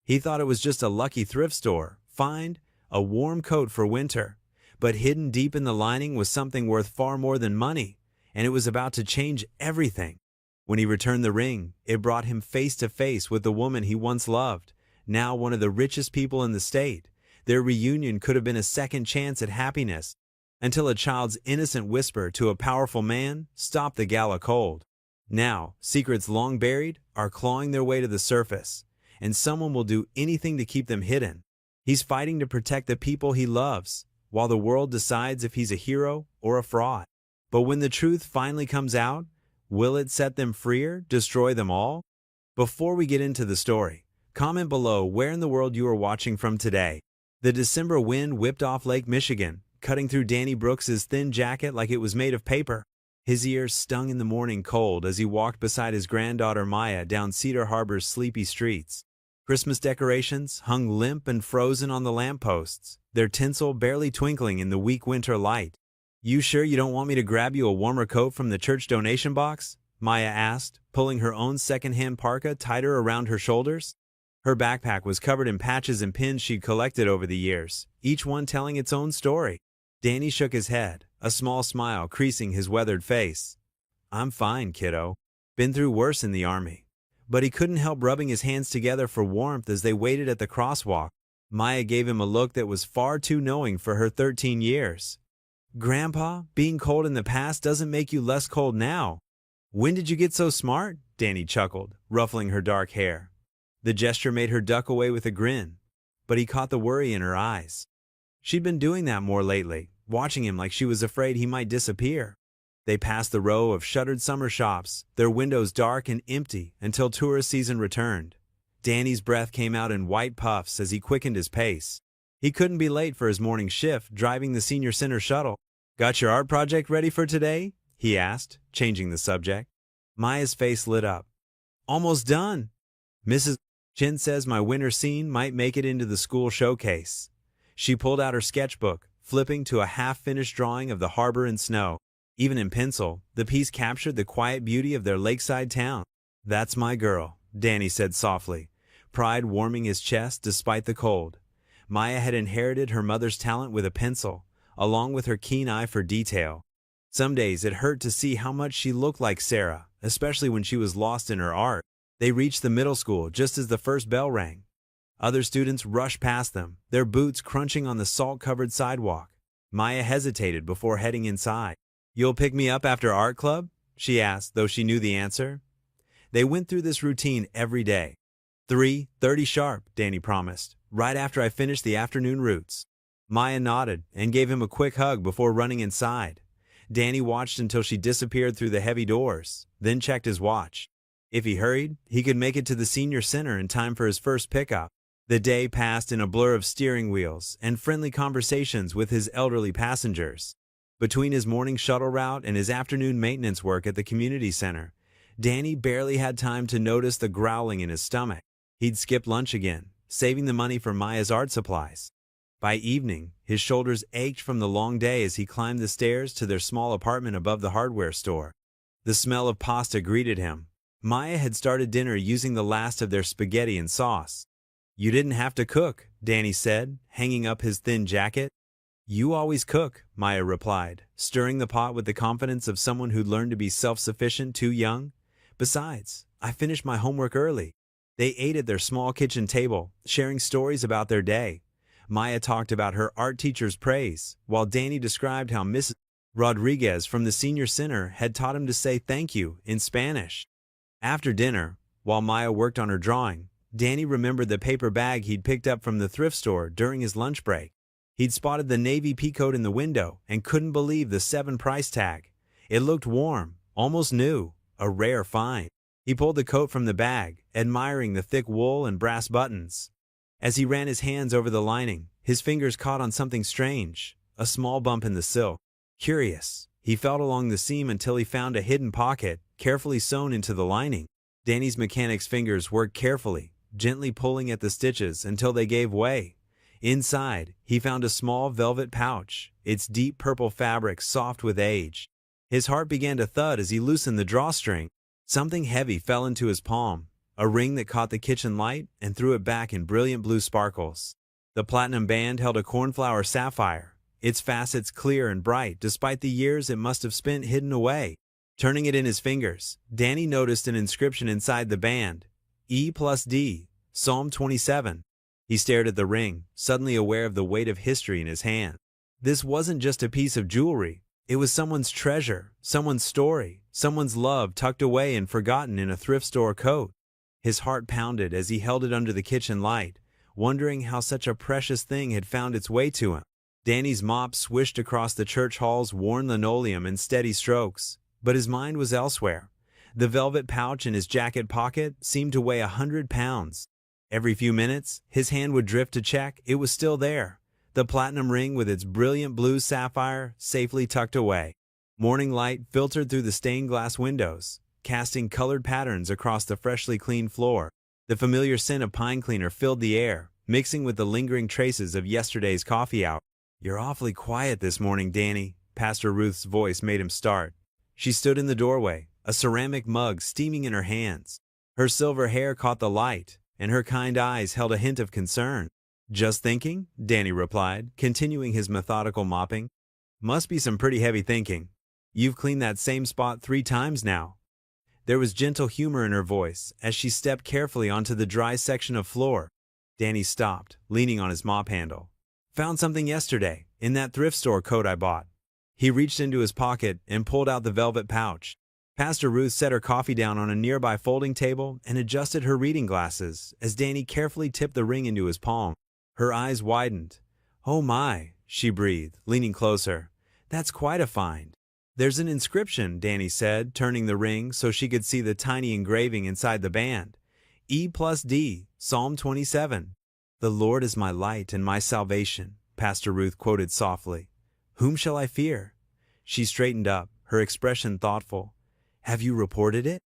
He thought it was just a lucky thrift store find, a warm coat for winter. But hidden deep in the lining was something worth far more than money, and it was about to change everything. When he returned the ring, it brought him face to face with the woman he once loved, now one of the richest people in the state. Their reunion could have been a second chance at happiness, until a child's innocent whisper to a powerful man stopped the gala cold. Now, secrets long buried are clawing their way to the surface, and someone will do anything to keep them hidden. He's fighting to protect the people he loves, while the world decides if he's a hero or a fraud. But when the truth finally comes out, will it set them free or destroy them all? Before we get into the story, comment below where in the world you are watching from today. The December wind whipped off Lake Michigan, cutting through Danny Brooks's thin jacket like it was made of paper. His ears stung in the morning cold as he walked beside his granddaughter Maya down Cedar Harbor's sleepy streets. Christmas decorations hung limp and frozen on the lampposts, their tinsel barely twinkling in the weak winter light. "You sure you don't want me to grab you a warmer coat from the church donation box?" Maya asked, pulling her own second-hand parka tighter around her shoulders. Her backpack was covered in patches and pins she'd collected over the years, each one telling its own story. Danny shook his head, a small smile creasing his weathered face. "I'm fine, kiddo. Been through worse in the army." But he couldn't help rubbing his hands together for warmth as they waited at the crosswalk. Maya gave him a look that was far too knowing for her 13 years. "Grandpa, being cold in the past doesn't make you less cold now." "When did you get so smart?" Danny chuckled, ruffling her dark hair. The gesture made her duck away with a grin, but he caught the worry in her eyes. She'd been doing that more lately, watching him like she was afraid he might disappear. They passed the row of shuttered summer shops, their windows dark and empty until tourist season returned. Danny's breath came out in white puffs as he quickened his pace. He couldn't be late for his morning shift driving the senior center shuttle. "Got your art project ready for today?" he asked, changing the subject. Maya's face lit up. "Almost done. Mrs. Chin says my winter scene might make it into the school showcase." She pulled out her sketchbook, flipping to a half-finished drawing of the harbor and snow. Even in pencil, the piece captured the quiet beauty of their lakeside town. "That's my girl," Danny said softly, pride warming his chest despite the cold. Maya had inherited her mother's talent with a pencil, along with her keen eye for detail. Some days it hurt to see how much she looked like Sarah, especially when she was lost in her art. They reached the middle school just as the first bell rang. Other students rushed past them, their boots crunching on the salt-covered sidewalk. Maya hesitated before heading inside. "You'll pick me up after art club?" she asked, though she knew the answer. They went through this routine every day. 3:30 sharp, Danny promised, right after I finished the afternoon routes. Maya nodded and gave him a quick hug before running inside. Danny watched until she disappeared through the heavy doors, then checked his watch. If he hurried, he could make it to the senior center in time for his first pickup. The day passed in a blur of steering wheels and friendly conversations with his elderly passengers. Between his morning shuttle route and his afternoon maintenance work at the community center, Danny barely had time to notice the growling in his stomach. He'd skipped lunch again, saving the money for Maya's art supplies. By evening, his shoulders ached from the long day as he climbed the stairs to their small apartment above the hardware store. The smell of pasta greeted him. Maya had started dinner using the last of their spaghetti and sauce. "You didn't have to cook," Danny said, hanging up his thin jacket. "You always cook," Maya replied, stirring the pot with the confidence of someone who'd learned to be self-sufficient too young. "Besides, I finished my homework early." They ate at their small kitchen table, sharing stories about their day. Maya talked about her art teacher's praise, while Danny described how Mrs. Rodriguez from the senior center had taught him to say thank you in Spanish. After dinner, while Maya worked on her drawing, Danny remembered the paper bag he'd picked up from the thrift store during his lunch break. He'd spotted the navy peacoat in the window and couldn't believe the $7 price tag. It looked warm, almost new, a rare find. He pulled the coat from the bag, admiring the thick wool and brass buttons. As he ran his hands over the lining, his fingers caught on something strange, a small bump in the silk. Curious, he felt along the seam until he found a hidden pocket, carefully sewn into the lining. Danny's mechanic's fingers worked carefully, gently pulling at the stitches until they gave way. Inside, he found a small velvet pouch, its deep purple fabric soft with age. His heart began to thud as he loosened the drawstring. Something heavy fell into his palm, a ring that caught the kitchen light and threw it back in brilliant blue sparkles. The platinum band held a cornflower sapphire, its facets clear and bright despite the years it must have spent hidden away. Turning it in his fingers, Danny noticed an inscription inside the band, E+D, Psalm 27. He stared at the ring, suddenly aware of the weight of history in his hand. This wasn't just a piece of jewelry. It was someone's treasure, someone's story, someone's love tucked away and forgotten in a thrift store coat. His heart pounded as he held it under the kitchen light, wondering how such a precious thing had found its way to him. Danny's mop swished across the church hall's worn linoleum in steady strokes, but his mind was elsewhere. The velvet pouch in his jacket pocket seemed to weigh 100 pounds. Every few minutes, his hand would drift to check it was still there, the platinum ring with its brilliant blue sapphire safely tucked away. Morning light filtered through the stained glass windows, casting colored patterns across the freshly cleaned floor. The familiar scent of pine cleaner filled the air, mixing with the lingering traces of yesterday's coffee hour. "You're awfully quiet this morning, Danny," Pastor Ruth's voice made him start. She stood in the doorway, a ceramic mug steaming in her hands. Her silver hair caught the light, and her kind eyes held a hint of concern. "Just thinking?" Danny replied, continuing his methodical mopping. "Must be some pretty heavy thinking. You've cleaned that same spot 3 times now." There was gentle humor in her voice as she stepped carefully onto the dry section of floor. Danny stopped, leaning on his mop handle. "Found something yesterday, in that thrift store coat I bought." He reached into his pocket and pulled out the velvet pouch. Pastor Ruth set her coffee down on a nearby folding table and adjusted her reading glasses as Danny carefully tipped the ring into his palm. Her eyes widened. "Oh my," she breathed, leaning closer. "That's quite a find." "There's an inscription," Danny said, turning the ring so she could see the tiny engraving inside the band. E+D, Psalm 27. "The Lord is my light and my salvation," Pastor Ruth quoted softly. "Whom shall I fear?" She straightened up, her expression thoughtful. "Have you reported it?"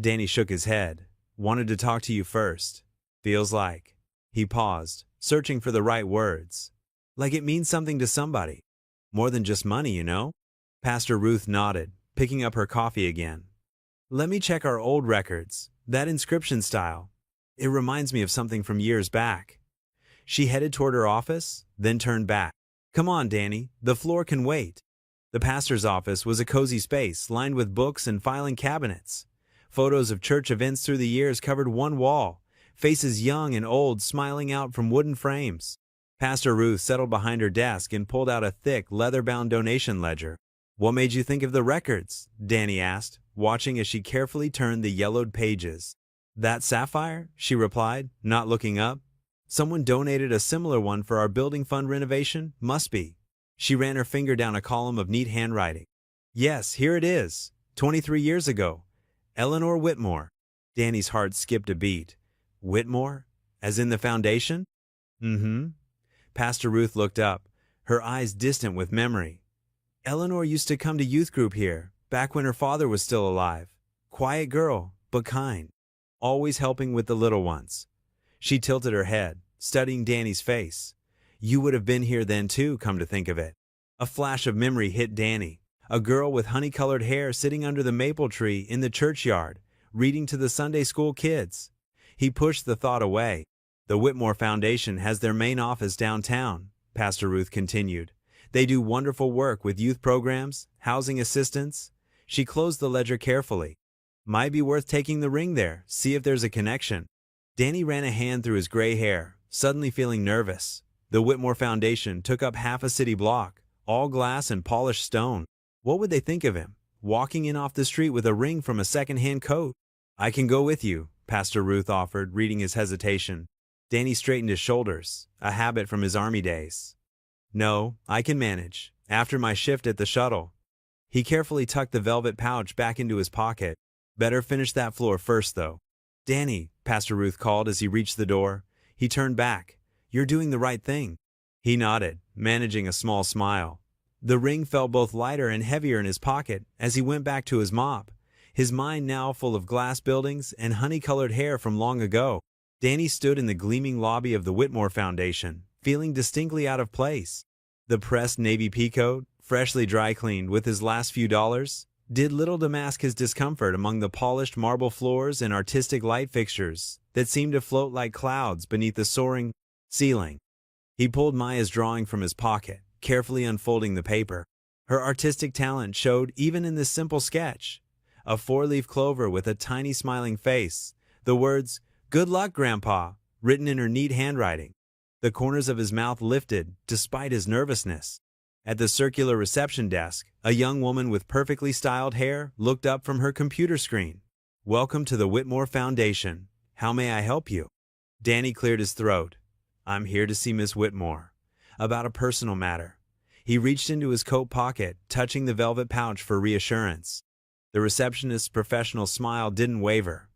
Danny shook his head. "Wanted to talk to you first. Feels like." He paused, searching for the right words. "Like it means something to somebody. More than just money, you know?" Pastor Ruth nodded, picking up her coffee again. "Let me check our old records. That inscription style. It reminds me of something from years back." She headed toward her office, then turned back. "Come on, Danny, the floor can wait." The pastor's office was a cozy space lined with books and filing cabinets. Photos of church events through the years covered one wall, faces young and old smiling out from wooden frames. Pastor Ruth settled behind her desk and pulled out a thick, leather-bound donation ledger. "What made you think of the records?" Danny asked, watching as she carefully turned the yellowed pages. "That sapphire?" she replied, not looking up. "Someone donated a similar one for our building fund renovation? Must be." She ran her finger down a column of neat handwriting. "Yes, here it is. 23 years ago. Eleanor Whitmore." Danny's heart skipped a beat. "Whitmore? As in the foundation?" "Mm-hmm." Pastor Ruth looked up, her eyes distant with memory. "Eleanor used to come to youth group here, back when her father was still alive. Quiet girl, but kind. Always helping with the little ones." She tilted her head, studying Danny's face. "You would have been here then too, come to think of it." A flash of memory hit Danny. A girl with honey-colored hair sitting under the maple tree in the churchyard, reading to the Sunday school kids. He pushed the thought away. "The Whitmore Foundation has their main office downtown," Pastor Ruth continued. "They do wonderful work with youth programs, housing assistance." She closed the ledger carefully. "Might be worth taking the ring there, see if there's a connection." Danny ran a hand through his gray hair, suddenly feeling nervous. The Whitmore Foundation took up half a city block, all glass and polished stone. What would they think of him, walking in off the street with a ring from a second-hand coat? "I can go with you," Pastor Ruth offered, reading his hesitation. Danny straightened his shoulders, a habit from his army days. "No, I can manage, after my shift at the shuttle." He carefully tucked the velvet pouch back into his pocket. "Better finish that floor first, though." "Danny," Pastor Ruth called as he reached the door. He turned back. "You're doing the right thing." He nodded, managing a small smile. The ring felt both lighter and heavier in his pocket as he went back to his mop, his mind now full of glass buildings and honey-colored hair from long ago. Danny stood in the gleaming lobby of the Whitmore Foundation, feeling distinctly out of place. The pressed navy peacoat, freshly dry-cleaned with his last few dollars, did little to mask his discomfort among the polished marble floors and artistic light fixtures that seemed to float like clouds beneath the soaring ceiling. He pulled Maya's drawing from his pocket, carefully unfolding the paper. Her artistic talent showed even in this simple sketch. A four-leaf clover with a tiny smiling face, the words, "Good luck, Grandpa," written in her neat handwriting. The corners of his mouth lifted, despite his nervousness. At the circular reception desk, a young woman with perfectly styled hair looked up from her computer screen. "Welcome to the Whitmore Foundation. How may I help you?" Danny cleared his throat. "I'm here to see Miss Whitmore. About a personal matter." He reached into his coat pocket, touching the velvet pouch for reassurance. The receptionist's professional smile didn't waver.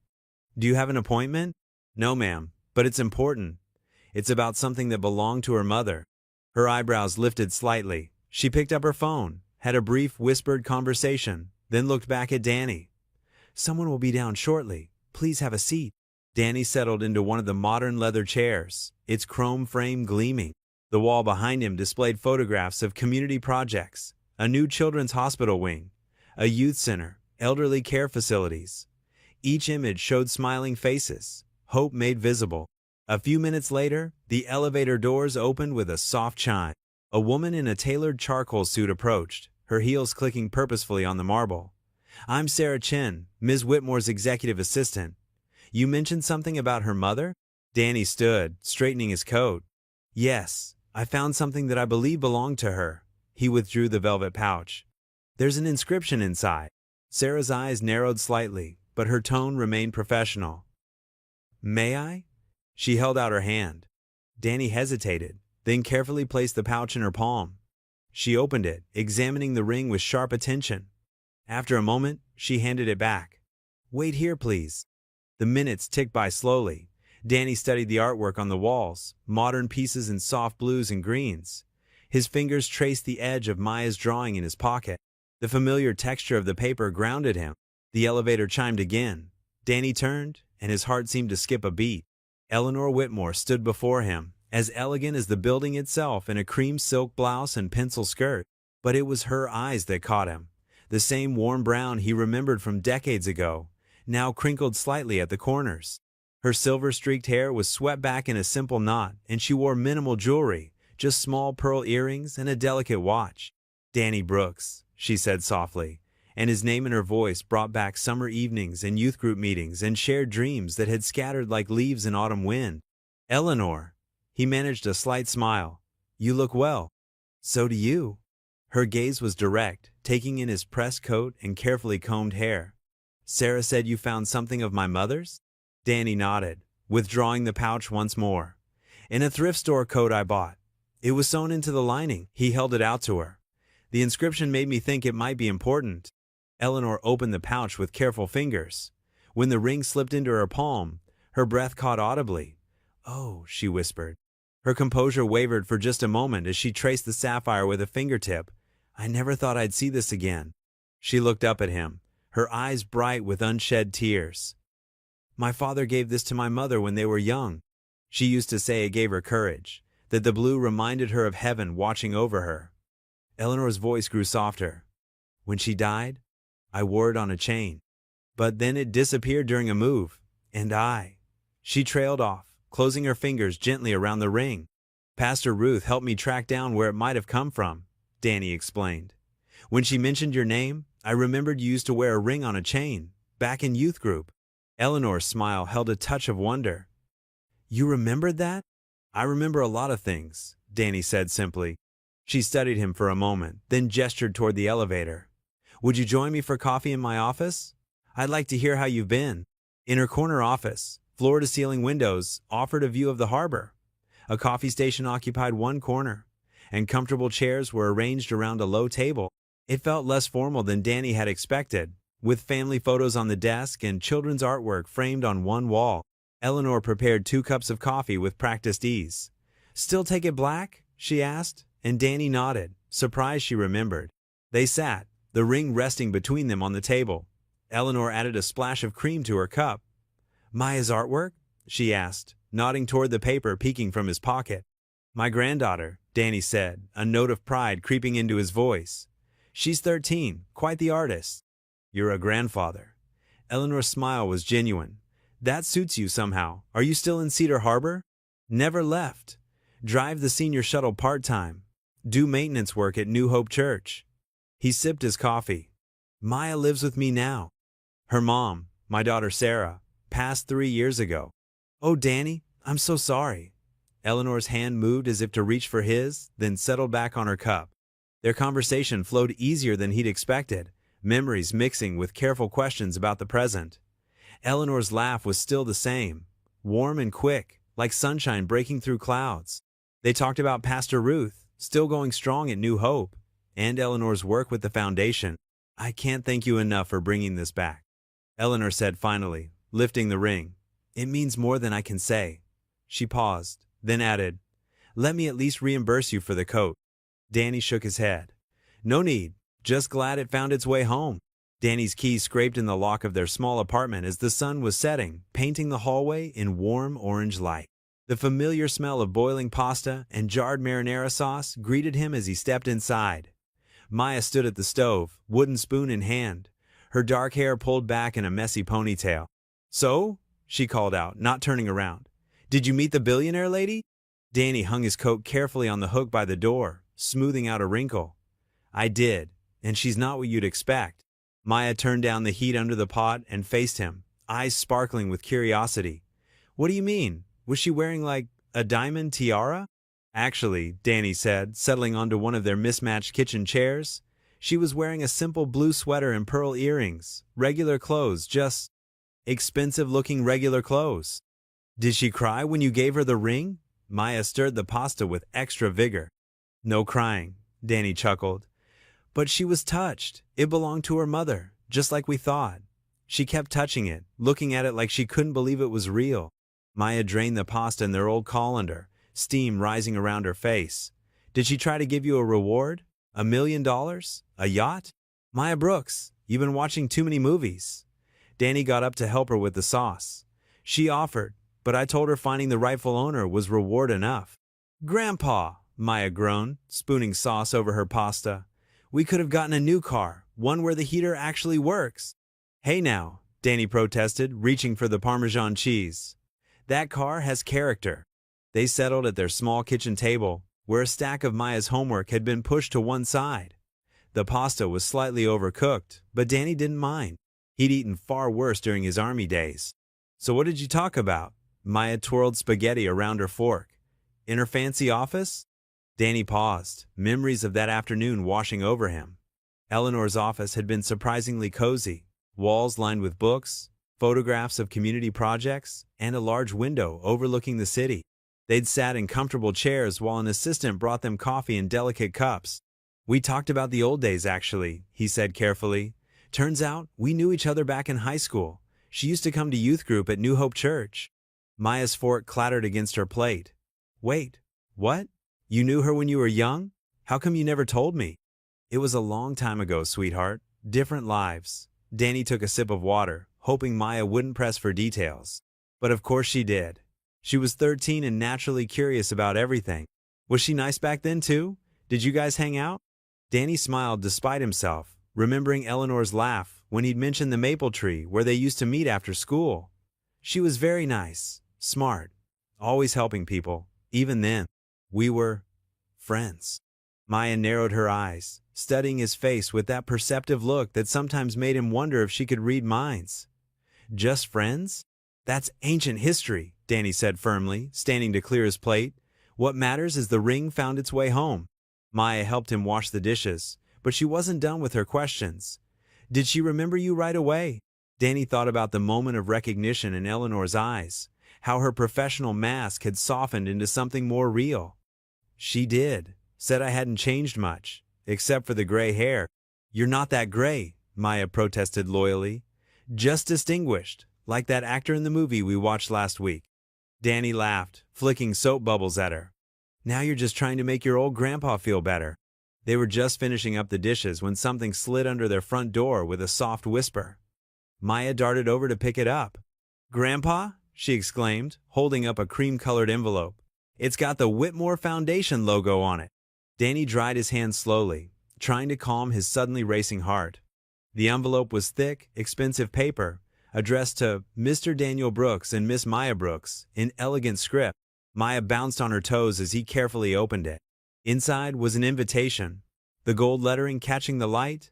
"Do you have an appointment?" "No, ma'am, but it's important. It's about something that belonged to her mother." Her eyebrows lifted slightly. She picked up her phone, had a brief whispered conversation, then looked back at Danny. "Someone will be down shortly. Please have a seat." Danny settled into one of the modern leather chairs, its chrome frame gleaming. The wall behind him displayed photographs of community projects, a new children's hospital wing, a youth center, elderly care facilities. Each image showed smiling faces, hope made visible. A few minutes later, the elevator doors opened with a soft chime. A woman in a tailored charcoal suit approached, her heels clicking purposefully on the marble. "I'm Sarah Chen, Ms. Whitmore's executive assistant. You mentioned something about her mother?" Danny stood, straightening his coat. "Yes, I found something that I believe belonged to her." He withdrew the velvet pouch. "There's an inscription inside." Sarah's eyes narrowed slightly, but her tone remained professional. "May I?" She held out her hand. Danny hesitated, then carefully placed the pouch in her palm. She opened it, examining the ring with sharp attention. After a moment, she handed it back. "Wait here, please." The minutes ticked by slowly. Danny studied the artwork on the walls, modern pieces in soft blues and greens. His fingers traced the edge of Maya's drawing in his pocket. The familiar texture of the paper grounded him. The elevator chimed again. Danny turned, and his heart seemed to skip a beat. Eleanor Whitmore stood before him, as elegant as the building itself in a cream silk blouse and pencil skirt. But it was her eyes that caught him. The same warm brown he remembered from decades ago, now crinkled slightly at the corners. Her silver-streaked hair was swept back in a simple knot, and she wore minimal jewelry, just small pearl earrings and a delicate watch. "Danny Brooks," she said softly, and his name and her voice brought back summer evenings and youth group meetings and shared dreams that had scattered like leaves in autumn wind. "Eleanor." He managed a slight smile. "You look well." "So do you." Her gaze was direct, taking in his pressed coat and carefully combed hair. "Sarah said you found something of my mother's?" Danny nodded, withdrawing the pouch once more. "In a thrift store coat I bought. It was sewn into the lining." He held it out to her. "The inscription made me think it might be important." Eleanor opened the pouch with careful fingers. When the ring slipped into her palm, her breath caught audibly. "Oh," she whispered. Her composure wavered for just a moment as she traced the sapphire with a fingertip. "I never thought I'd see this again." She looked up at him, her eyes bright with unshed tears. "My father gave this to my mother when they were young. She used to say it gave her courage, that the blue reminded her of heaven watching over her." Eleanor's voice grew softer. "When she died, I wore it on a chain. But then it disappeared during a move, and I—" She trailed off, closing her fingers gently around the ring. "Pastor Ruth helped me track down where it might have come from," Danny explained. "When she mentioned your name, I remembered you used to wear a ring on a chain, back in youth group." Eleanor's smile held a touch of wonder. "You remembered that?" "I remember a lot of things," Danny said simply. She studied him for a moment, then gestured toward the elevator. "Would you join me for coffee in my office? I'd like to hear how you've been." In her corner office, floor-to-ceiling windows offered a view of the harbor. A coffee station occupied one corner, and comfortable chairs were arranged around a low table. It felt less formal than Danny had expected, with family photos on the desk and children's artwork framed on one wall. Eleanor prepared 2 cups of coffee with practiced ease. "Still take it black?" she asked, and Danny nodded, surprised she remembered. They sat, the ring resting between them on the table. Eleanor added a splash of cream to her cup. "Maya's artwork?" she asked, nodding toward the paper peeking from his pocket. "My granddaughter," Danny said, a note of pride creeping into his voice. "She's 13, quite the artist." You're a grandfather. Eleanor's smile was genuine. That suits you somehow. Are you still in Cedar Harbor? Never left. Drive the senior shuttle part-time. Do maintenance work at New Hope Church. He sipped his coffee. Maya lives with me now. Her mom, my daughter Sarah, passed 3 years ago. Oh, Danny, I'm so sorry. Eleanor's hand moved as if to reach for his, then settled back on her cup. Their conversation flowed easier than he'd expected, memories mixing with careful questions about the present. Eleanor's laugh was still the same, warm and quick, like sunshine breaking through clouds. They talked about Pastor Ruth, still going strong at New Hope, and Eleanor's work with the foundation. I can't thank you enough for bringing this back, Eleanor said finally, lifting the ring. It means more than I can say. She paused, then added, let me at least reimburse you for the coat. Danny shook his head. No need, just glad it found its way home. Danny's keys scraped in the lock of their small apartment as the sun was setting, painting the hallway in warm orange light. The familiar smell of boiling pasta and jarred marinara sauce greeted him as he stepped inside. Maya stood at the stove, wooden spoon in hand, her dark hair pulled back in a messy ponytail. So? She called out, not turning around. Did you meet the billionaire lady? Danny hung his coat carefully on the hook by the door, smoothing out a wrinkle. I did, and she's not what you'd expect. Maya turned down the heat under the pot and faced him, eyes sparkling with curiosity. What do you mean? Was she wearing like a diamond tiara? Actually, Danny said, settling onto one of their mismatched kitchen chairs, she was wearing a simple blue sweater and pearl earrings, regular clothes, just expensive-looking regular clothes. Did she cry when you gave her the ring? Maya stirred the pasta with extra vigor. No crying, Danny chuckled. But she was touched. It belonged to her mother, just like we thought. She kept touching it, looking at it like she couldn't believe it was real. Maya drained the pasta in their old colander, steam rising around her face. Did she try to give you a reward? $1 million? A yacht? Maya Brooks, you've been watching too many movies. Danny got up to help her with the sauce. She offered, but I told her finding the rightful owner was reward enough. Grandpa, Maya groaned, spooning sauce over her pasta. We could have gotten a new car, one where the heater actually works. Hey now, Danny protested, reaching for the Parmesan cheese. That car has character. They settled at their small kitchen table, where a stack of Maya's homework had been pushed to one side. The pasta was slightly overcooked, but Danny didn't mind. He'd eaten far worse during his army days. So what did you talk about? Maya twirled spaghetti around her fork. In her fancy office? Danny paused, memories of that afternoon washing over him. Eleanor's office had been surprisingly cozy, walls lined with books, photographs of community projects, and a large window overlooking the city. They'd sat in comfortable chairs while an assistant brought them coffee in delicate cups. We talked about the old days, actually, he said carefully. Turns out, we knew each other back in high school. She used to come to youth group at New Hope Church. Maya's fork clattered against her plate. Wait, what? You knew her when you were young? How come you never told me? It was a long time ago, sweetheart. Different lives. Danny took a sip of water, hoping Maya wouldn't press for details. But of course she did. She was 13 and naturally curious about everything. Was she nice back then too? Did you guys hang out? Danny smiled despite himself, remembering Eleanor's laugh when he'd mentioned the maple tree where they used to meet after school. She was very nice, smart, always helping people. Even then, we were friends. Maya narrowed her eyes, studying his face with that perceptive look that sometimes made him wonder if she could read minds. Just friends? That's ancient history, Danny said firmly, standing to clear his plate. What matters is the ring found its way home. Maya helped him wash the dishes, but she wasn't done with her questions. Did she remember you right away? Danny thought about the moment of recognition in Eleanor's eyes, how her professional mask had softened into something more real. She did. Said I hadn't changed much, except for the gray hair. You're not that gray, Maya protested loyally. Just distinguished, like that actor in the movie we watched last week. Danny laughed, flicking soap bubbles at her. Now you're just trying to make your old grandpa feel better. They were just finishing up the dishes when something slid under their front door with a soft whisper. Maya darted over to pick it up. Grandpa? She exclaimed, holding up a cream-colored envelope. It's got the Whitmore Foundation logo on it. Danny dried his hand slowly, trying to calm his suddenly racing heart. The envelope was thick, expensive paper, addressed to Mr. Daniel Brooks and Miss Maya Brooks in elegant script. Maya bounced on her toes as he carefully opened it. Inside was an invitation, the gold lettering catching the light.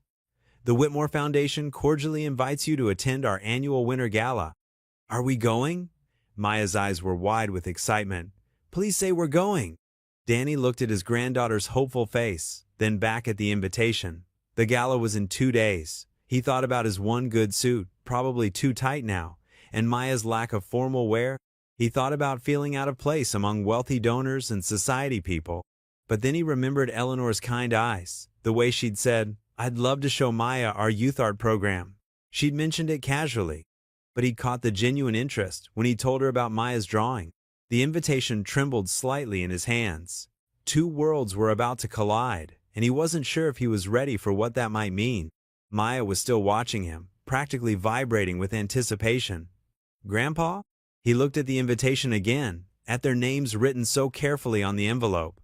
The Whitmore Foundation cordially invites you to attend our annual Winter Gala. Are we going? Maya's eyes were wide with excitement. Please say we're going. Danny looked at his granddaughter's hopeful face, then back at the invitation. The gala was in 2 days. He thought about his one good suit, probably too tight now, and Maya's lack of formal wear. He thought about feeling out of place among wealthy donors and society people. But then he remembered Eleanor's kind eyes, the way she'd said, "I'd love to show Maya our youth art program." She'd mentioned it casually, but he'd caught the genuine interest when he told her about Maya's drawing. The invitation trembled slightly in his hands. 2 worlds were about to collide, and he wasn't sure if he was ready for what that might mean. Maya was still watching him, practically vibrating with anticipation. "Grandpa?" He looked at the invitation again, at their names written so carefully on the envelope.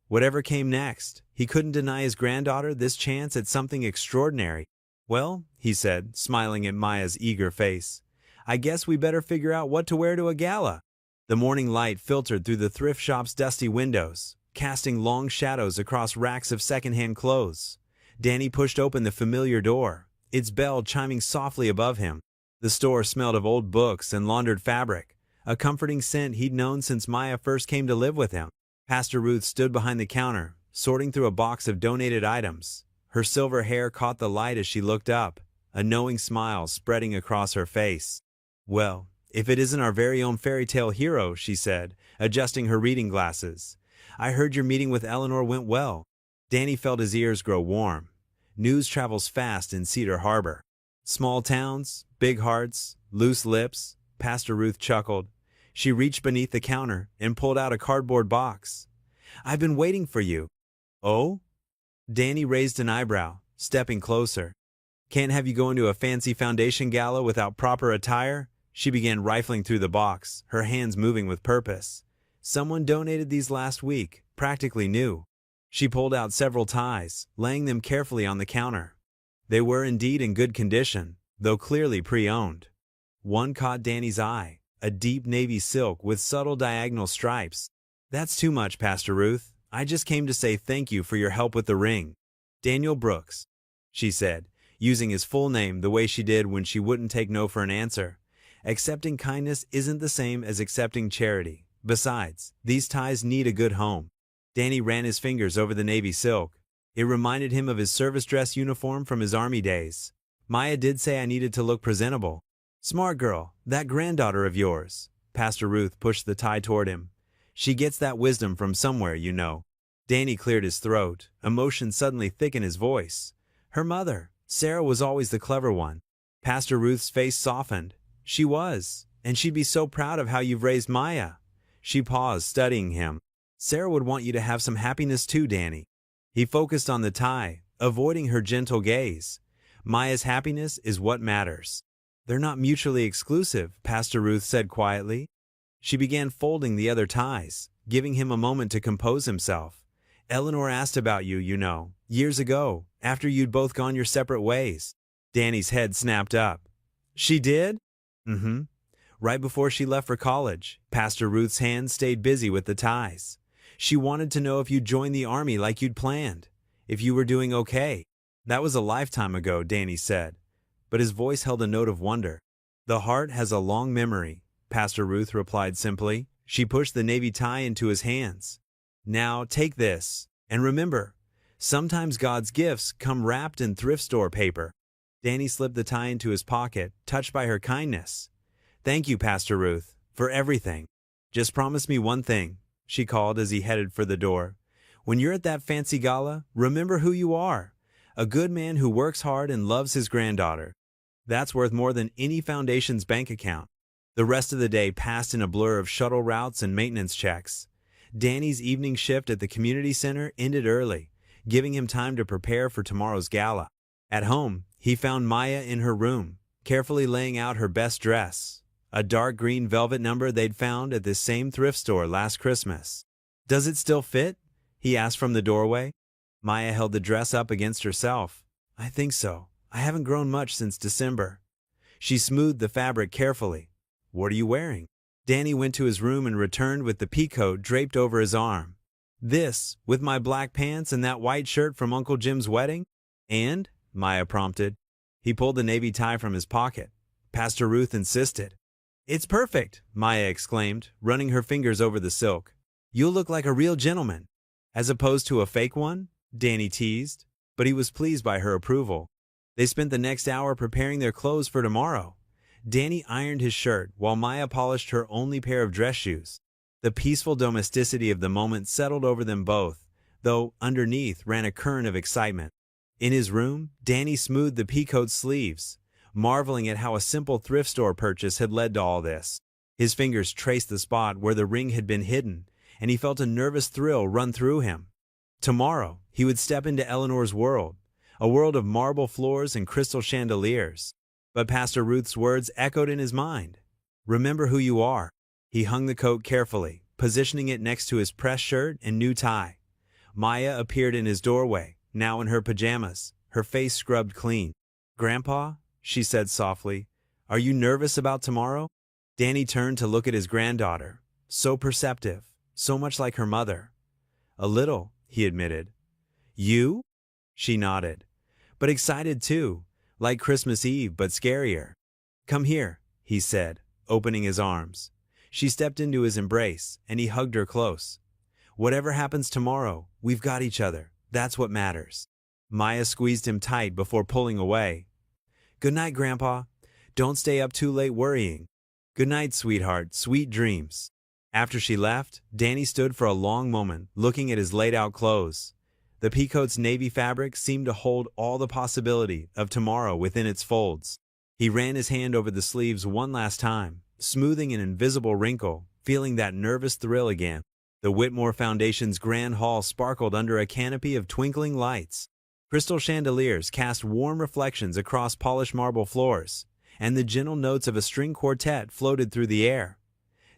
Whatever came next, he couldn't deny his granddaughter this chance at something extraordinary. "Well," he said, smiling at Maya's eager face, "I guess we better figure out what to wear to a gala." The morning light filtered through the thrift shop's dusty windows, casting long shadows across racks of secondhand clothes. Danny pushed open the familiar door, its bell chiming softly above him. The store smelled of old books and laundered fabric, a comforting scent he'd known since Maya first came to live with him. Pastor Ruth stood behind the counter, sorting through a box of donated items. Her silver hair caught the light as she looked up, a knowing smile spreading across her face. "Well, if it isn't our very own fairy tale hero," she said, adjusting her reading glasses. "I heard your meeting with Eleanor went well." Danny felt his ears grow warm. News travels fast in Cedar Harbor. Small towns, big hearts, loose lips. Pastor Ruth chuckled. She reached beneath the counter and pulled out a cardboard box. "I've been waiting for you." "Oh?" Danny raised an eyebrow, stepping closer. "Can't have you go into a fancy foundation gala without proper attire?" She began rifling through the box, her hands moving with purpose. "Someone donated these last week, practically new." She pulled out several ties, laying them carefully on the counter. They were indeed in good condition, though clearly pre-owned. One caught Danny's eye, a deep navy silk with subtle diagonal stripes. "That's too much, Pastor Ruth. I just came to say thank you for your help with the ring." "Daniel Brooks," she said, using his full name the way she did when she wouldn't take no for an answer. "Accepting kindness isn't the same as accepting charity. Besides, these ties need a good home." Danny ran his fingers over the navy silk. It reminded him of his service dress uniform from his army days. "Maya did say I needed to look presentable." "Smart girl, that granddaughter of yours." Pastor Ruth pushed the tie toward him. "She gets that wisdom from somewhere, you know." Danny cleared his throat, emotion suddenly thick in his voice. "Her mother, Sarah, was always the clever one." Pastor Ruth's face softened. "She was, and she'd be so proud of how you've raised Maya." She paused, studying him. "Sarah would want you to have some happiness too, Danny." He focused on the tie, avoiding her gentle gaze. "Maya's happiness is what matters." "They're not mutually exclusive," Pastor Ruth said quietly. She began folding the other ties, giving him a moment to compose himself. "Eleanor asked about you, you know, years ago, after you'd both gone your separate ways." Danny's head snapped up. "She did?" "Mm-hmm. Right before she left for college." Pastor Ruth's hand stayed busy with the ties. "She wanted to know if you'd joined the army like you'd planned, if you were doing okay." "That was a lifetime ago," Danny said, but his voice held a note of wonder. "The heart has a long memory," Pastor Ruth replied simply. She pushed the navy tie into his hands. "Now take this, and remember, sometimes God's gifts come wrapped in thrift store paper." Danny slipped the tie into his pocket, touched by her kindness. "Thank you, Pastor Ruth, for everything. Just promise me one thing," she called as he headed for the door. "When you're at that fancy gala, remember who you are. A good man who works hard and loves his granddaughter. That's worth more than any foundation's bank account." The rest of the day passed in a blur of shuttle routes and maintenance checks. Danny's evening shift at the community center ended early, giving him time to prepare for tomorrow's gala. At home, he found Maya in her room, carefully laying out her best dress, a dark green velvet number they'd found at this same thrift store last Christmas. "Does it still fit?" he asked from the doorway. Maya held the dress up against herself. "I think so. I haven't grown much since December. She smoothed the fabric carefully. What are you wearing? Danny went to his room and returned with the peacoat draped over his arm. This, with my black pants and that white shirt from Uncle Jim's wedding? And? Maya prompted. He pulled the navy tie from his pocket. Pastor Ruth insisted. It's perfect, Maya exclaimed, running her fingers over the silk. You'll look like a real gentleman. As opposed to a fake one? Danny teased, but he was pleased by her approval. They spent the next hour preparing their clothes for tomorrow. Danny ironed his shirt while Maya polished her only pair of dress shoes. The peaceful domesticity of the moment settled over them both, though underneath ran a current of excitement. In his room, Danny smoothed the peacoat's sleeves, marveling at how a simple thrift store purchase had led to all this. His fingers traced the spot where the ring had been hidden, and he felt a nervous thrill run through him. Tomorrow, he would step into Eleanor's world, a world of marble floors and crystal chandeliers. But Pastor Ruth's words echoed in his mind. Remember who you are. He hung the coat carefully, positioning it next to his pressed shirt and new tie. Maya appeared in his doorway, now in her pajamas, her face scrubbed clean. Grandpa, she said softly, are you nervous about tomorrow? Danny turned to look at his granddaughter, so perceptive, so much like her mother. A little, he admitted. You? She nodded. But excited too, like Christmas Eve but scarier. Come here, he said, opening his arms. She stepped into his embrace, and he hugged her close. Whatever happens tomorrow, we've got each other. That's what matters. Maya squeezed him tight before pulling away. Good night, Grandpa. Don't stay up too late worrying. Good night, sweetheart. Sweet dreams. After she left, Danny stood for a long moment, looking at his laid-out clothes. The peacoat's navy fabric seemed to hold all the possibility of tomorrow within its folds. He ran his hand over the sleeves one last time, smoothing an invisible wrinkle, feeling that nervous thrill again. The Whitmore Foundation's grand hall sparkled under a canopy of twinkling lights. Crystal chandeliers cast warm reflections across polished marble floors, and the gentle notes of a string quartet floated through the air.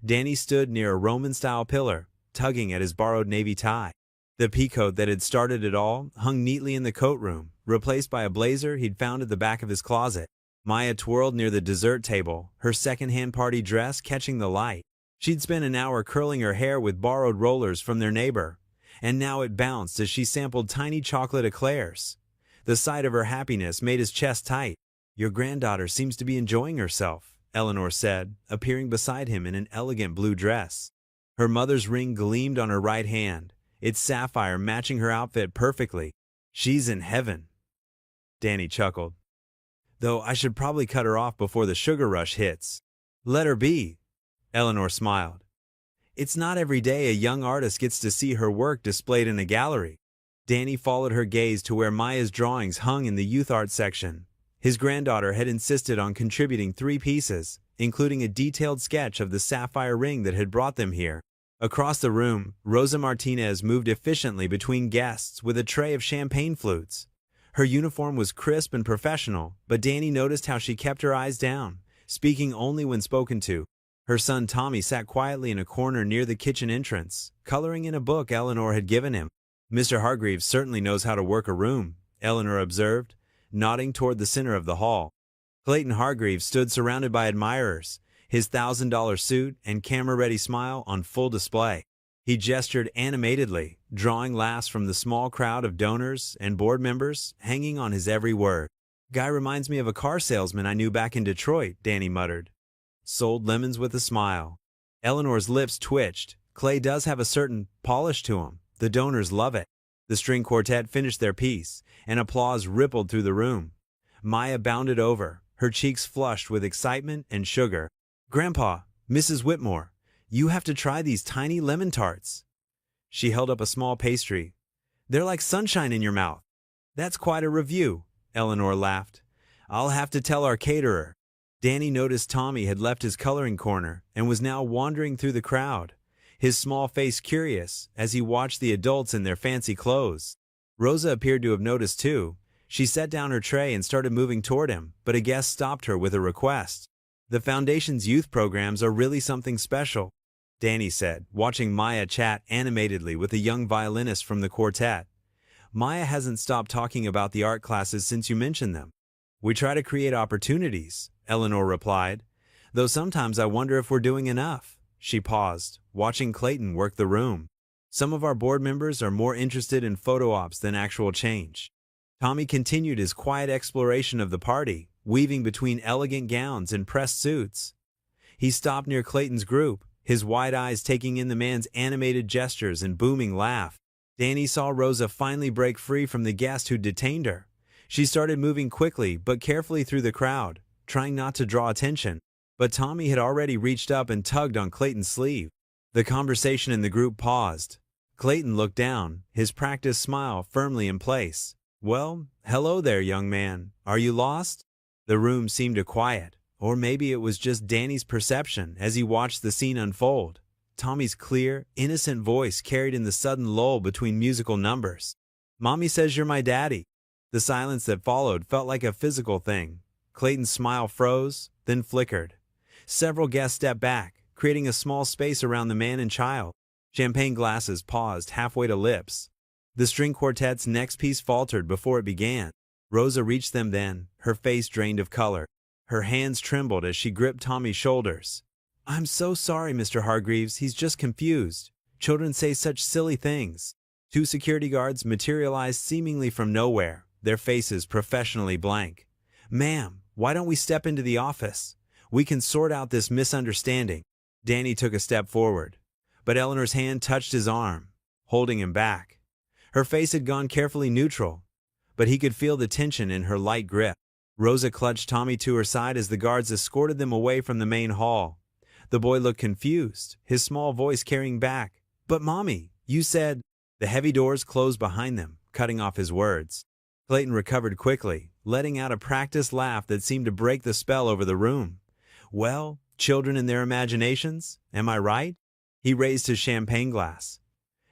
Danny stood near a Roman-style pillar, tugging at his borrowed navy tie. The peacoat that had started it all hung neatly in the coat room, replaced by a blazer he'd found at the back of his closet. Maya twirled near the dessert table, her second-hand party dress catching the light. She'd spent an hour curling her hair with borrowed rollers from their neighbor, and now it bounced as she sampled tiny chocolate eclairs. The sight of her happiness made his chest tight. Your granddaughter seems to be enjoying herself, Eleanor said, appearing beside him in an elegant blue dress. Her mother's ring gleamed on her right hand, its sapphire matching her outfit perfectly. She's in heaven. Danny chuckled. Though I should probably cut her off before the sugar rush hits. Let her be. Eleanor smiled. It's not every day a young artist gets to see her work displayed in a gallery. Danny followed her gaze to where Maya's drawings hung in the youth art section. His granddaughter had insisted on contributing 3 pieces, including a detailed sketch of the sapphire ring that had brought them here. Across the room, Rosa Martinez moved efficiently between guests with a tray of champagne flutes. Her uniform was crisp and professional, but Danny noticed how she kept her eyes down, speaking only when spoken to. Her son Tommy sat quietly in a corner near the kitchen entrance, coloring in a book Eleanor had given him. Mr. Hargreaves certainly knows how to work a room, Eleanor observed, nodding toward the center of the hall. Clayton Hargreaves stood surrounded by admirers, his $1,000 suit and camera-ready smile on full display. He gestured animatedly, drawing laughs from the small crowd of donors and board members, hanging on his every word. Guy reminds me of a car salesman I knew back in Detroit, Danny muttered. Sold lemons with a smile. Eleanor's lips twitched. Clay does have a certain polish to him. The donors love it. The string quartet finished their piece, and applause rippled through the room. Maya bounded over, her cheeks flushed with excitement and sugar. Grandpa, Mrs. Whitmore, you have to try these tiny lemon tarts. She held up a small pastry. They're like sunshine in your mouth. That's quite a review, Eleanor laughed. I'll have to tell our caterer. Danny noticed Tommy had left his coloring corner and was now wandering through the crowd, his small face curious as he watched the adults in their fancy clothes. Rosa appeared to have noticed too. She set down her tray and started moving toward him, but a guest stopped her with a request. The Foundation's youth programs are really something special, Danny said, watching Maya chat animatedly with a young violinist from the quartet. Maya hasn't stopped talking about the art classes since you mentioned them. We try to create opportunities, Eleanor replied, though sometimes I wonder if we're doing enough. She paused, watching Clayton work the room. Some of our board members are more interested in photo ops than actual change. Tommy continued his quiet exploration of the party, weaving between elegant gowns and pressed suits. He stopped near Clayton's group, his wide eyes taking in the man's animated gestures and booming laugh. Danny saw Rosa finally break free from the guest who detained her. She started moving quickly but carefully through the crowd, trying not to draw attention. But Tommy had already reached up and tugged on Clayton's sleeve. The conversation in the group paused. Clayton looked down, his practiced smile firmly in place. "Well, hello there, young man. Are you lost?" The room seemed quiet, or maybe it was just Danny's perception as he watched the scene unfold. Tommy's clear, innocent voice carried in the sudden lull between musical numbers. "Mommy says you're my daddy." The silence that followed felt like a physical thing. Clayton's smile froze, then flickered. Several guests stepped back, creating a small space around the man and child. Champagne glasses paused halfway to lips. The string quartet's next piece faltered before it began. Rosa reached them then, her face drained of color. Her hands trembled as she gripped Tommy's shoulders. "I'm so sorry, Mr. Hargreaves, he's just confused. Children say such silly things." Two security guards materialized seemingly from nowhere, their faces professionally blank. "Ma'am, why don't we step into the office? We can sort out this misunderstanding." Danny took a step forward, but Eleanor's hand touched his arm, holding him back. Her face had gone carefully neutral, but he could feel the tension in her light grip. Rosa clutched Tommy to her side as the guards escorted them away from the main hall. The boy looked confused, his small voice carrying back. "But Mommy, you said—" The heavy doors closed behind them, cutting off his words. Clayton recovered quickly, letting out a practiced laugh that seemed to break the spell over the room. "Well, children and their imaginations, am I right?" He raised his champagne glass.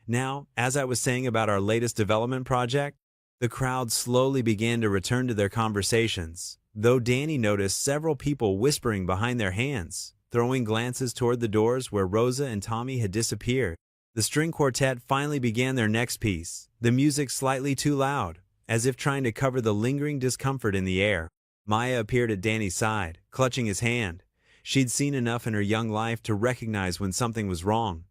"Now, as I was saying about our latest development project," the crowd slowly began to return to their conversations, though Danny noticed several people whispering behind their hands, throwing glances toward the doors where Rosa and Tommy had disappeared. The string quartet finally began their next piece, the music slightly too loud, as if trying to cover the lingering discomfort in the air. Maya appeared at Danny's side, clutching his hand. She'd seen enough in her young life to recognize when something was wrong.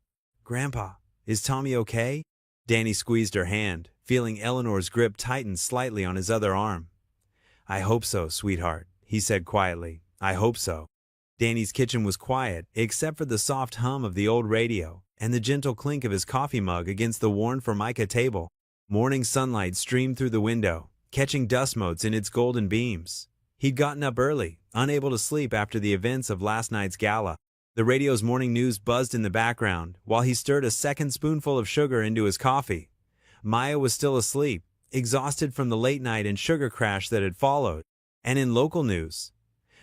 "Grandpa, is Tommy okay?" Danny squeezed her hand, feeling Eleanor's grip tighten slightly on his other arm. "I hope so, sweetheart," he said quietly. "I hope so." Danny's kitchen was quiet, except for the soft hum of the old radio and the gentle clink of his coffee mug against the worn formica table. Morning sunlight streamed through the window, catching dust motes in its golden beams. He'd gotten up early, unable to sleep after the events of last night's gala. The radio's morning news buzzed in the background while he stirred a second spoonful of sugar into his coffee. Maya was still asleep, exhausted from the late night and sugar crash that had followed. And in local news,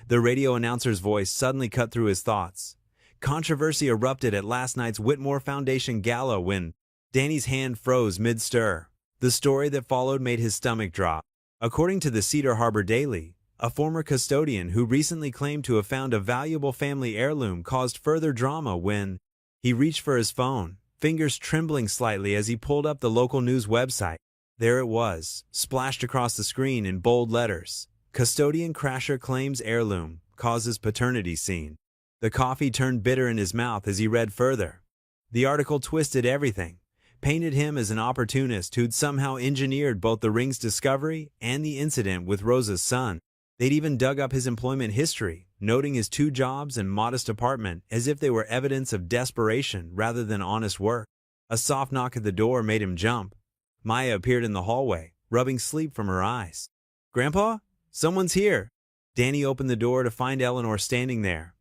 the radio announcer's voice suddenly cut through his thoughts. Controversy erupted at last night's Whitmore Foundation gala when Danny's hand froze mid-stir. The story that followed made his stomach drop. According to the Cedar Harbor Daily, a former custodian who recently claimed to have found a valuable family heirloom caused further drama when he reached for his phone, fingers trembling slightly as he pulled up the local news website. There it was, splashed across the screen in bold letters. "Custodian crasher claims heirloom, causes paternity scene." The coffee turned bitter in his mouth as he read further. The article twisted everything, painted him as an opportunist who'd somehow engineered both the ring's discovery and the incident with Rosa's son. They'd even dug up his employment history, noting his 2 jobs and modest apartment as if they were evidence of desperation rather than honest work. A soft knock at the door made him jump. Maya appeared in the hallway, rubbing sleep from her eyes. "Grandpa? Someone's here." Danny opened the door to find Eleanor standing there,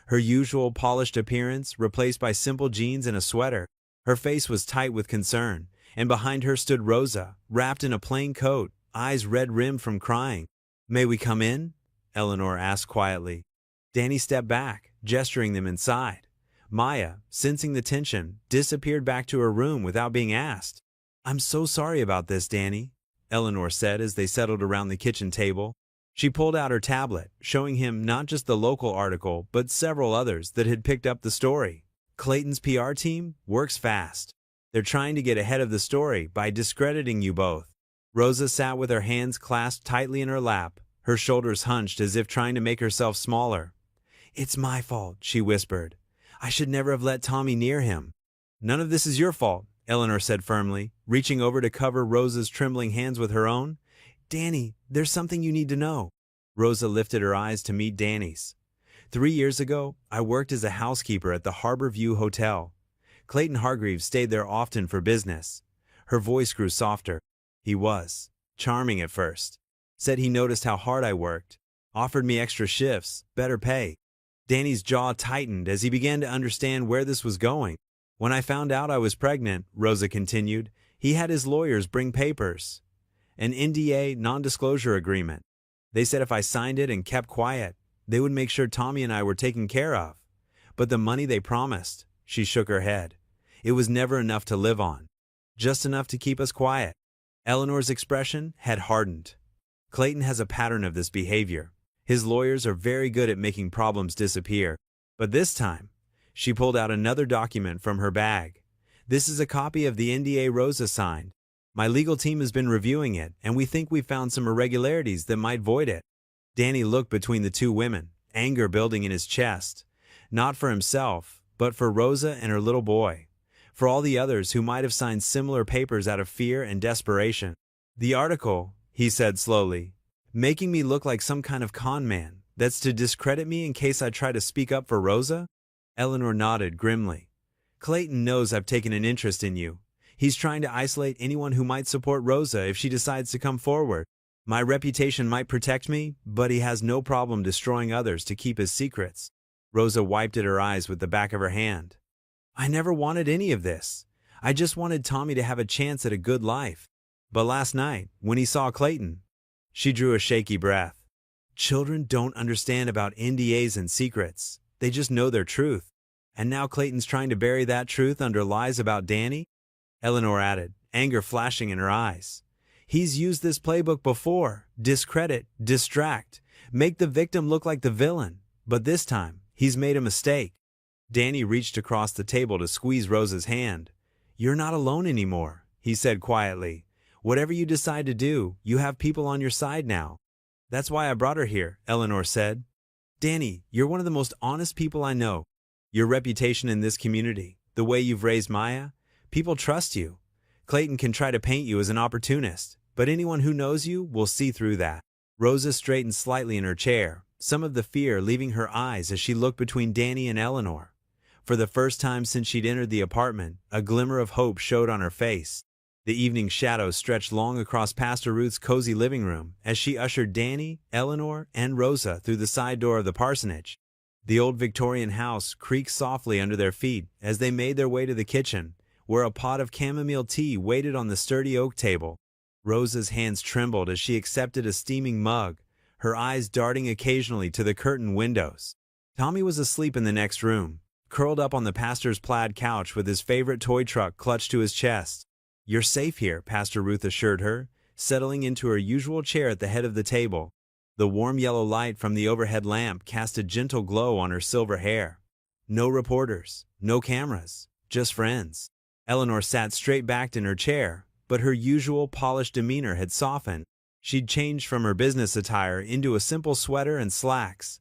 her usual polished appearance replaced by simple jeans and a sweater. Her face was tight with concern, and behind her stood Rosa, wrapped in a plain coat, eyes red-rimmed from crying. "May we come in?" Eleanor asked quietly. Danny stepped back, gesturing them inside. Maya, sensing the tension, disappeared back to her room without being asked. "I'm so sorry about this, Danny," Eleanor said as they settled around the kitchen table. She pulled out her tablet, showing him not just the local article, but several others that had picked up the story. "Clayton's PR team works fast. They're trying to get ahead of the story by discrediting you both." Rosa sat with her hands clasped tightly in her lap, Her shoulders hunched as if trying to make herself smaller. "It's my fault," she whispered. "I should never have let Tommy near him." "None of this is your fault," Eleanor said firmly, reaching over to cover Rosa's trembling hands with her own. "Danny, there's something you need to know." Rosa lifted her eyes to meet Danny's. 3 years ago, I worked as a housekeeper at the Harbor View Hotel. Clayton Hargreaves stayed there often for business. Her voice grew softer. He was charming at first. Said he noticed how hard I worked. Offered me extra shifts, better pay. Danny's jaw tightened as he began to understand where this was going. "When I found out I was pregnant," Rosa continued, "he had his lawyers bring papers. An NDA, non-disclosure agreement. They said if I signed it and kept quiet, they would make sure Tommy and I were taken care of. But the money they promised," she shook her head, "it was never enough to live on. Just enough to keep us quiet." Eleanor's expression had hardened. Clayton has a pattern of this behavior. His lawyers are very good at making problems disappear. But this time, she pulled out another document from her bag. "This is a copy of the NDA Rosa signed. My legal team has been reviewing it, and we think we've found some irregularities that might void it." Danny looked between the two women, anger building in his chest. Not for himself, but for Rosa and her little boy. For all the others who might have signed similar papers out of fear and desperation. "The article," he said slowly, "making me look like some kind of con man, that's to discredit me in case I try to speak up for Rosa?" Eleanor nodded grimly. "Clayton knows I've taken an interest in you. He's trying to isolate anyone who might support Rosa if she decides to come forward. My reputation might protect me, but he has no problem destroying others to keep his secrets." Rosa wiped at her eyes with the back of her hand. "I never wanted any of this. I just wanted Tommy to have a chance at a good life. But last night, when he saw Clayton..." She drew a shaky breath. "Children don't understand about NDAs and secrets. They just know their truth. And now Clayton's trying to bury that truth under lies about Danny?" Eleanor added, anger flashing in her eyes. "He's used this playbook before. Discredit, distract, make the victim look like the villain. But this time, he's made a mistake." Danny reached across the table to squeeze Rosa's hand. "You're not alone anymore," he said quietly. "Whatever you decide to do, you have people on your side now." "That's why I brought her here," Eleanor said. "Danny, you're one of the most honest people I know. Your reputation in this community, the way you've raised Maya, people trust you. Clayton can try to paint you as an opportunist, but anyone who knows you will see through that." Rosa straightened slightly in her chair, some of the fear leaving her eyes as she looked between Danny and Eleanor. For the first time since she'd entered the apartment, a glimmer of hope showed on her face. The evening shadows stretched long across Pastor Ruth's cozy living room as she ushered Danny, Eleanor, and Rosa through the side door of the parsonage. The old Victorian house creaked softly under their feet as they made their way to the kitchen, where a pot of chamomile tea waited on the sturdy oak table. Rosa's hands trembled as she accepted a steaming mug, her eyes darting occasionally to the curtained windows. Tommy was asleep in the next room, curled up on the pastor's plaid couch with his favorite toy truck clutched to his chest. "You're safe here," Pastor Ruth assured her, settling into her usual chair at the head of the table. The warm yellow light from the overhead lamp cast a gentle glow on her silver hair. "No reporters, no cameras, just friends." Eleanor sat straight-backed in her chair, but her usual polished demeanor had softened. She'd changed from her business attire into a simple sweater and slacks.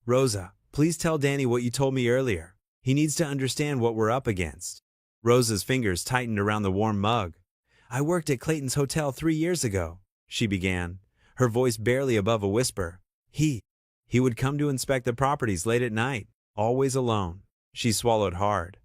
"Rosa, please tell Danny what you told me earlier. He needs to understand what we're up against." Rosa's fingers tightened around the warm mug. "I worked at Clayton's hotel 3 years ago," she began, her voice barely above a whisper. He would come to inspect the properties late at night, always alone." She swallowed hard.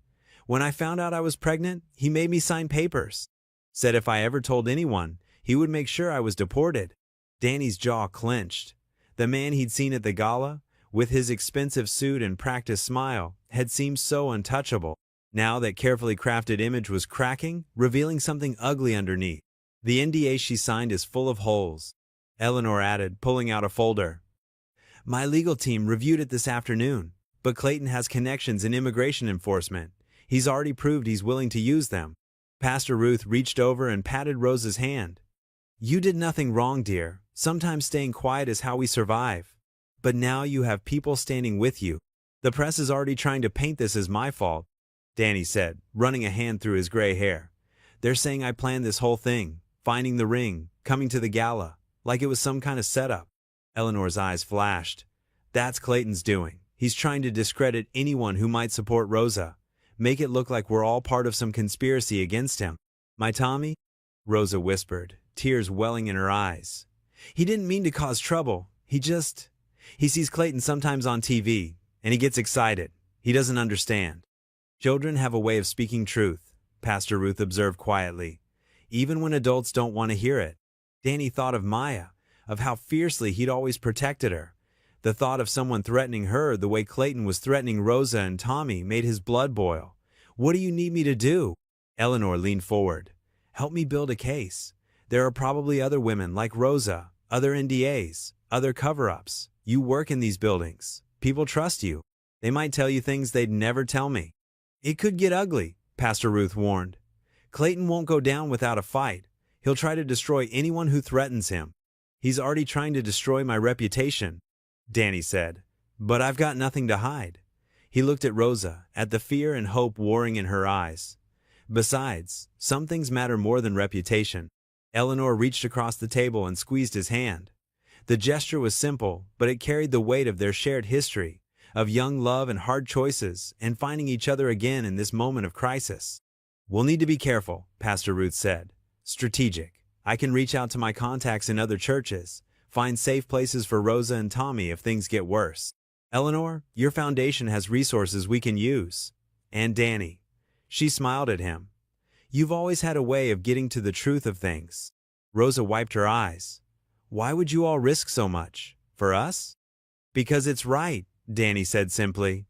"When I found out I was pregnant, he made me sign papers. Said if I ever told anyone, he would make sure I was deported." Danny's jaw clenched. The man he'd seen at the gala, with his expensive suit and practiced smile, had seemed so untouchable. Now that carefully crafted image was cracking, revealing something ugly underneath. "The NDA she signed is full of holes," Eleanor added, pulling out a folder. "My legal team reviewed it this afternoon, but Clayton has connections in immigration enforcement. He's already proved he's willing to use them." Pastor Ruth reached over and patted Rosa's hand. "You did nothing wrong, dear. Sometimes staying quiet is how we survive. But now you have people standing with you. The press is already trying to paint this as my fault," Danny said, running a hand through his gray hair. "They're saying I planned this whole thing, finding the ring, coming to the gala, like it was some kind of setup." Eleanor's eyes flashed. That's Clayton's doing. He's trying to discredit anyone who might support Rosa. Make it look like we're all part of some conspiracy against him. My Tommy? Rosa whispered, tears welling in her eyes. He didn't mean to cause trouble. He sees Clayton sometimes on TV, and he gets excited. He doesn't understand. Children have a way of speaking truth, Pastor Ruth observed quietly, even when adults don't want to hear it. Danny thought of Maya, of how fiercely he'd always protected her. The thought of someone threatening her the way Clayton was threatening Rosa and Tommy made his blood boil. What do you need me to do? Eleanor leaned forward. Help me build a case. There are probably other women like Rosa, other NDAs, other cover-ups. You work in these buildings. People trust you. They might tell you things they'd never tell me. It could get ugly, Pastor Ruth warned. Clayton won't go down without a fight. He'll try to destroy anyone who threatens him. He's already trying to destroy my reputation, Danny said. But I've got nothing to hide. He looked at Rosa, at the fear and hope warring in her eyes. Besides, some things matter more than reputation. Eleanor reached across the table and squeezed his hand. The gesture was simple, but it carried the weight of their shared history, of young love and hard choices, and finding each other again in this moment of crisis. We'll need to be careful, Pastor Ruth said. Strategic. I can reach out to my contacts in other churches, find safe places for Rosa and Tommy if things get worse. Eleanor, your foundation has resources we can use. And Danny. She smiled at him. You've always had a way of getting to the truth of things. Rosa wiped her eyes. Why would you all risk so much? For us? Because it's right, Danny said simply.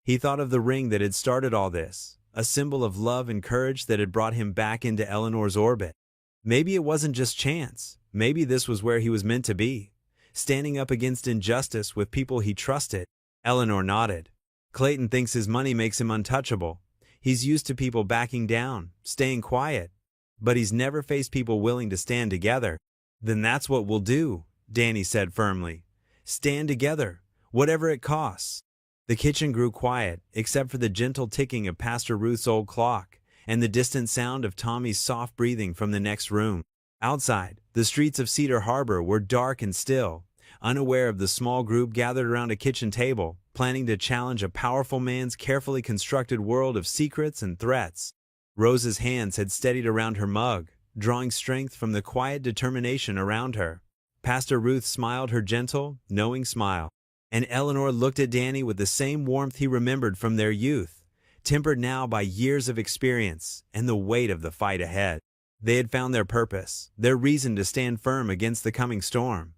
He thought of the ring that had started all this, a symbol of love and courage that had brought him back into Eleanor's orbit. Maybe it wasn't just chance. Maybe this was where he was meant to be, standing up against injustice with people he trusted. Eleanor nodded. Clayton thinks his money makes him untouchable. He's used to people backing down, staying quiet. But he's never faced people willing to stand together. Then that's what we'll do, Danny said firmly. Stand together, whatever it costs. The kitchen grew quiet, except for the gentle ticking of Pastor Ruth's old clock and the distant sound of Tommy's soft breathing from the next room. Outside, the streets of Cedar Harbor were dark and still, unaware of the small group gathered around a kitchen table, planning to challenge a powerful man's carefully constructed world of secrets and threats. Rosa's hands had steadied around her mug, drawing strength from the quiet determination around her. Pastor Ruth smiled her gentle, knowing smile, and Eleanor looked at Danny with the same warmth he remembered from their youth, tempered now by years of experience and the weight of the fight ahead. They had found their purpose, their reason to stand firm against the coming storm.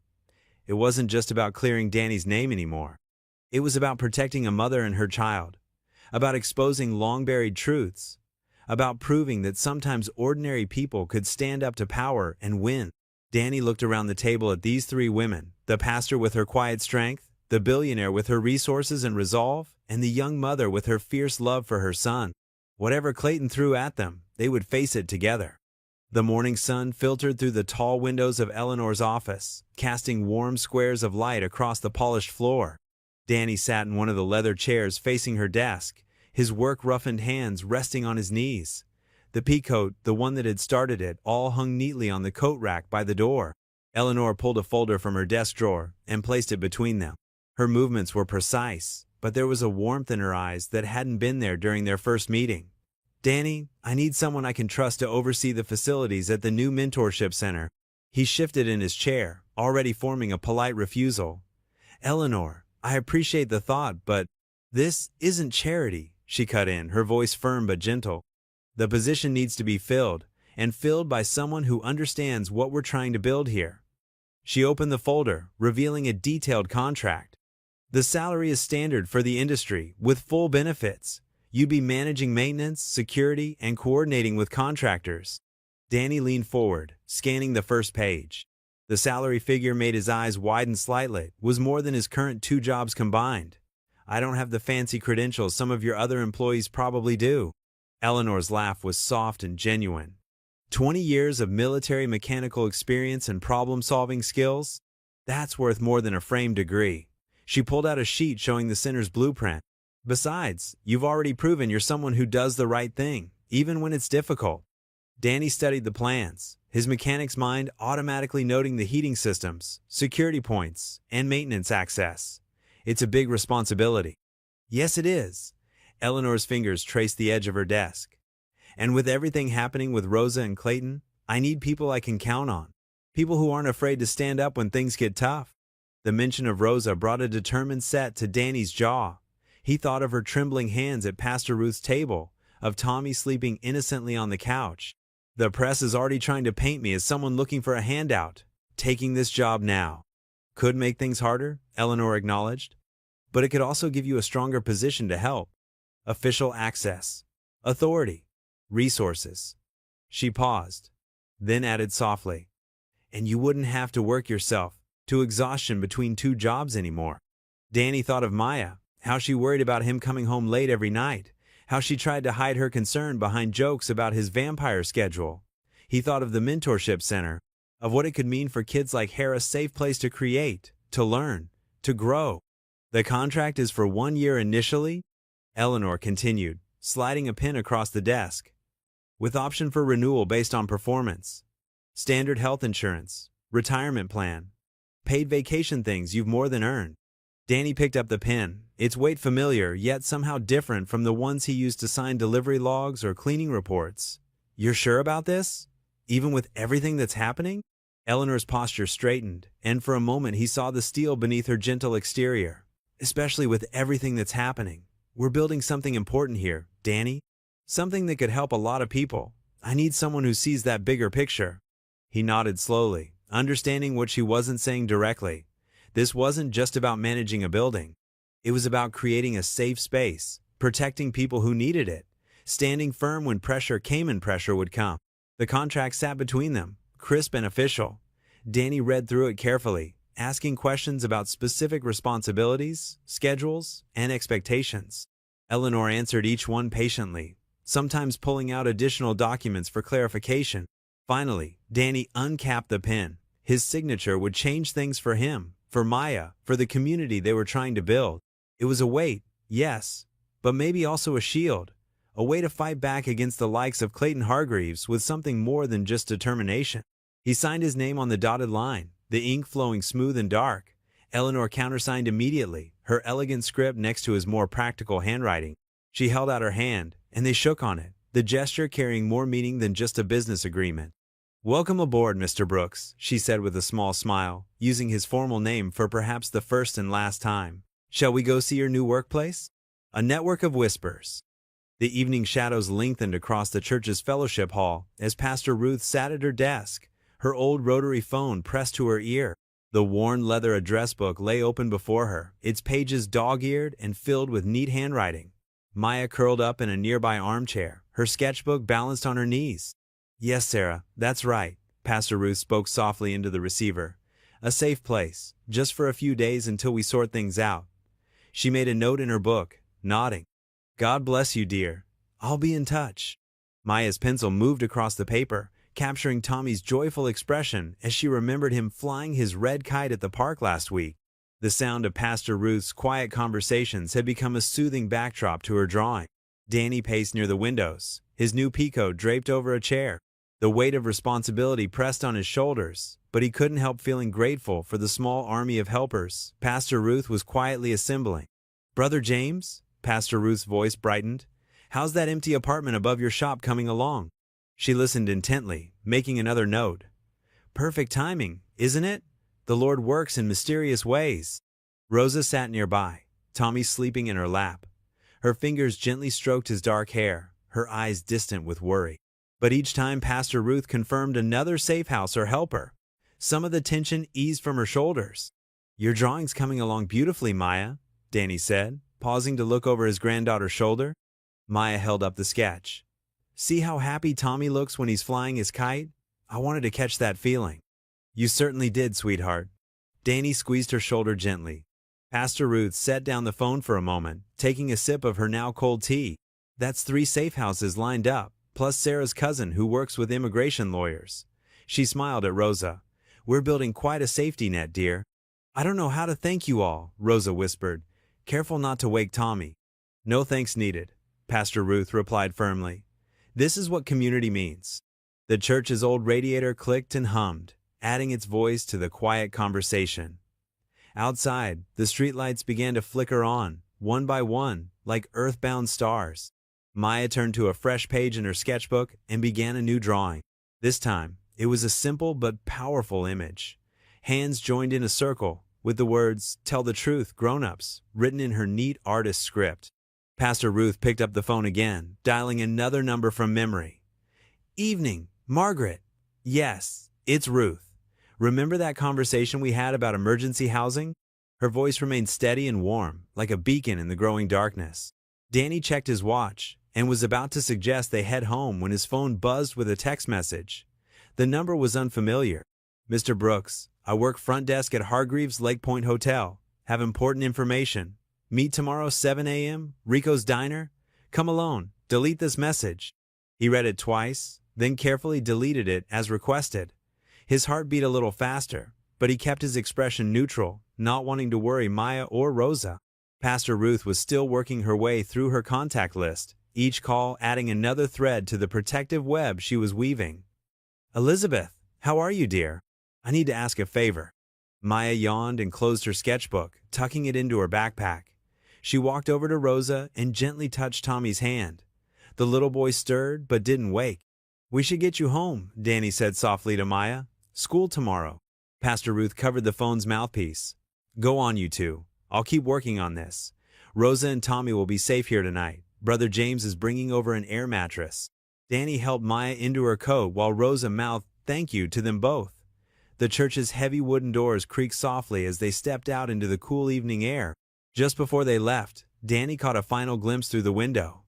It wasn't just about clearing Danny's name anymore. It was about protecting a mother and her child, about exposing long-buried truths, about proving that sometimes ordinary people could stand up to power and win. Danny looked around the table at these three women, the pastor with her quiet strength, the billionaire with her resources and resolve, and the young mother with her fierce love for her son. Whatever Clayton threw at them, they would face it together. The morning sun filtered through the tall windows of Eleanor's office, casting warm squares of light across the polished floor. Danny sat in one of the leather chairs facing her desk, his work-roughened hands resting on his knees. The peacoat, the one that had started it, all hung neatly on the coat rack by the door. Eleanor pulled a folder from her desk drawer and placed it between them. Her movements were precise, but there was a warmth in her eyes that hadn't been there during their first meeting. Danny, I need someone I can trust to oversee the facilities at the new mentorship center. He shifted in his chair, already forming a polite refusal. Eleanor, I appreciate the thought, but this isn't charity, she cut in, her voice firm but gentle. The position needs to be filled, and filled by someone who understands what we're trying to build here. She opened the folder, revealing a detailed contract. The salary is standard for the industry, with full benefits. You'd be managing maintenance, security, and coordinating with contractors. Danny leaned forward, scanning the first page. The salary figure made his eyes widen slightly, was more than his current 2 jobs combined. I don't have the fancy credentials some of your other employees probably do. Eleanor's laugh was soft and genuine. 20 years of military mechanical experience and problem-solving skills? That's worth more than a framed degree. She pulled out a sheet showing the center's blueprint. Besides, you've already proven you're someone who does the right thing, even when it's difficult. Danny studied the plans, his mechanic's mind automatically noting the heating systems, security points, and maintenance access. It's a big responsibility. Yes, it is. Eleanor's fingers traced the edge of her desk. And with everything happening with Rosa and Clayton, I need people I can count on. People who aren't afraid to stand up when things get tough. The mention of Rosa brought a determined set to Danny's jaw. He thought of her trembling hands at Pastor Ruth's table, of Tommy sleeping innocently on the couch. The press is already trying to paint me as someone looking for a handout. Taking this job now could make things harder, Eleanor acknowledged. But it could also give you a stronger position to help. Official access, authority, resources. She paused, then added softly, and you wouldn't have to work yourself to exhaustion between two jobs anymore. Danny thought of Maya, how she worried about him coming home late every night, how she tried to hide her concern behind jokes about his vampire schedule. He thought of the mentorship center, of what it could mean for kids like Hera, a safe place to create, to learn, to grow. The contract is for 1 year initially, Eleanor continued, sliding a pen across the desk, with option for renewal based on performance. Standard health insurance, retirement plan, paid vacation, things you've more than earned. Danny picked up the pen, its weight familiar yet somehow different from the ones he used to sign delivery logs or cleaning reports. You're sure about this? Even with everything that's happening? Eleanor's posture straightened, and for a moment he saw the steel beneath her gentle exterior. Especially with everything that's happening. We're building something important here, Danny. Something that could help a lot of people. I need someone who sees that bigger picture. He nodded slowly, understanding what she wasn't saying directly. This wasn't just about managing a building. It was about creating a safe space, protecting people who needed it, standing firm when pressure came, and pressure would come. The contract sat between them, crisp and official. Danny read through it carefully, asking questions about specific responsibilities, schedules, and expectations. Eleanor answered each one patiently, sometimes pulling out additional documents for clarification. Finally, Danny uncapped the pen. His signature would change things for him, for Maya, for the community they were trying to build. It was a weight, yes, but maybe also a shield, a way to fight back against the likes of Clayton Hargreaves with something more than just determination. He signed his name on the dotted line, the ink flowing smooth and dark. Eleanor countersigned immediately, her elegant script next to his more practical handwriting. She held out her hand, and they shook on it, the gesture carrying more meaning than just a business agreement. "Welcome aboard, Mr. Brooks," she said with a small smile, using his formal name for perhaps the first and last time. "Shall we go see your new workplace?" A network of whispers. The evening shadows lengthened across the church's fellowship hall as Pastor Ruth sat at her desk, her old rotary phone pressed to her ear. The worn leather address book lay open before her, its pages dog-eared and filled with neat handwriting. Maya curled up in a nearby armchair, her sketchbook balanced on her knees. "Yes, Sarah, that's right," Pastor Ruth spoke softly into the receiver. "A safe place, just for a few days until we sort things out." She made a note in her book, nodding. "God bless you, dear. I'll be in touch." Maya's pencil moved across the paper, capturing Tommy's joyful expression as she remembered him flying his red kite at the park last week. The sound of Pastor Ruth's quiet conversations had become a soothing backdrop to her drawing. Danny paced near the windows, his new peacoat draped over a chair. The weight of responsibility pressed on his shoulders, but he couldn't help feeling grateful for the small army of helpers Pastor Ruth was quietly assembling. "Brother James?" Pastor Ruth's voice brightened. "How's that empty apartment above your shop coming along?" She listened intently, making another note. "Perfect timing, isn't it? The Lord works in mysterious ways." Rosa sat nearby, Tommy sleeping in her lap. Her fingers gently stroked his dark hair, her eyes distant with worry. But each time Pastor Ruth confirmed another safe house or helper, some of the tension eased from her shoulders. "Your drawing's coming along beautifully, Maya," Danny said, pausing to look over his granddaughter's shoulder. Maya held up the sketch. "See how happy Tommy looks when he's flying his kite? I wanted to catch that feeling." "You certainly did, sweetheart." Danny squeezed her shoulder gently. Pastor Ruth set down the phone for a moment, taking a sip of her now cold tea. "That's 3 safe houses lined up, plus Sarah's cousin who works with immigration lawyers." She smiled at Rosa. "We're building quite a safety net, dear." "I don't know how to thank you all," Rosa whispered, careful not to wake Tommy. "No thanks needed," Pastor Ruth replied firmly. "This is what community means. The church's old radiator clicked and hummed, adding its voice to the quiet conversation. Outside, the streetlights began to flicker on, one by one, like earthbound stars. Maya turned to a fresh page in her sketchbook and began a new drawing. This time, it was a simple but powerful image. Hands joined in a circle, with the words, "Tell the truth, grown-ups," written in her neat artist script. Pastor Ruth picked up the phone again, dialing another number from memory. "Evening, Margaret." "Yes, it's Ruth. Remember that conversation we had about emergency housing?" Her voice remained steady and warm, like a beacon in the growing darkness. Danny checked his watch and was about to suggest they head home when his phone buzzed with a text message. The number was unfamiliar. "Mr. Brooks, I work front desk at Hargreaves Lake Point Hotel. Have important information. Meet tomorrow 7 a.m., Rico's Diner. Come alone. Delete this message." He read it twice, then carefully deleted it as requested. His heart beat a little faster, but he kept his expression neutral, not wanting to worry Maya or Rosa. Pastor Ruth was still working her way through her contact list, each call adding another thread to the protective web she was weaving. "Elizabeth, how are you, dear? I need to ask a favor." Maya yawned and closed her sketchbook, tucking it into her backpack. She walked over to Rosa and gently touched Tommy's hand. The little boy stirred but didn't wake. "We should get you home," Danny said softly to Maya. "School tomorrow." Pastor Ruth covered the phone's mouthpiece. "Go on, you two. I'll keep working on this. Rosa and Tommy will be safe here tonight. Brother James is bringing over an air mattress." Danny helped Maya into her coat while Rosa mouthed thank you to them both. The church's heavy wooden doors creaked softly as they stepped out into the cool evening air. Just before they left, Danny caught a final glimpse through the window.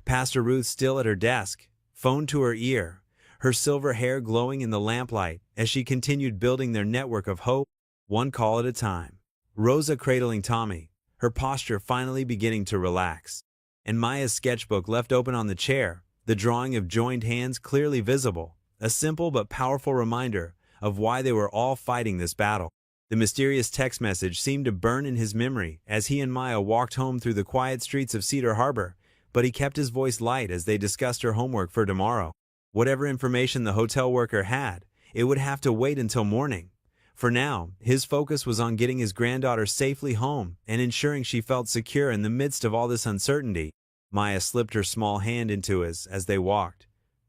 Pastor Ruth still at her desk, phone to her ear, her silver hair glowing in the lamplight as she continued building their network of hope, one call at a time. Rosa cradling Tommy, her posture finally beginning to relax. And Maya's sketchbook left open on the chair, the drawing of joined hands clearly visible, a simple but powerful reminder of why they were all fighting this battle. The mysterious text message seemed to burn in his memory as he and Maya walked home through the quiet streets of Cedar Harbor, but he kept his voice light as they discussed her homework for tomorrow. Whatever information the hotel worker had, it would have to wait until morning. For now, his focus was on getting his granddaughter safely home and ensuring she felt secure in the midst of all this uncertainty. Maya slipped her small hand into his as they walked.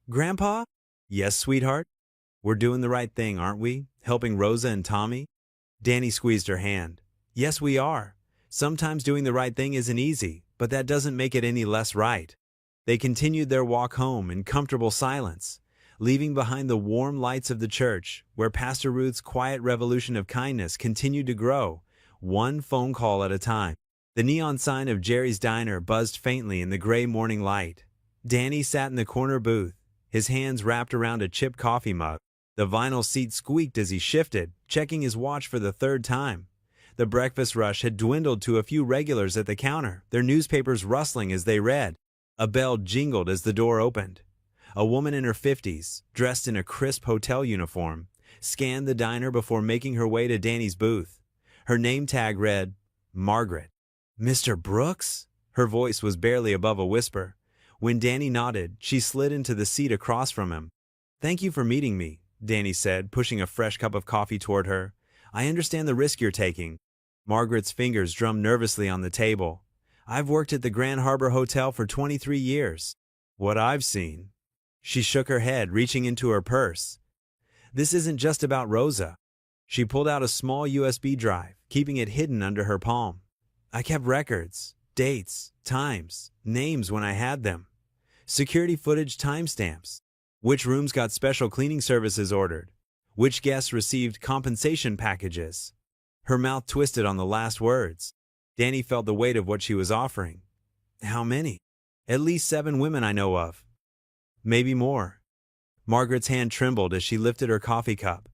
"Grandpa?" "Yes, sweetheart? We're doing the right thing, aren't we? Helping Rosa and Tommy?" Danny squeezed her hand. "Yes, we are. Sometimes doing the right thing isn't easy, but that doesn't make it any less right." They continued their walk home in comfortable silence, leaving behind the warm lights of the church, where Pastor Ruth's quiet revolution of kindness continued to grow, one phone call at a time. The neon sign of Jerry's Diner buzzed faintly in the gray morning light. Danny sat in the corner booth, his hands wrapped around a chipped coffee mug. The vinyl seat squeaked as he shifted, checking his watch for the third time. The breakfast rush had dwindled to a few regulars at the counter, their newspapers rustling as they read. A bell jingled as the door opened. A woman in her 50s, dressed in a crisp hotel uniform, scanned the diner before making her way to Danny's booth. Her name tag read, Margaret. "Mr. Brooks?" Her voice was barely above a whisper. When Danny nodded, she slid into the seat across from him. "Thank you for meeting me," Danny said, pushing a fresh cup of coffee toward her. "I understand the risk you're taking." Margaret's fingers drummed nervously on the table. "I've worked at the Grand Harbor Hotel for 23 years. What I've seen." She shook her head, reaching into her purse. "This isn't just about Rosa." She pulled out a small USB drive, keeping it hidden under her palm. "I kept records, dates, times, names when I had them. Security footage timestamps. Which rooms got special cleaning services ordered. Which guests received compensation packages." Her mouth twisted on the last words. Danny felt the weight of what she was offering. "How many?" "At least 7 women I know of. Maybe more." Margaret's hand trembled as she lifted her coffee cup.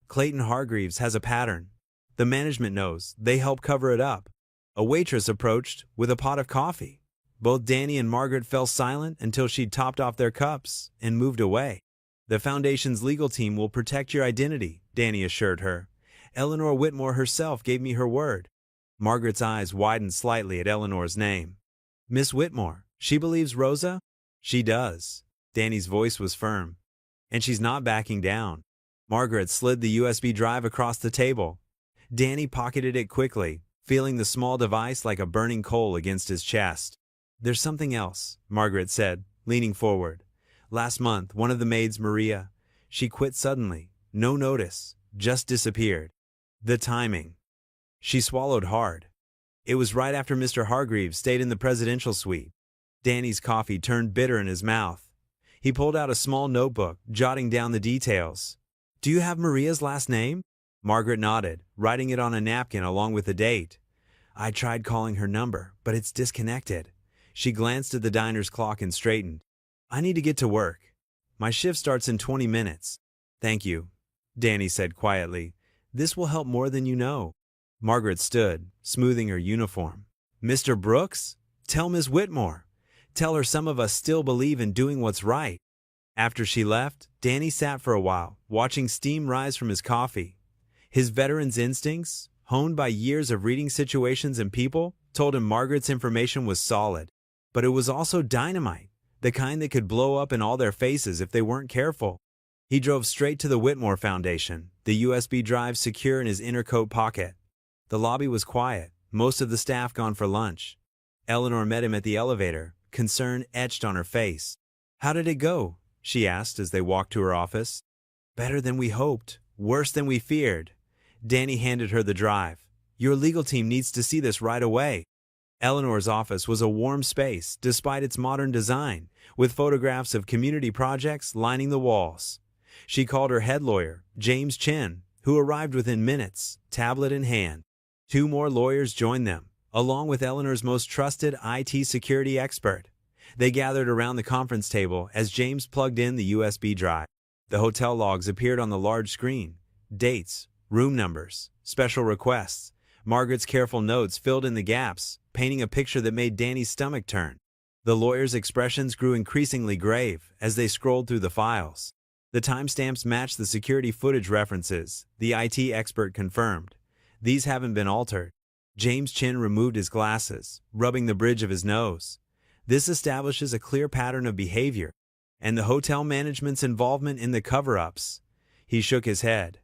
"Clayton Hargreaves has a pattern. The management knows. They help cover it up." A waitress approached with a pot of coffee. Both Danny and Margaret fell silent until she'd topped off their cups and moved away. "The Foundation's legal team will protect your identity," Danny assured her. "Eleanor Whitmore herself gave me her word." Margaret's eyes widened slightly at Eleanor's name. "Miss Whitmore, she believes Rosa?" "She does." Danny's voice was firm. and she's not backing down. Margaret slid the USB drive across the table. Danny pocketed it quickly, feeling the small device like a burning coal against his chest. "There's something else," Margaret said, leaning forward. "Last month, one of the maids, Maria, she quit suddenly. No notice, just disappeared. The timing." She swallowed hard. It was right after Mr. Hargreaves stayed in the presidential suite. Danny's coffee turned bitter in his mouth. He pulled out a small notebook, jotting down the details. "Do you have Maria's last name?" Margaret nodded, writing it on a napkin along with the date. "I tried calling her number, but it's disconnected." She glanced at the diner's clock and straightened. "I need to get to work. My shift starts in 20 minutes. "Thank you," Danny said quietly. "This will help more than you know." Margaret stood, smoothing her uniform. "Mr. Brooks? Tell Miss Whitmore. Tell her some of us still believe in doing what's right." After she left, Danny sat for a while, watching steam rise from his coffee. His veteran's instincts, honed by years of reading situations and people, told him Margaret's information was solid. But it was also dynamite, the kind that could blow up in all their faces if they weren't careful. He drove straight to the Whitmore Foundation, the USB drive secure in his inner coat pocket. The lobby was quiet, most of the staff gone for lunch. Eleanor met him at the elevator, concern etched on her face. "How did it go?" she asked as they walked to her office. "Better than we hoped, worse than we feared." Danny handed her the drive. "Your legal team needs to see this right away." Eleanor's office was a warm space, despite its modern design, with photographs of community projects lining the walls. She called her head lawyer, James Chin, who arrived within minutes, tablet in hand. 2 more lawyers joined them, along with Eleanor's most trusted IT security expert. They gathered around the conference table as James plugged in the USB drive. The hotel logs appeared on the large screen. Dates, room numbers, special requests. Margaret's careful notes filled in the gaps, painting a picture that made Danny's stomach turn. The lawyers' expressions grew increasingly grave as they scrolled through the files. The timestamps matched the security footage references, the IT expert confirmed. "These haven't been altered." James Chin removed his glasses, rubbing the bridge of his nose. "This establishes a clear pattern of behavior, and the hotel management's involvement in the cover-ups." He shook his head.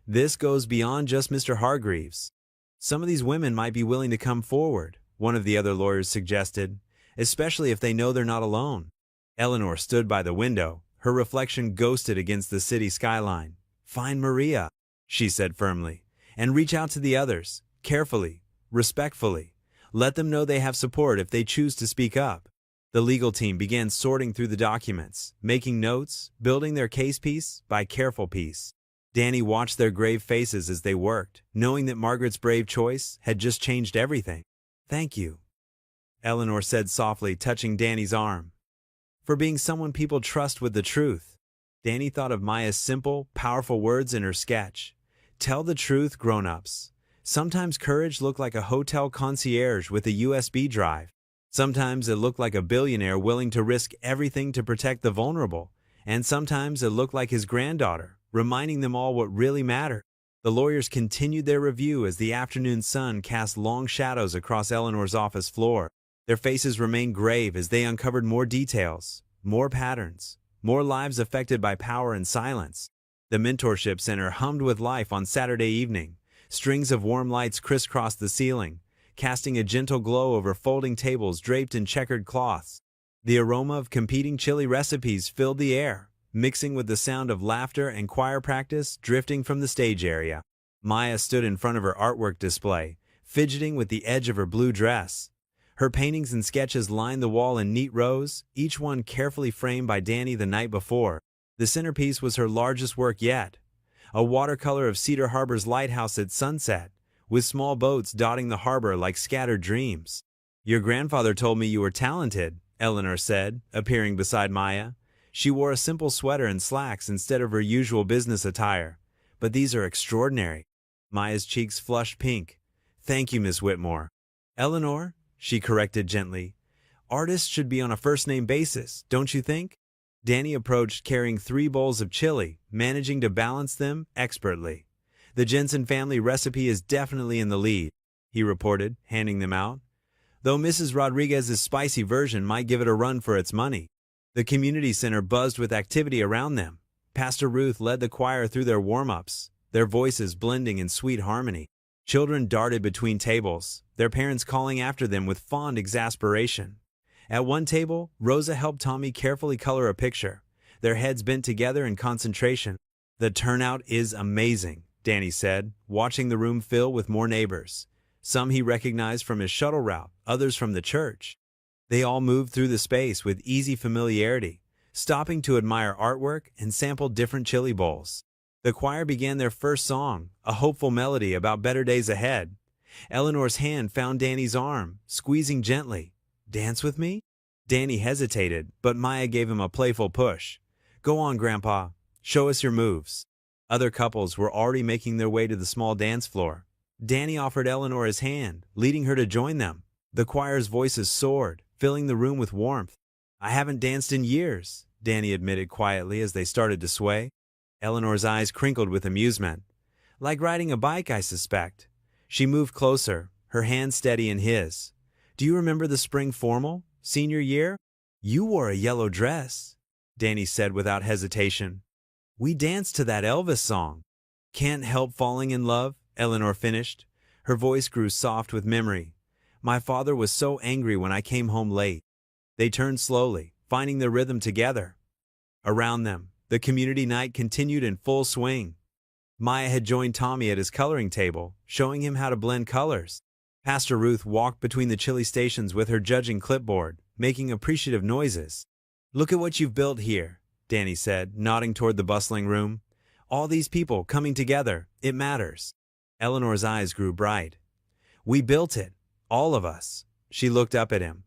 "This goes beyond just Mr. Hargreaves. Some of these women might be willing to come forward," one of the other lawyers suggested, "especially if they know they're not alone." Eleanor stood by the window, her reflection ghosted against the city skyline. "Find Maria," she said firmly, "and reach out to the others, carefully, respectfully. Let them know they have support if they choose to speak up." The legal team began sorting through the documents, making notes, building their case piece by careful piece. Danny watched their grave faces as they worked, knowing that Margaret's brave choice had just changed everything. "Thank you," Eleanor said softly, touching Danny's arm, "for being someone people trust with the truth." Danny thought of Maya's simple, powerful words in her sketch. "Tell the truth, grown-ups." Sometimes courage looked like a hotel concierge with a USB drive. Sometimes it looked like a billionaire willing to risk everything to protect the vulnerable. And sometimes it looked like his granddaughter, reminding them all what really mattered. The lawyers continued their review as the afternoon sun cast long shadows across Eleanor's office floor. Their faces remained grave as they uncovered more details, more patterns, more lives affected by power and silence. The mentorship center hummed with life on Saturday evening. Strings of warm lights crisscrossed the ceiling, casting a gentle glow over folding tables draped in checkered cloths. The aroma of competing chili recipes filled the air, mixing with the sound of laughter and choir practice drifting from the stage area. Maya stood in front of her artwork display, fidgeting with the edge of her blue dress. Her paintings and sketches lined the wall in neat rows, each one carefully framed by Danny the night before. The centerpiece was her largest work yet, a watercolor of Cedar Harbor's lighthouse at sunset, with small boats dotting the harbor like scattered dreams. "Your grandfather told me you were talented," Eleanor said, appearing beside Maya. She wore a simple sweater and slacks instead of her usual business attire. "But these are extraordinary." Maya's cheeks flushed pink. "Thank you, Miss Whitmore." "Eleanor," she corrected gently, "artists should be on a first-name basis, don't you think?" Danny approached carrying 3 bowls of chili, managing to balance them expertly. "The Jensen family recipe is definitely in the lead," he reported, handing them out, "though Mrs. Rodriguez's spicy version might give it a run for its money." The community center buzzed with activity around them. Pastor Ruth led the choir through their warm-ups, their voices blending in sweet harmony. Children darted between tables, their parents calling after them with fond exasperation. At one table, Rosa helped Tommy carefully color a picture, their heads bent together in concentration. "The turnout is amazing," Danny said, watching the room fill with more neighbors. Some he recognized from his shuttle route, others from the church. They all moved through the space with easy familiarity, stopping to admire artwork and sample different chili bowls. The choir began their first song, a hopeful melody about better days ahead. Eleanor's hand found Danny's arm, squeezing gently. "Dance with me?" Danny hesitated, but Maya gave him a playful push. "Go on, Grandpa. Show us your moves." Other couples were already making their way to the small dance floor. Danny offered Eleanor his hand, leading her to join them. The choir's voices soared, filling the room with warmth. "I haven't danced in years," Danny admitted quietly as they started to sway. Eleanor's eyes crinkled with amusement. "Like riding a bike, I suspect." She moved closer, her hand steady in his. "Do you remember the spring formal, senior year? You wore a yellow dress," Danny said without hesitation. "We danced to that Elvis song." "Can't help falling in love," Eleanor finished. Her voice grew soft with memory. "My father was so angry when I came home late." They turned slowly, finding their rhythm together. Around them, the community night continued in full swing. Maya had joined Tommy at his coloring table, showing him how to blend colors. Pastor Ruth walked between the chili stations with her judging clipboard, making appreciative noises. "Look at what you've built here," Danny said, nodding toward the bustling room. "All these people coming together, it matters." Eleanor's eyes grew bright. "We built it, all of us." She looked up at him.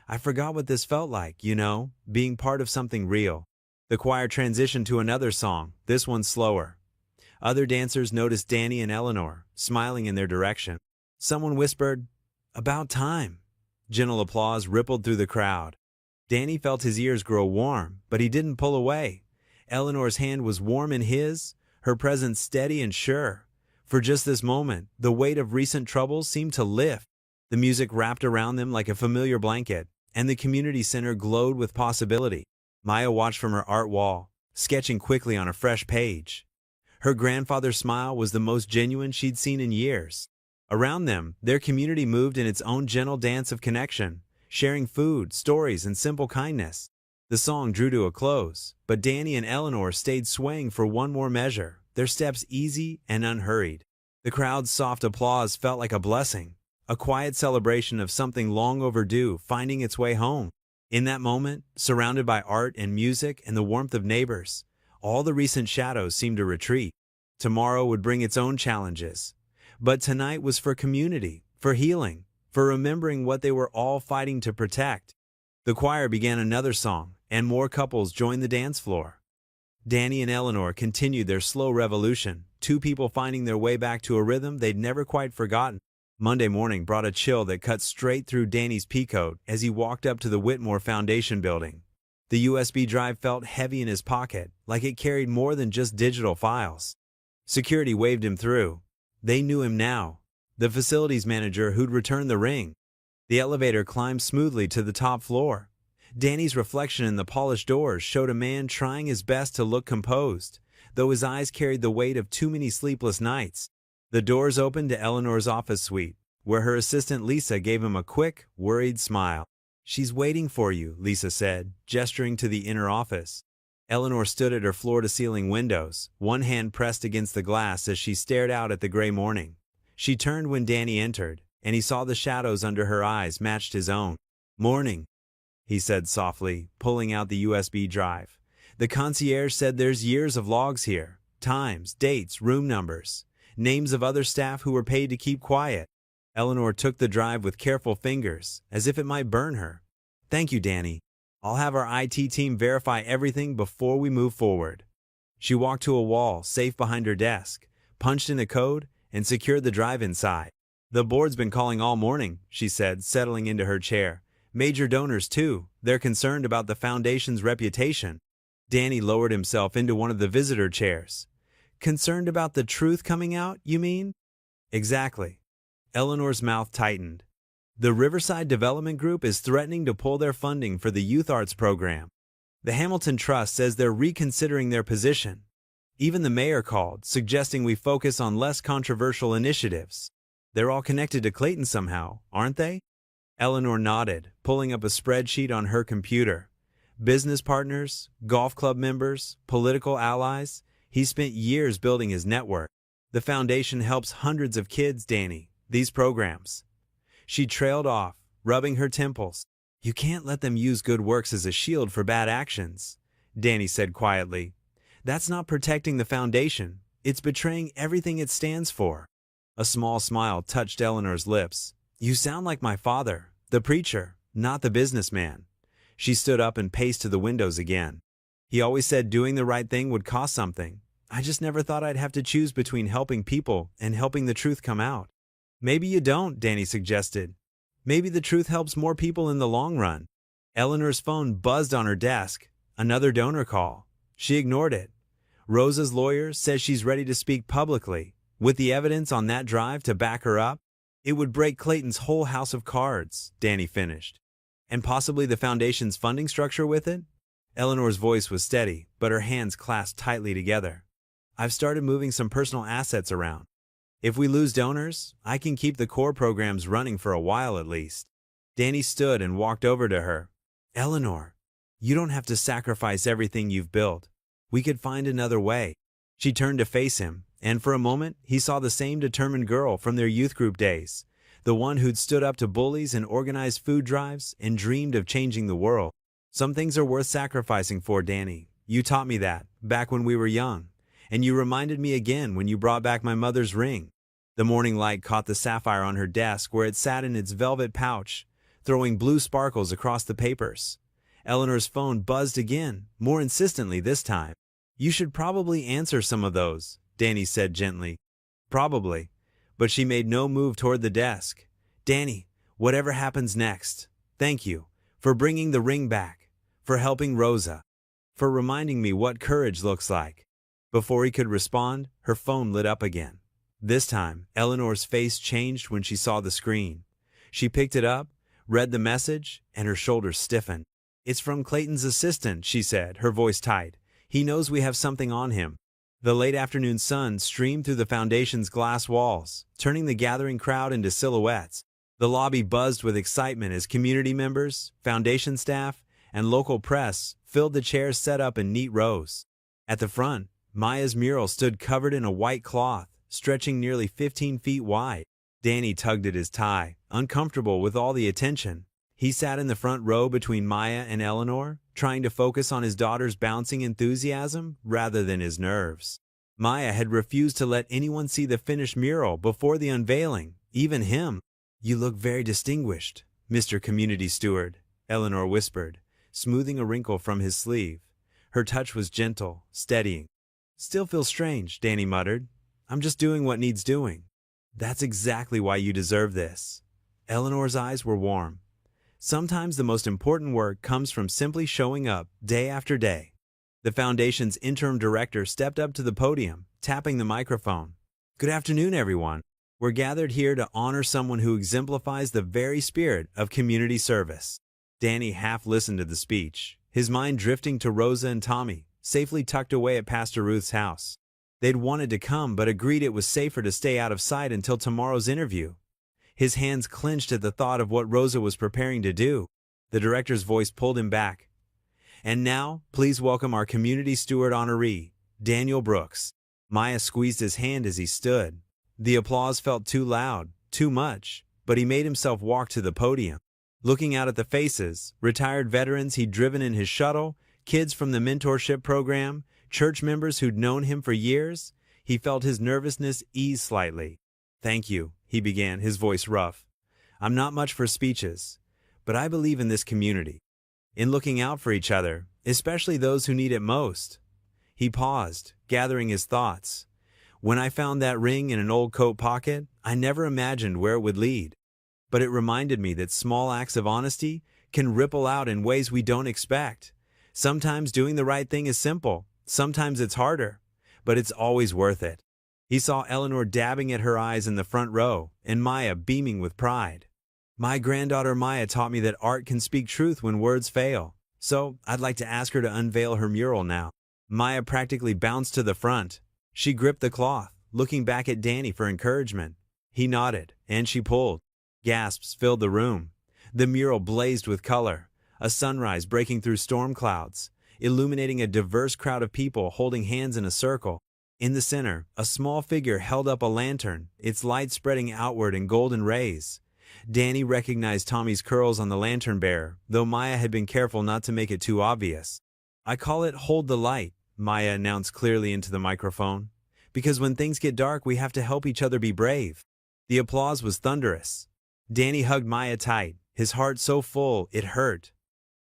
"I forgot what this felt like, being part of something real." The choir transitioned to another song, this one slower. Other dancers noticed Danny and Eleanor, smiling in their direction. Someone whispered, "About time." Gentle applause rippled through the crowd. Danny felt his ears grow warm, but he didn't pull away. Eleanor's hand was warm in his, her presence steady and sure. For just this moment, the weight of recent troubles seemed to lift. The music wrapped around them like a familiar blanket, and the community center glowed with possibility. Maya watched from her art wall, sketching quickly on a fresh page. Her grandfather's smile was the most genuine she'd seen in years. Around them, their community moved in its own gentle dance of connection, sharing food, stories, and simple kindness. The song drew to a close, but Danny and Eleanor stayed swaying for one more measure, their steps easy and unhurried. The crowd's soft applause felt like a blessing, a quiet celebration of something long overdue finding its way home. In that moment, surrounded by art and music and the warmth of neighbors, all the recent shadows seemed to retreat. Tomorrow would bring its own challenges. But tonight was for community, for healing, for remembering what they were all fighting to protect. The choir began another song, and more couples joined the dance floor. Danny and Eleanor continued their slow revolution, two people finding their way back to a rhythm they'd never quite forgotten. Monday morning brought a chill that cut straight through Danny's peacoat as he walked up to the Whitmore Foundation building. The USB drive felt heavy in his pocket, like it carried more than just digital files. Security waved him through. They knew him now, the facilities manager who'd returned the ring. The elevator climbed smoothly to the top floor. Danny's reflection in the polished doors showed a man trying his best to look composed, though his eyes carried the weight of too many sleepless nights. The doors opened to Eleanor's office suite, where her assistant Lisa gave him a quick, worried smile. "She's waiting for you," Lisa said, gesturing to the inner office. Eleanor stood at her floor-to-ceiling windows, one hand pressed against the glass as she stared out at the gray morning. She turned when Danny entered, and he saw the shadows under her eyes matched his own. "Morning," he said softly, pulling out the USB drive. "The concierge said there's years of logs here, times, dates, room numbers, names of other staff who were paid to keep quiet." Eleanor took the drive with careful fingers, as if it might burn her. "Thank you, Danny. I'll have our IT team verify everything before we move forward." She walked to a wall, safe behind her desk, punched in a code, and secured the drive inside. "The board's been calling all morning," she said, settling into her chair. "Major donors, too. They're concerned about the foundation's reputation." Danny lowered himself into one of the visitor chairs. "Concerned about the truth coming out, you mean?" "Exactly." Eleanor's mouth tightened. "The Riverside Development Group is threatening to pull their funding for the youth arts program." The Hamilton Trust says they're reconsidering their position. Even the mayor called, suggesting we focus on less controversial initiatives. They're all connected to Clayton somehow, aren't they? Eleanor nodded, pulling up a spreadsheet on her computer. Business partners, golf club members, political allies. He spent years building his network. The foundation helps hundreds of kids, Danny. These programs. She trailed off, rubbing her temples. You can't let them use good works as a shield for bad actions, Danny said quietly. That's not protecting the foundation. It's betraying everything it stands for. A small smile touched Eleanor's lips. You sound like my father, the preacher, not the businessman. She stood up and paced to the windows again. He always said doing the right thing would cost something. I just never thought I'd have to choose between helping people and helping the truth come out. Maybe you don't, Danny suggested. Maybe the truth helps more people in the long run. Eleanor's phone buzzed on her desk. Another donor call. She ignored it. Rosa's lawyer says she's ready to speak publicly. With the evidence on that drive to back her up, it would break Clayton's whole house of cards, Danny finished. And possibly the foundation's funding structure with it? Eleanor's voice was steady, but her hands clasped tightly together. I've started moving some personal assets around. If we lose donors, I can keep the core programs running for a while at least. Danny stood and walked over to her. Eleanor, you don't have to sacrifice everything you've built. We could find another way. She turned to face him, and for a moment, he saw the same determined girl from their youth group days, the one who'd stood up to bullies and organized food drives and dreamed of changing the world. Some things are worth sacrificing for, Danny. You taught me that, back when we were young, and you reminded me again when you brought back my mother's ring. The morning light caught the sapphire on her desk where it sat in its velvet pouch, throwing blue sparkles across the papers. Eleanor's phone buzzed again, more insistently this time. You should probably answer some of those, Danny said gently. Probably. But she made no move toward the desk. Danny, whatever happens next, thank you for bringing the ring back, for helping Rosa, for reminding me what courage looks like. Before he could respond, her phone lit up again. This time, Eleanor's face changed when she saw the screen. She picked it up, read the message, and her shoulders stiffened. It's from Clayton's assistant, she said, her voice tight. He knows we have something on him. The late afternoon sun streamed through the foundation's glass walls, turning the gathering crowd into silhouettes. The lobby buzzed with excitement as community members, foundation staff, and local press filled the chairs set up in neat rows. At the front, Maya's mural stood covered in a white cloth, stretching nearly 15 feet wide. Danny tugged at his tie, uncomfortable with all the attention. He sat in the front row between Maya and Eleanor, trying to focus on his daughter's bouncing enthusiasm rather than his nerves. Maya had refused to let anyone see the finished mural before the unveiling, even him. You look very distinguished, Mr. Community Steward, Eleanor whispered, smoothing a wrinkle from his sleeve. Her touch was gentle, steadying. Still feels strange, Danny muttered. I'm just doing what needs doing. That's exactly why you deserve this. Eleanor's eyes were warm. Sometimes the most important work comes from simply showing up day after day. The foundation's interim director stepped up to the podium, tapping the microphone. Good afternoon, everyone. We're gathered here to honor someone who exemplifies the very spirit of community service. Danny half listened to the speech, his mind drifting to Rosa and Tommy, safely tucked away at Pastor Ruth's house. They'd wanted to come but agreed it was safer to stay out of sight until tomorrow's interview. His hands clenched at the thought of what Rosa was preparing to do. The director's voice pulled him back. And now, please welcome our community steward honoree, Daniel Brooks. Maya squeezed his hand as he stood. The applause felt too loud, too much, but he made himself walk to the podium. Looking out at the faces, retired veterans he'd driven in his shuttle, kids from the mentorship program, church members who'd known him for years, he felt his nervousness ease slightly. Thank you, he began, his voice rough. I'm not much for speeches, but I believe in this community, in looking out for each other, especially those who need it most. He paused, gathering his thoughts. When I found that ring in an old coat pocket, I never imagined where it would lead. But it reminded me that small acts of honesty can ripple out in ways we don't expect. Sometimes doing the right thing is simple, sometimes it's harder, but it's always worth it. He saw Eleanor dabbing at her eyes in the front row, and Maya beaming with pride. My granddaughter Maya taught me that art can speak truth when words fail. So I'd like to ask her to unveil her mural now." Maya practically bounced to the front. She gripped the cloth, looking back at Danny for encouragement. He nodded, and she pulled. Gasps filled the room. The mural blazed with color, a sunrise breaking through storm clouds, illuminating a diverse crowd of people holding hands in a circle. In the center, a small figure held up a lantern, its light spreading outward in golden rays. Danny recognized Tommy's curls on the lantern bearer, though Maya had been careful not to make it too obvious. "I call it Hold the Light," Maya announced clearly into the microphone. "Because when things get dark, we have to help each other be brave." The applause was thunderous. Danny hugged Maya tight, his heart so full it hurt.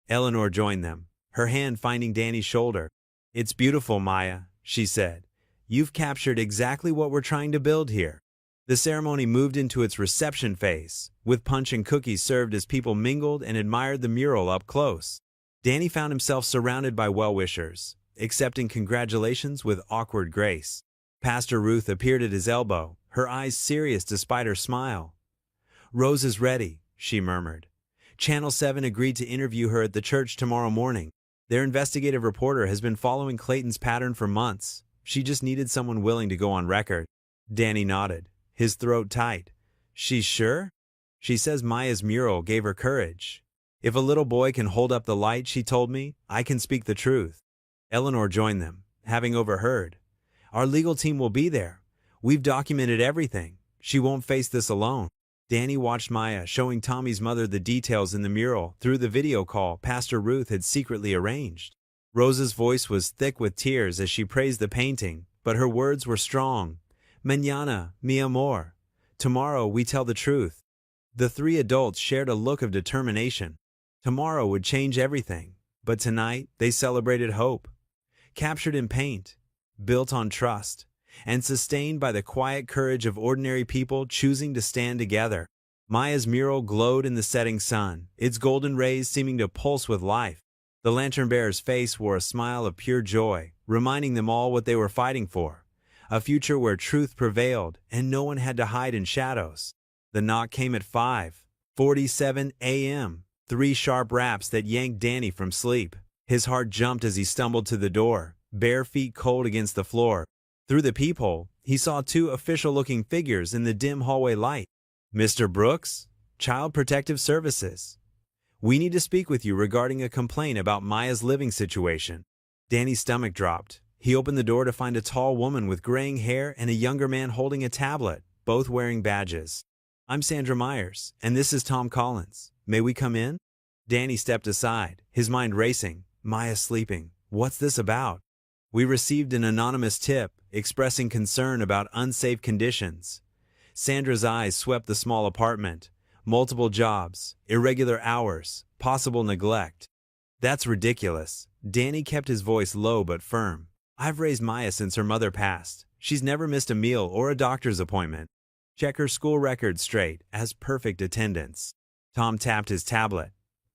Eleanor joined them, her hand finding Danny's shoulder. "It's beautiful, Maya," she said. "You've captured exactly what we're trying to build here." The ceremony moved into its reception phase, with punch and cookies served as people mingled and admired the mural up close. Danny found himself surrounded by well-wishers, accepting congratulations with awkward grace. Pastor Ruth appeared at his elbow, her eyes serious despite her smile. "Rose is ready," she murmured. "Channel 7 agreed to interview her at the church tomorrow morning. Their investigative reporter has been following Clayton's pattern for months. She just needed someone willing to go on record." Danny nodded, his throat tight. "She's sure?" "She says Maya's mural gave her courage. If a little boy can hold up the light, she told me, I can speak the truth." Eleanor joined them, having overheard. "Our legal team will be there. We've documented everything. She won't face this alone." Danny watched Maya showing Tommy's mother the details in the mural through the video call Pastor Ruth had secretly arranged. Rose's voice was thick with tears as she praised the painting, but her words were strong. "Mañana, mi amor. Tomorrow we tell the truth." The three adults shared a look of determination. Tomorrow would change everything, but tonight they celebrated hope. Captured in paint, built on trust, and sustained by the quiet courage of ordinary people choosing to stand together. Maya's mural glowed in the setting sun, its golden rays seeming to pulse with life. The lantern-bearer's face wore a smile of pure joy, reminding them all what they were fighting for. A future where truth prevailed and no one had to hide in shadows. The knock came at 5:47 a.m., 3 sharp raps that yanked Danny from sleep. His heart jumped as he stumbled to the door, bare feet cold against the floor. Through the peephole, he saw 2 official-looking figures in the dim hallway light. "Mr. Brooks, Child Protective Services. We need to speak with you regarding a complaint about Maya's living situation." Danny's stomach dropped. He opened the door to find a tall woman with graying hair and a younger man holding a tablet, both wearing badges. "I'm Sandra Myers, and this is Tom Collins. May we come in?" Danny stepped aside, his mind racing. Maya's sleeping. What's this about? "We received an anonymous tip expressing concern about unsafe conditions." Sandra's eyes swept the small apartment. Multiple jobs, irregular hours, possible neglect. "That's ridiculous." Danny kept his voice low but firm. "I've raised Maya since her mother passed. She's never missed a meal or a doctor's appointment. Check her school record straight, has perfect attendance." Tom tapped his tablet.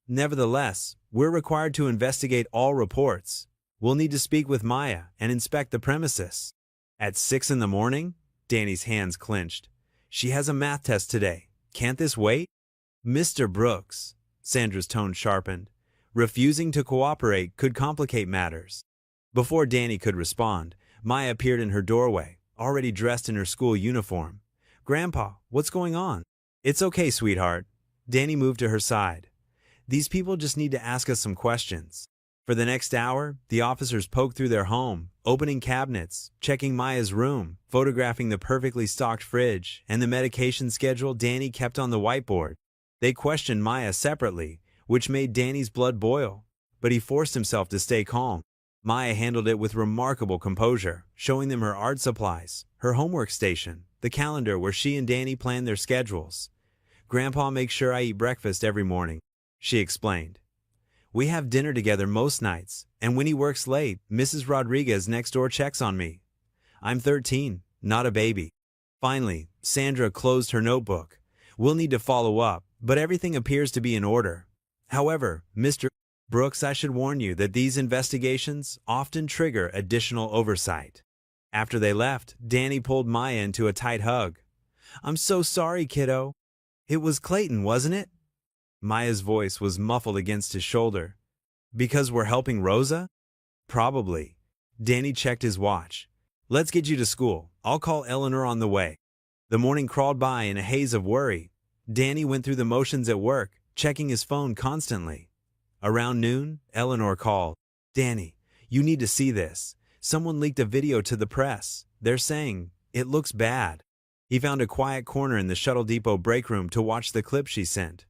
"Nevertheless, we're required to investigate all reports. We'll need to speak with Maya and inspect the premises." "At 6 in the morning?" Danny's hands clenched. "She has a math test today. Can't this wait?" "Mr. Brooks," Sandra's tone sharpened. "Refusing to cooperate could complicate matters." Before Danny could respond, Maya appeared in her doorway, already dressed in her school uniform. "Grandpa, what's going on?" "It's okay, sweetheart." Danny moved to her side. "These people just need to ask us some questions." For the next hour, the officers poked through their home, opening cabinets, checking Maya's room, photographing the perfectly stocked fridge, and the medication schedule Danny kept on the whiteboard. They questioned Maya separately, which made Danny's blood boil, but he forced himself to stay calm. Maya handled it with remarkable composure, showing them her art supplies, her homework station, the calendar where she and Danny planned their schedules. "Grandpa makes sure I eat breakfast every morning," she explained. "We have dinner together most nights, and when he works late, Mrs. Rodriguez next door checks on me. I'm 13, not a baby." Finally, Sandra closed her notebook. "We'll need to follow up, but everything appears to be in order. However, Mr. Brooks, I should warn you that these investigations often trigger additional oversight." After they left, Danny pulled Maya into a tight hug. "I'm so sorry, kiddo. It was Clayton, wasn't it?" Maya's voice was muffled against his shoulder. Because we're helping Rosa? Probably. Danny checked his watch. Let's get you to school. I'll call Eleanor on the way. The morning crawled by in a haze of worry. Danny went through the motions at work, checking his phone constantly. Around noon, Eleanor called. Danny, you need to see this. Someone leaked a video to the press. They're saying, it looks bad. He found a quiet corner in the shuttle depot break room to watch the clip she sent.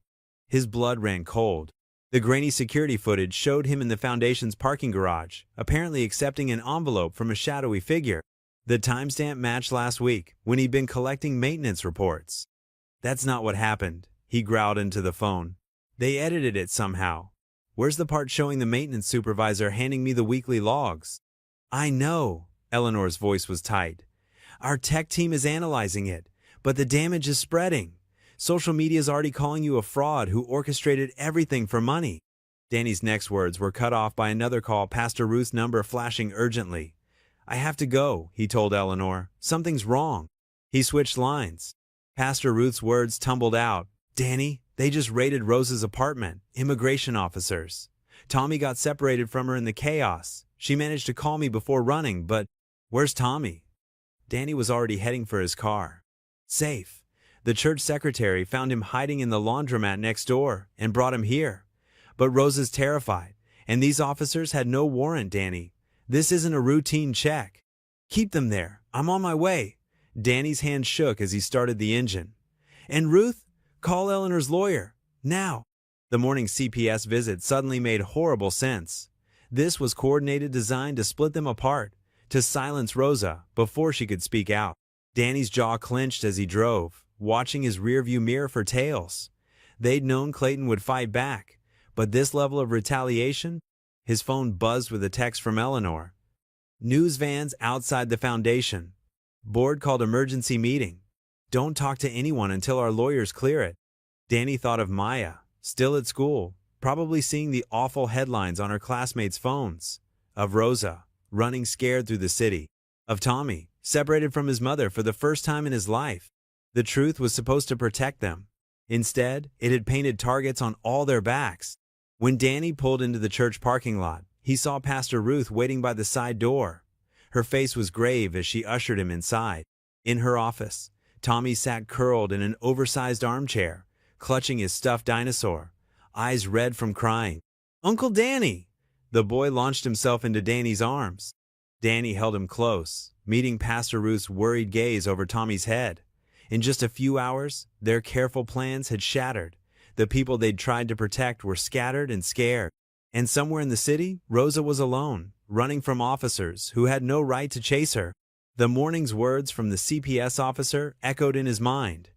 His blood ran cold. The grainy security footage showed him in the foundation's parking garage, apparently accepting an envelope from a shadowy figure. The timestamp matched last week, when he'd been collecting maintenance reports. That's not what happened, he growled into the phone. They edited it somehow. Where's the part showing the maintenance supervisor handing me the weekly logs? I know, Eleanor's voice was tight. Our tech team is analyzing it, but the damage is spreading. Social media is already calling you a fraud who orchestrated everything for money. Danny's next words were cut off by another call, Pastor Ruth's number flashing urgently. I have to go, he told Eleanor. Something's wrong. He switched lines. Pastor Ruth's words tumbled out. Danny, they just raided Rosa's apartment. Immigration officers. Tommy got separated from her in the chaos. She managed to call me before running, but where's Tommy? Danny was already heading for his car. Safe. The church secretary found him hiding in the laundromat next door and brought him here. But Rosa's terrified, and these officers had no warrant, Danny. This isn't a routine check. Keep them there. I'm on my way. Danny's hand shook as he started the engine. And Ruth, call Eleanor's lawyer. Now. The morning CPS visit suddenly made horrible sense. This was coordinated, designed to split them apart, to silence Rosa before she could speak out. Danny's jaw clenched as he drove, watching his rearview mirror for tails. They'd known Clayton would fight back, but this level of retaliation? His phone buzzed with a text from Eleanor. News vans outside the foundation. Board called emergency meeting. Don't talk to anyone until our lawyers clear it. Danny thought of Maya, still at school, probably seeing the awful headlines on her classmates' phones. Of Rosa, running scared through the city. Of Tommy, separated from his mother for the first time in his life. The truth was supposed to protect them. Instead, it had painted targets on all their backs. When Danny pulled into the church parking lot, he saw Pastor Ruth waiting by the side door. Her face was grave as she ushered him inside. In her office, Tommy sat curled in an oversized armchair, clutching his stuffed dinosaur, eyes red from crying. Uncle Danny! The boy launched himself into Danny's arms. Danny held him close, meeting Pastor Ruth's worried gaze over Tommy's head. In just a few hours, their careful plans had shattered. The people they'd tried to protect were scattered and scared. And somewhere in the city, Rosa was alone, running from officers who had no right to chase her. The morning's words from the CPS officer echoed in his mind.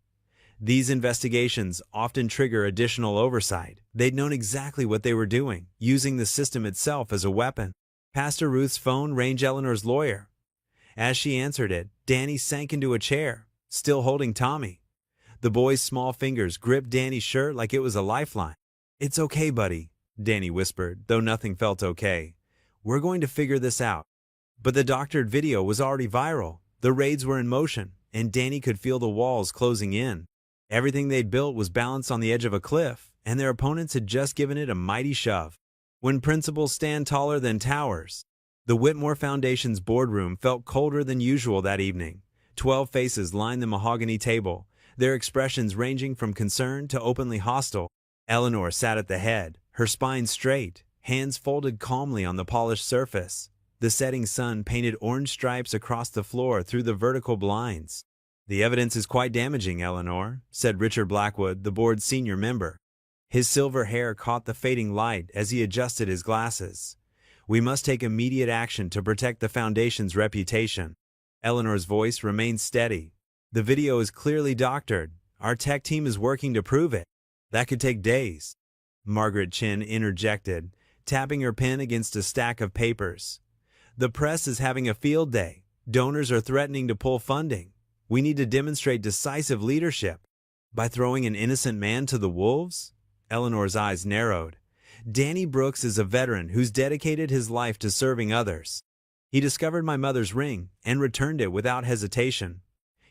These investigations often trigger additional oversight. They'd known exactly what they were doing, using the system itself as a weapon. Pastor Ruth's phone rang Eleanor's lawyer. As she answered it, Danny sank into a chair, still holding Tommy. The boy's small fingers gripped Danny's shirt like it was a lifeline. It's okay, buddy, Danny whispered, though nothing felt okay. We're going to figure this out. But the doctored video was already viral. The raids were in motion, and Danny could feel the walls closing in. Everything they'd built was balanced on the edge of a cliff, and their opponents had just given it a mighty shove. When principles stand taller than towers. The Whitmore Foundation's boardroom felt colder than usual that evening. 12 faces lined the mahogany table, their expressions ranging from concern to openly hostile. Eleanor sat at the head, her spine straight, hands folded calmly on the polished surface. The setting sun painted orange stripes across the floor through the vertical blinds. The evidence is quite damaging, Eleanor, said Richard Blackwood, the board's senior member. His silver hair caught the fading light as he adjusted his glasses. We must take immediate action to protect the Foundation's reputation. Eleanor's voice remained steady. The video is clearly doctored. Our tech team is working to prove it. That could take days. Margaret Chin interjected, tapping her pen against a stack of papers. The press is having a field day. Donors are threatening to pull funding. We need to demonstrate decisive leadership. By throwing an innocent man to the wolves? Eleanor's eyes narrowed. Danny Brooks is a veteran who's dedicated his life to serving others. He discovered my mother's ring and returned it without hesitation.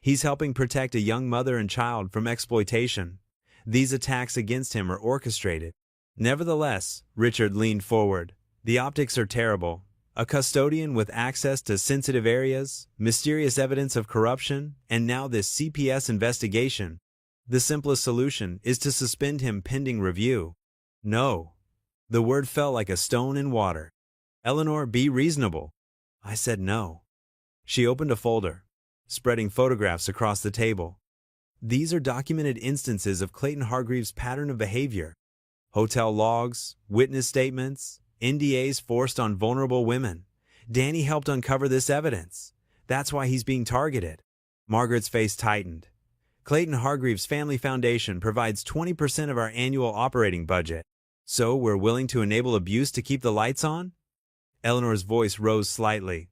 He's helping protect a young mother and child from exploitation. These attacks against him are orchestrated. Nevertheless, Richard leaned forward. The optics are terrible. A custodian with access to sensitive areas, mysterious evidence of corruption, and now this CPS investigation. The simplest solution is to suspend him pending review. No. The word fell like a stone in water. Eleanor, be reasonable. I said no. She opened a folder, spreading photographs across the table. These are documented instances of Clayton Hargreaves' pattern of behavior. Hotel logs, witness statements, NDAs forced on vulnerable women. Danny helped uncover this evidence. That's why he's being targeted. Margaret's face tightened. Clayton Hargreaves Family Foundation provides 20% of our annual operating budget. So we're willing to enable abuse to keep the lights on? Eleanor's voice rose slightly.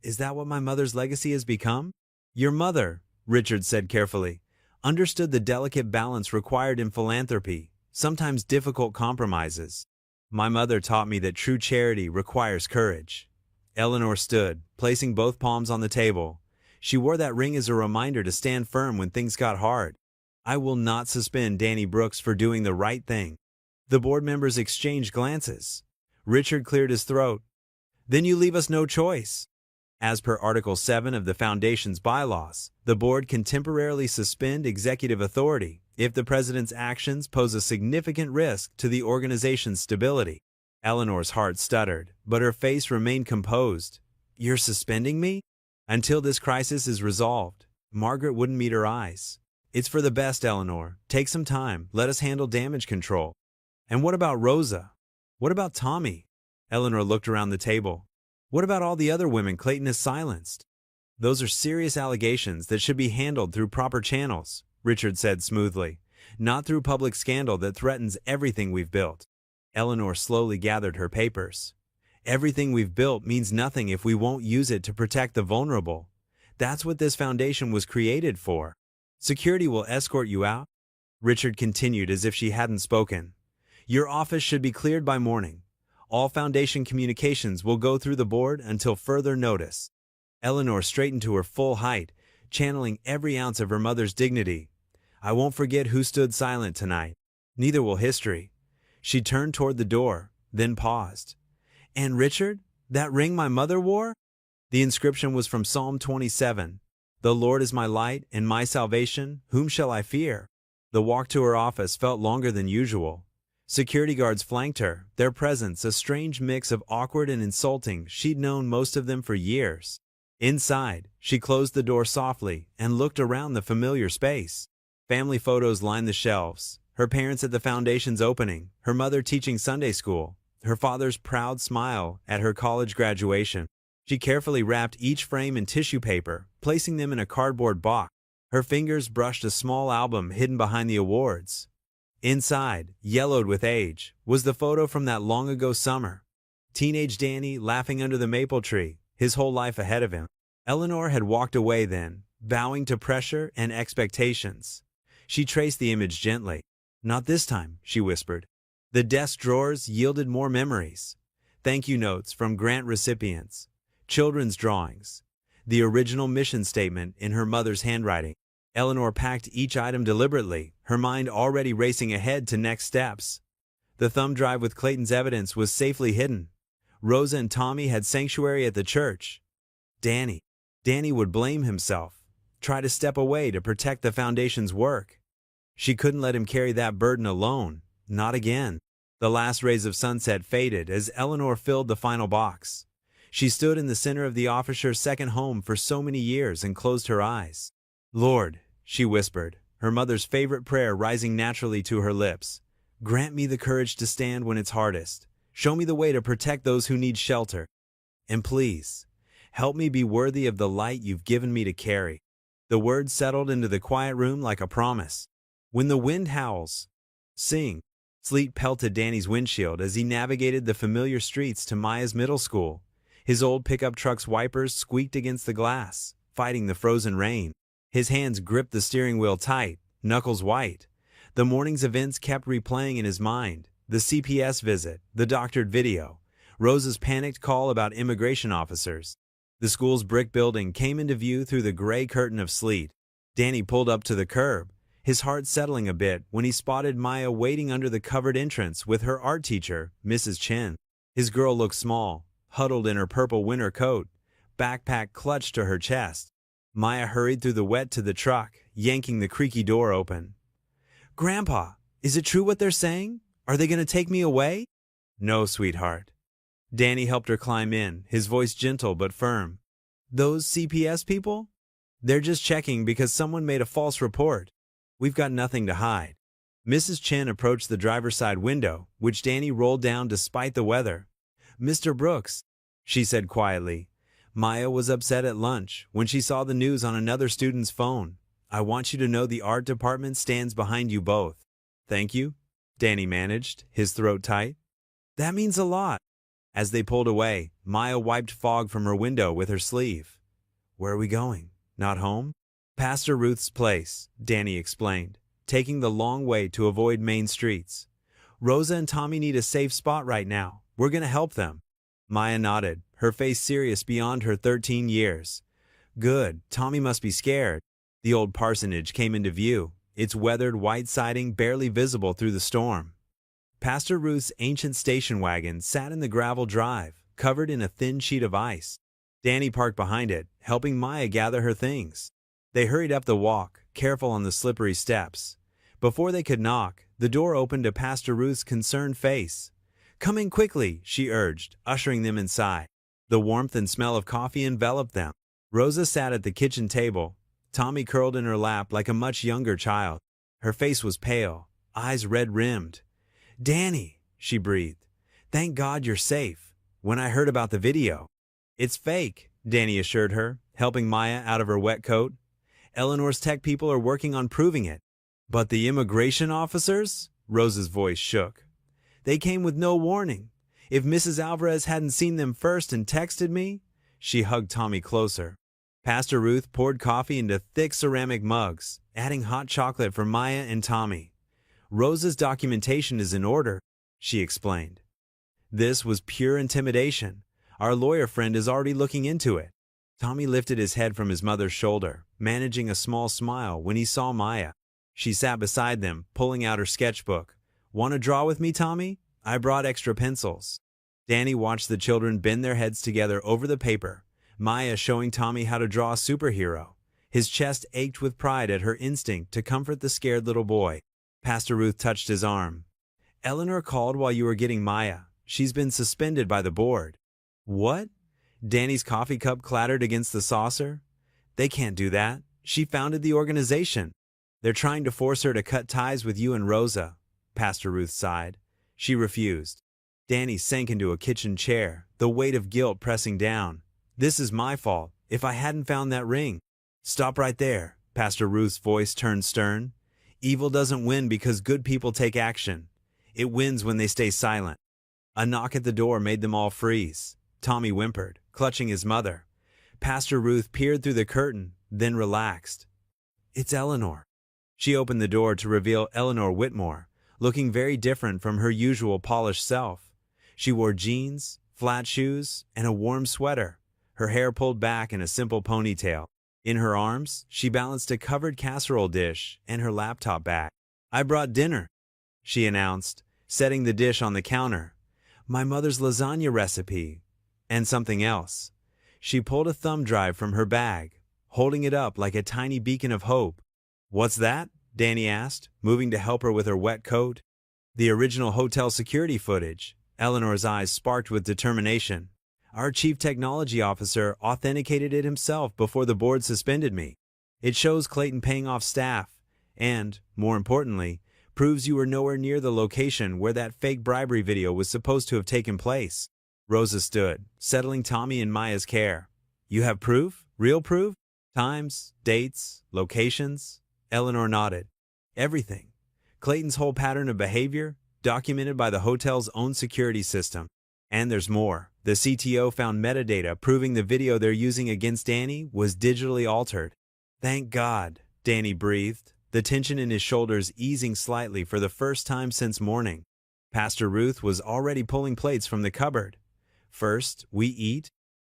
Is that what my mother's legacy has become? Your mother, Richard said carefully, understood the delicate balance required in philanthropy, sometimes difficult compromises. My mother taught me that true charity requires courage. Eleanor stood, placing both palms on the table. She wore that ring as a reminder to stand firm when things got hard. I will not suspend Danny Brooks for doing the right thing. The board members exchanged glances. Richard cleared his throat. Then you leave us no choice. As per Article 7 of the Foundation's bylaws, the board can temporarily suspend executive authority if the president's actions pose a significant risk to the organization's stability. Eleanor's heart stuttered, but her face remained composed. You're suspending me? Until this crisis is resolved. Margaret wouldn't meet her eyes. It's for the best, Eleanor. Take some time. Let us handle damage control. And what about Rosa? What about Tommy? Eleanor looked around the table. What about all the other women Clayton has silenced? Those are serious allegations that should be handled through proper channels, Richard said smoothly, not through public scandal that threatens everything we've built. Eleanor slowly gathered her papers. Everything we've built means nothing if we won't use it to protect the vulnerable. That's what this foundation was created for. Security will escort you out. Richard continued as if she hadn't spoken. Your office should be cleared by morning. All foundation communications will go through the board until further notice. Eleanor straightened to her full height, channeling every ounce of her mother's dignity. I won't forget who stood silent tonight. Neither will history. She turned toward the door, then paused. And Richard, that ring my mother wore? The inscription was from Psalm 27. The Lord is my light and my salvation, whom shall I fear? The walk to her office felt longer than usual. Security guards flanked her, their presence a strange mix of awkward and insulting. She'd known most of them for years. Inside, she closed the door softly and looked around the familiar space. Family photos lined the shelves. Her parents at the foundation's opening, her mother teaching Sunday school, her father's proud smile at her college graduation. She carefully wrapped each frame in tissue paper, placing them in a cardboard box. Her fingers brushed a small album hidden behind the awards. Inside, yellowed with age, was the photo from that long-ago summer. Teenage Danny laughing under the maple tree, his whole life ahead of him. Eleanor had walked away then, bowing to pressure and expectations. She traced the image gently. Not this time, she whispered. The desk drawers yielded more memories. Thank you notes from grant recipients, children's drawings, the original mission statement in her mother's handwriting. Eleanor packed each item deliberately, her mind already racing ahead to next steps. The thumb drive with Clayton's evidence was safely hidden. Rosa and Tommy had sanctuary at the church. Danny would blame himself, try to step away to protect the foundation's work. She couldn't let him carry that burden alone, not again. The last rays of sunset faded as Eleanor filled the final box. She stood in the center of the officer's second home for so many years and closed her eyes. Lord, she whispered, her mother's favorite prayer rising naturally to her lips. Grant me the courage to stand when it's hardest. Show me the way to protect those who need shelter. And please, help me be worthy of the light you've given me to carry. The words settled into the quiet room like a promise. When the wind howls, sing. Sleet pelted Danny's windshield as he navigated the familiar streets to Maya's middle school. His old pickup truck's wipers squeaked against the glass, fighting the frozen rain. His hands gripped the steering wheel tight, knuckles white. The morning's events kept replaying in his mind. The CPS visit, the doctored video, Rosa's panicked call about immigration officers. The school's brick building came into view through the gray curtain of sleet. Danny pulled up to the curb, his heart settling a bit when he spotted Maya waiting under the covered entrance with her art teacher, Mrs. Chen. His girl looked small, huddled in her purple winter coat, backpack clutched to her chest. Maya hurried through the wet to the truck, yanking the creaky door open. "Grandpa, is it true what they're saying? Are they going to take me away?" "No, sweetheart." Danny helped her climb in, his voice gentle but firm. "Those CPS people? They're just checking because someone made a false report. We've got nothing to hide." Mrs. Chen approached the driver's side window, which Danny rolled down despite the weather. "Mr. Brooks," she said quietly. "Maya was upset at lunch when she saw the news on another student's phone. I want you to know the art department stands behind you both." "Thank you," Danny managed, his throat tight. "That means a lot." As they pulled away, Maya wiped fog from her window with her sleeve. "Where are we going? Not home?" "Pastor Ruth's place," Danny explained, taking the long way to avoid main streets. "Rosa and Tommy need a safe spot right now. We're going to help them." Maya nodded, her face serious beyond her 13 years. "Good, Tommy must be scared." The old parsonage came into view, its weathered white siding barely visible through the storm. Pastor Ruth's ancient station wagon sat in the gravel drive, covered in a thin sheet of ice. Danny parked behind it, helping Maya gather her things. They hurried up the walk, careful on the slippery steps. Before they could knock, the door opened to Pastor Ruth's concerned face. "Come in quickly," she urged, ushering them inside. The warmth and smell of coffee enveloped them. Rosa sat at the kitchen table, Tommy curled in her lap like a much younger child. Her face was pale, eyes red-rimmed. "Danny," she breathed, "thank God you're safe. When I heard about the video—" "It's fake," Danny assured her, helping Maya out of her wet coat. "Eleanor's tech people are working on proving it." "But the immigration officers?" Rosa's voice shook. "They came with no warning. If Mrs. Alvarez hadn't seen them first and texted me—" She hugged Tommy closer. Pastor Ruth poured coffee into thick ceramic mugs, adding hot chocolate for Maya and Tommy. "Rosa's documentation is in order," she explained. This was pure intimidation. "Our lawyer friend is already looking into it." Tommy lifted his head from his mother's shoulder, managing a small smile when he saw Maya. She sat beside them, pulling out her sketchbook. "Want to draw with me, Tommy? I brought extra pencils." Danny watched the children bend their heads together over the paper, Maya showing Tommy how to draw a superhero. His chest ached with pride at her instinct to comfort the scared little boy. Pastor Ruth touched his arm. "Eleanor called while you were getting Maya. She's been suspended by the board." "What?" Danny's coffee cup clattered against the saucer. "They can't do that. She founded the organization." "They're trying to force her to cut ties with you and Rosa," Pastor Ruth sighed. She refused. Danny sank into a kitchen chair, the weight of guilt pressing down. "This is my fault. If I hadn't found that ring—" "Stop right there," Pastor Ruth's voice turned stern. "Evil doesn't win because good people take action. It wins when they stay silent." A knock at the door made them all freeze. Tommy whimpered, clutching his mother. Pastor Ruth peered through the curtain, then relaxed. "It's Eleanor." She opened the door to reveal Eleanor Whitmore, looking very different from her usual polished self. She wore jeans, flat shoes, and a warm sweater, her hair pulled back in a simple ponytail. In her arms, she balanced a covered casserole dish and her laptop bag. "I brought dinner," she announced, setting the dish on the counter. "My mother's lasagna recipe, and something else." She pulled a thumb drive from her bag, holding it up like a tiny beacon of hope. "What's that?" Danny asked, moving to help her with her wet coat. "The original hotel security footage." Eleanor's eyes sparked with determination. "Our chief technology officer authenticated it himself before the board suspended me. It shows Clayton paying off staff and, more importantly, proves you were nowhere near the location where that fake bribery video was supposed to have taken place." Rosa stood, settling Tommy in Maya's care. "You have proof? Real proof? Times, dates, locations?" Eleanor nodded. "Everything. Clayton's whole pattern of behavior, documented by the hotel's own security system. And there's more. The CTO found metadata proving the video they're using against Danny was digitally altered." "Thank God," Danny breathed, the tension in his shoulders easing slightly for the first time since morning. Pastor Ruth was already pulling plates from the cupboard. "First, we eat,"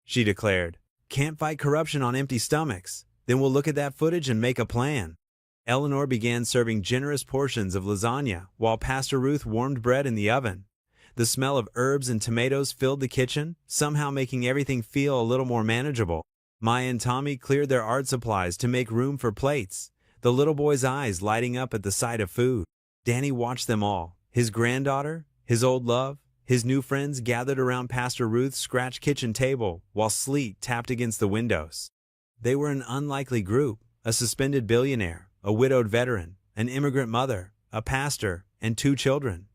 she declared. "Can't fight corruption on empty stomachs. Then we'll look at that footage and make a plan." Eleanor began serving generous portions of lasagna, while Pastor Ruth warmed bread in the oven. The smell of herbs and tomatoes filled the kitchen, somehow making everything feel a little more manageable. Maya and Tommy cleared their art supplies to make room for plates, the little boy's eyes lighting up at the sight of food. Danny watched them all, his granddaughter, his old love, his new friends gathered around Pastor Ruth's scratch kitchen table while sleet tapped against the windows. They were an unlikely group, a suspended billionaire, a widowed veteran, an immigrant mother, a pastor, and 2 children.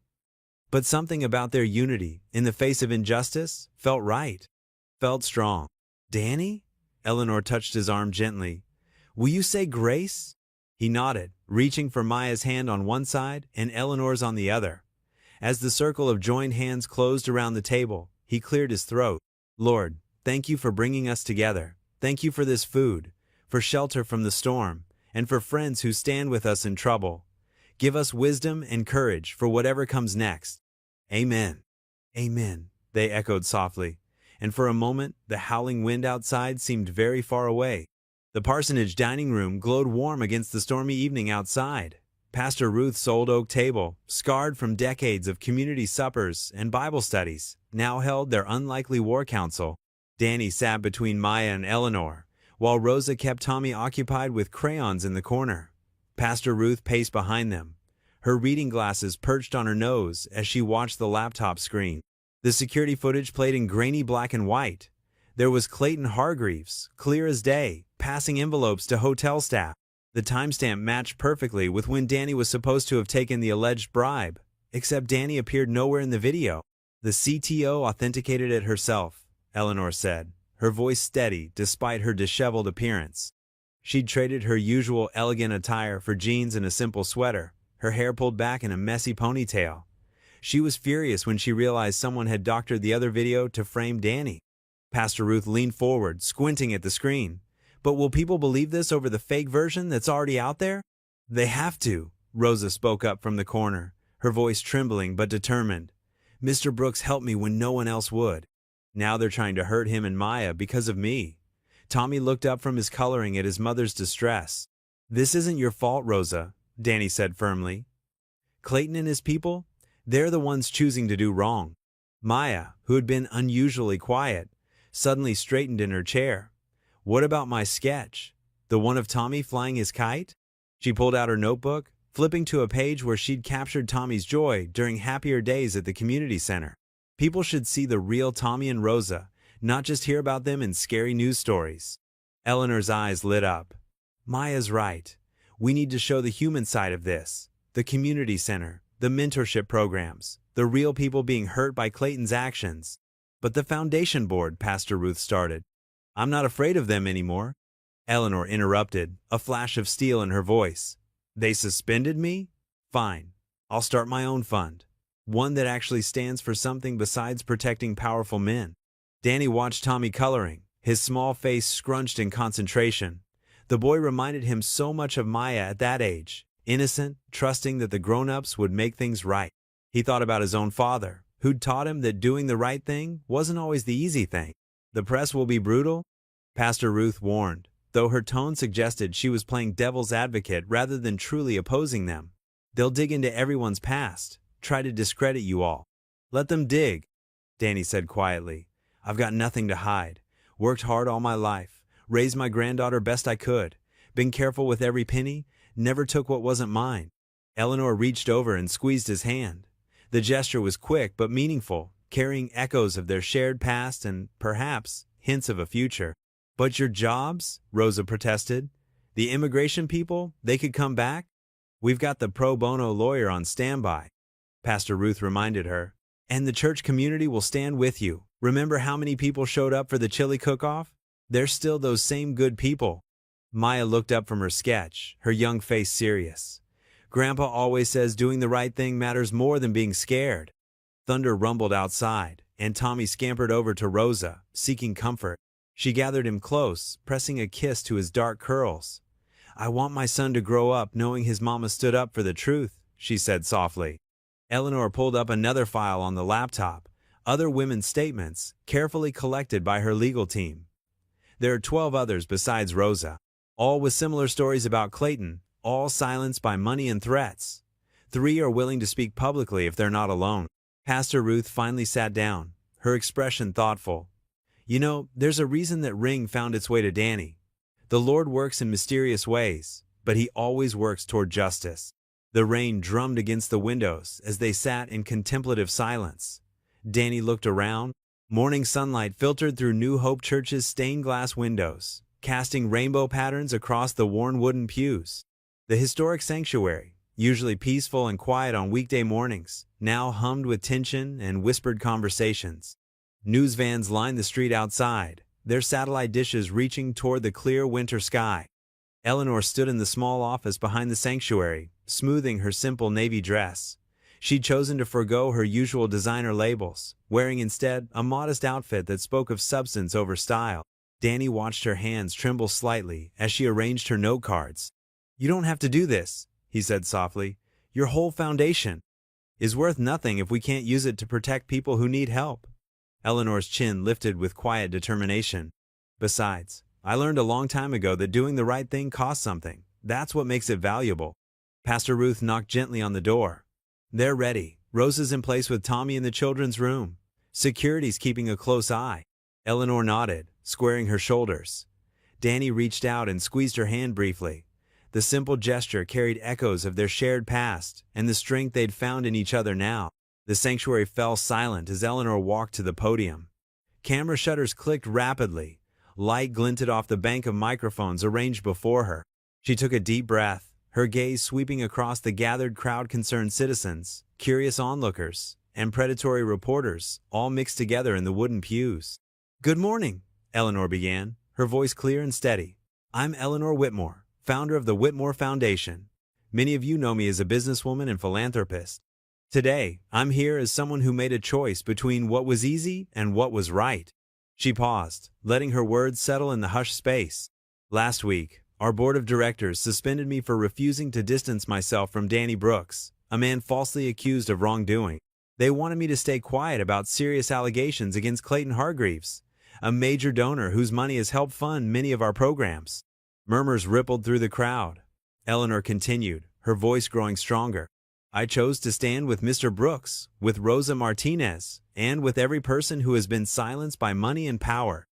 But something about their unity, in the face of injustice, felt right, felt strong. "Danny?" Eleanor touched his arm gently. "Will you say grace?" He nodded, reaching for Maya's hand on one side and Eleanor's on the other. As the circle of joined hands closed around the table, he cleared his throat. "Lord, thank you for bringing us together. Thank you for this food, for shelter from the storm, and for friends who stand with us in trouble. Give us wisdom and courage for whatever comes next." "Amen. Amen," they echoed softly, and for a moment the howling wind outside seemed very far away. The parsonage dining room glowed warm against the stormy evening outside. Pastor Ruth's old oak table, scarred from decades of community suppers and Bible studies, now held their unlikely war council. Danny sat between Maya and Eleanor, while Rosa kept Tommy occupied with crayons in the corner. Pastor Ruth paced behind them, her reading glasses perched on her nose as she watched the laptop screen. The security footage played in grainy black and white. There was Clayton Hargreaves, clear as day, passing envelopes to hotel staff. The timestamp matched perfectly with when Danny was supposed to have taken the alleged bribe, except Danny appeared nowhere in the video. "The CTO authenticated it herself," Eleanor said, her voice steady despite her disheveled appearance. She'd traded her usual elegant attire for jeans and a simple sweater, her hair pulled back in a messy ponytail. She was furious when she realized someone had doctored the other video to frame Danny. Pastor Ruth leaned forward, squinting at the screen. "But will people believe this over the fake version that's already out there?" "They have to," Rosa spoke up from the corner, her voice trembling but determined. "Mr. Brooks helped me when no one else would. Now they're trying to hurt him and Maya because of me." Tommy looked up from his coloring at his mother's distress. "This isn't your fault, Rosa," Danny said firmly. "Clayton and his people, they're the ones choosing to do wrong." Maya, who had been unusually quiet, suddenly straightened in her chair. "What about my sketch? The one of Tommy flying his kite?" She pulled out her notebook, flipping to a page where she'd captured Tommy's joy during happier days at the community center. People should see the real Tommy and Rosa, not just hear about them in scary news stories. Eleanor's eyes lit up. "Maya's right. We need to show the human side of this. The community center, the mentorship programs, the real people being hurt by Clayton's actions." "But the foundation board," Pastor Ruth started. "I'm not afraid of them anymore," Eleanor interrupted, a flash of steel in her voice. "They suspended me? Fine. I'll start my own fund. One that actually stands for something besides protecting powerful men." Danny watched Tommy coloring, his small face scrunched in concentration. The boy reminded him so much of Maya at that age, innocent, trusting that the grown-ups would make things right. He thought about his own father, who'd taught him that doing the right thing wasn't always the easy thing. "The press will be brutal," Pastor Ruth warned, though her tone suggested she was playing devil's advocate rather than truly opposing them. "They'll dig into everyone's past, try to discredit you all." "Let them dig," Danny said quietly. "I've got nothing to hide. Worked hard all my life, raised my granddaughter best I could, been careful with every penny, never took what wasn't mine." Eleanor reached over and squeezed his hand. The gesture was quick but meaningful, carrying echoes of their shared past and, perhaps, hints of a future. "But your jobs?" Rosa protested. "The immigration people, they could come back?" "We've got the pro bono lawyer on standby," Pastor Ruth reminded her. "And the church community will stand with you. Remember how many people showed up for the chili cook-off? They're still those same good people." Maya looked up from her sketch, her young face serious. "Grandpa always says doing the right thing matters more than being scared." Thunder rumbled outside, and Tommy scampered over to Rosa, seeking comfort. She gathered him close, pressing a kiss to his dark curls. "I want my son to grow up knowing his mama stood up for the truth," she said softly. Eleanor pulled up another file on the laptop, other women's statements, carefully collected by her legal team. There are 12 others besides Rosa, all with similar stories about Clayton, all silenced by money and threats. 3 are willing to speak publicly if they're not alone. Pastor Ruth finally sat down, her expression thoughtful. You know, there's a reason that ring found its way to Danny. The Lord works in mysterious ways, but he always works toward justice. The rain drummed against the windows as they sat in contemplative silence. Danny looked around. Morning sunlight filtered through New Hope Church's stained glass windows, casting rainbow patterns across the worn wooden pews. The historic sanctuary, usually peaceful and quiet on weekday mornings, now hummed with tension and whispered conversations. News vans lined the street outside, their satellite dishes reaching toward the clear winter sky. Eleanor stood in the small office behind the sanctuary, smoothing her simple navy dress. She'd chosen to forego her usual designer labels, wearing instead a modest outfit that spoke of substance over style. Danny watched her hands tremble slightly as she arranged her note cards. "You don't have to do this," he said softly. "Your whole foundation is worth nothing if we can't use it to protect people who need help." Eleanor's chin lifted with quiet determination. "Besides, I learned a long time ago that doing the right thing costs something. That's what makes it valuable." Pastor Ruth knocked gently on the door. "They're ready. Rosa's in place with Tommy in the children's room. Security's keeping a close eye." Eleanor nodded, squaring her shoulders. Danny reached out and squeezed her hand briefly. The simple gesture carried echoes of their shared past and the strength they'd found in each other now. The sanctuary fell silent as Eleanor walked to the podium. Camera shutters clicked rapidly. Light glinted off the bank of microphones arranged before her. She took a deep breath, her gaze sweeping across the gathered crowd. Concerned citizens, curious onlookers, and predatory reporters, all mixed together in the wooden pews. "Good morning," Eleanor began, her voice clear and steady. "I'm Eleanor Whitmore, founder of the Whitmore Foundation. Many of you know me as a businesswoman and philanthropist. Today, I'm here as someone who made a choice between what was easy and what was right." She paused, letting her words settle in the hushed space. "Last week, our board of directors suspended me for refusing to distance myself from Danny Brooks, a man falsely accused of wrongdoing. They wanted me to stay quiet about serious allegations against Clayton Hargreaves, a major donor whose money has helped fund many of our programs." Murmurs rippled through the crowd. Eleanor continued, her voice growing stronger. "I chose to stand with Mr. Brooks, with Rosa Martinez, and with every person who has been silenced by money and power.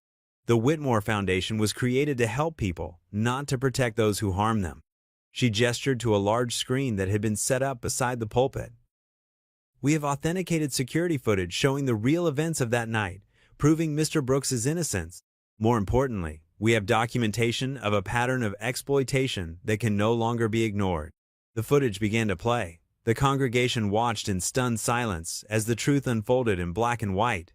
The Whitmore Foundation was created to help people, not to protect those who harm them." She gestured to a large screen that had been set up beside the pulpit. "We have authenticated security footage showing the real events of that night, proving Mr. Brooks' innocence. More importantly, we have documentation of a pattern of exploitation that can no longer be ignored." The footage began to play. The congregation watched in stunned silence as the truth unfolded in black and white.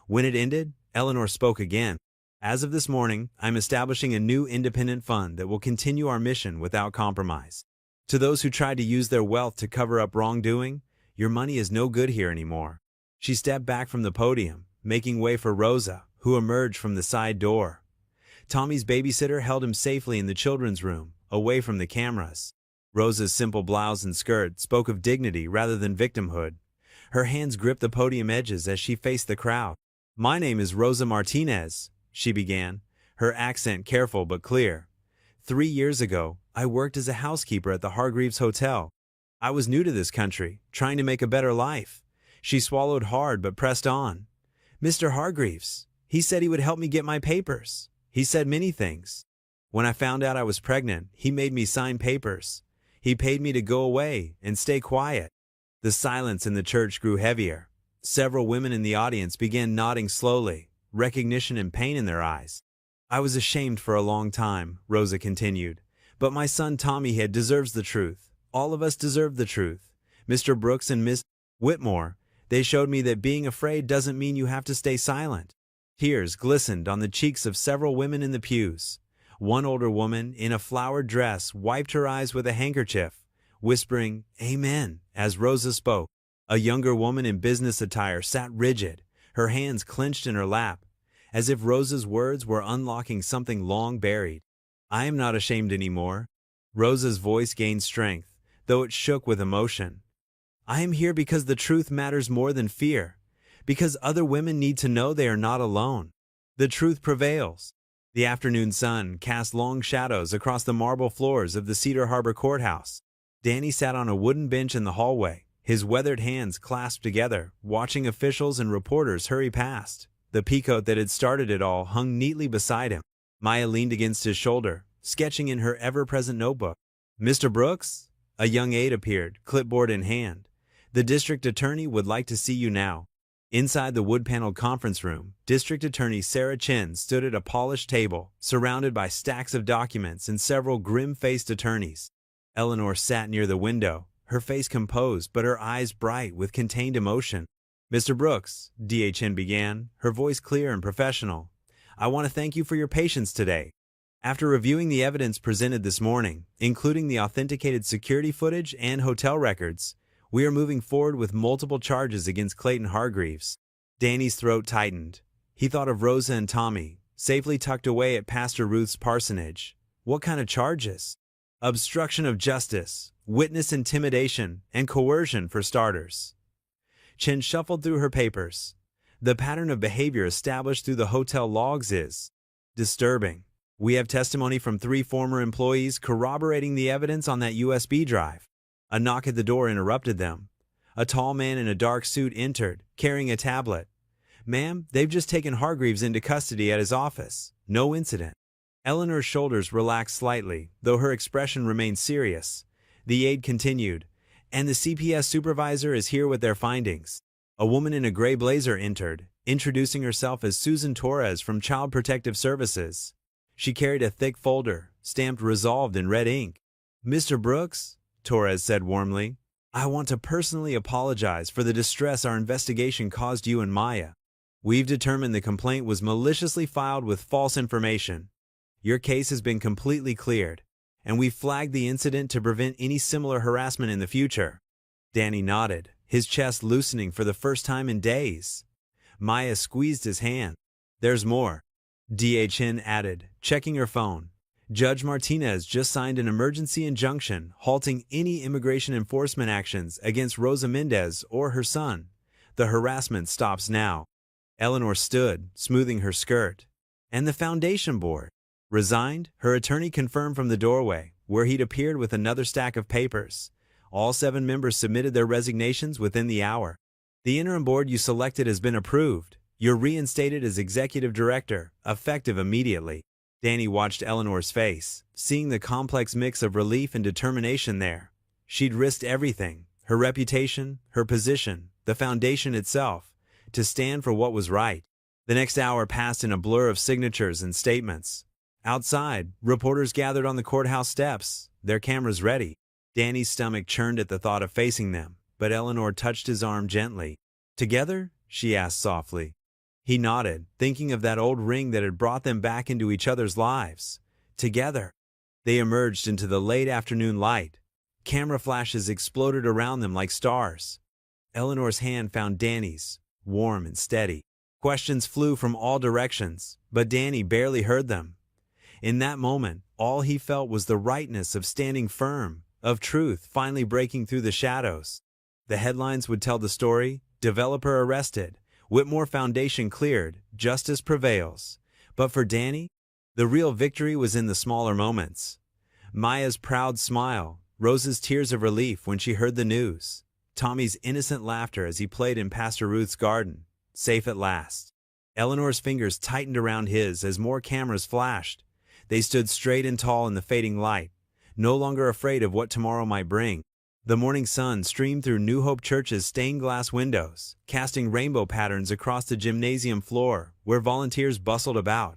When it ended, Eleanor spoke again. "As of this morning, I'm establishing a new independent fund that will continue our mission without compromise. To those who tried to use their wealth to cover up wrongdoing, your money is no good here anymore." She stepped back from the podium, making way for Rosa, who emerged from the side door. Tommy's babysitter held him safely in the children's room, away from the cameras. Rosa's simple blouse and skirt spoke of dignity rather than victimhood. Her hands gripped the podium edges as she faced the crowd. "My name is Rosa Martinez," she began, her accent careful but clear. 3 years ago, I worked as a housekeeper at the Hargreaves Hotel. I was new to this country, trying to make a better life." She swallowed hard but pressed on. "Mr. Hargreaves, he said he would help me get my papers. He said many things. When I found out I was pregnant, he made me sign papers. He paid me to go away and stay quiet." The silence in the church grew heavier. Several women in the audience began nodding slowly, recognition and pain in their eyes. "I was ashamed for a long time," Rosa continued. "But my son Tommy had deserves the truth. All of us deserve the truth. Mr. Brooks and Miss Whitmore, they showed me that being afraid doesn't mean you have to stay silent." Tears glistened on the cheeks of several women in the pews. One older woman, in a flowered dress, wiped her eyes with a handkerchief, whispering, "Amen," as Rosa spoke. A younger woman in business attire sat rigid, her hands clenched in her lap, as if Rosa's words were unlocking something long buried. "I am not ashamed anymore." Rosa's voice gained strength, though it shook with emotion. "I am here because the truth matters more than fear, because other women need to know they are not alone. The truth prevails." The afternoon sun cast long shadows across the marble floors of the Cedar Harbor Courthouse. Danny sat on a wooden bench in the hallway, his weathered hands clasped together, watching officials and reporters hurry past. The peacoat that had started it all hung neatly beside him. Maya leaned against his shoulder, sketching in her ever-present notebook. "Mr. Brooks?" A young aide appeared, clipboard in hand. "The district attorney would like to see you now." Inside the wood-paneled conference room, District Attorney Sarah Chin stood at a polished table, surrounded by stacks of documents and several grim-faced attorneys. Eleanor sat near the window, her face composed but her eyes bright with contained emotion. "Mr. Brooks," DA Chin began, her voice clear and professional, "I want to thank you for your patience today. After reviewing the evidence presented this morning, including the authenticated security footage and hotel records, we are moving forward with multiple charges against Clayton Hargreaves." Danny's throat tightened. He thought of Rosa and Tommy, safely tucked away at Pastor Ruth's parsonage. What kind of charges? Obstruction of justice, witness intimidation, and coercion for starters. Chin shuffled through her papers. "The pattern of behavior established through the hotel logs is disturbing. We have testimony from 3 former employees corroborating the evidence on that USB drive." A knock at the door interrupted them. A tall man in a dark suit entered, carrying a tablet. "Ma'am, they've just taken Hargreaves into custody at his office. No incident." Eleanor's shoulders relaxed slightly, though her expression remained serious. The aide continued, "And the CPS supervisor is here with their findings." A woman in a gray blazer entered, introducing herself as Susan Torres from Child Protective Services. She carried a thick folder, stamped "Resolved" in red ink. "Mr. Brooks," Torres said warmly, "I want to personally apologize for the distress our investigation caused you and Maya. We've determined the complaint was maliciously filed with false information. Your case has been completely cleared, and we've flagged the incident to prevent any similar harassment in the future." Danny nodded, his chest loosening for the first time in days. Maya squeezed his hand. "There's more," DA Chin added, checking her phone. "Judge Martinez just signed an emergency injunction halting any immigration enforcement actions against Rosa Mendez or her son. The harassment stops now." Eleanor stood, smoothing her skirt. "And the foundation board?" "Resigned," her attorney confirmed from the doorway, where he'd appeared with another stack of papers. "All 7 members submitted their resignations within the hour. The interim board you selected has been approved. You're reinstated as executive director, effective immediately." Danny watched Eleanor's face, seeing the complex mix of relief and determination there. She'd risked everything, her reputation, her position, the foundation itself, to stand for what was right. The next hour passed in a blur of signatures and statements. Outside, reporters gathered on the courthouse steps, their cameras ready. Danny's stomach churned at the thought of facing them, but Eleanor touched his arm gently. "Together?" she asked softly. He nodded, thinking of that old ring that had brought them back into each other's lives. Together. They emerged into the late afternoon light. Camera flashes exploded around them like stars. Eleanor's hand found Danny's, warm and steady. Questions flew from all directions, but Danny barely heard them. In that moment, all he felt was the rightness of standing firm, of truth finally breaking through the shadows. The headlines would tell the story: developer arrested, Whitmore Foundation cleared, justice prevails. But for Danny, the real victory was in the smaller moments. Maya's proud smile, Rose's tears of relief when she heard the news, Tommy's innocent laughter as he played in Pastor Ruth's garden, safe at last. Eleanor's fingers tightened around his as more cameras flashed. They stood straight and tall in the fading light, no longer afraid of what tomorrow might bring. The morning sun streamed through New Hope Church's stained glass windows, casting rainbow patterns across the gymnasium floor where volunteers bustled about.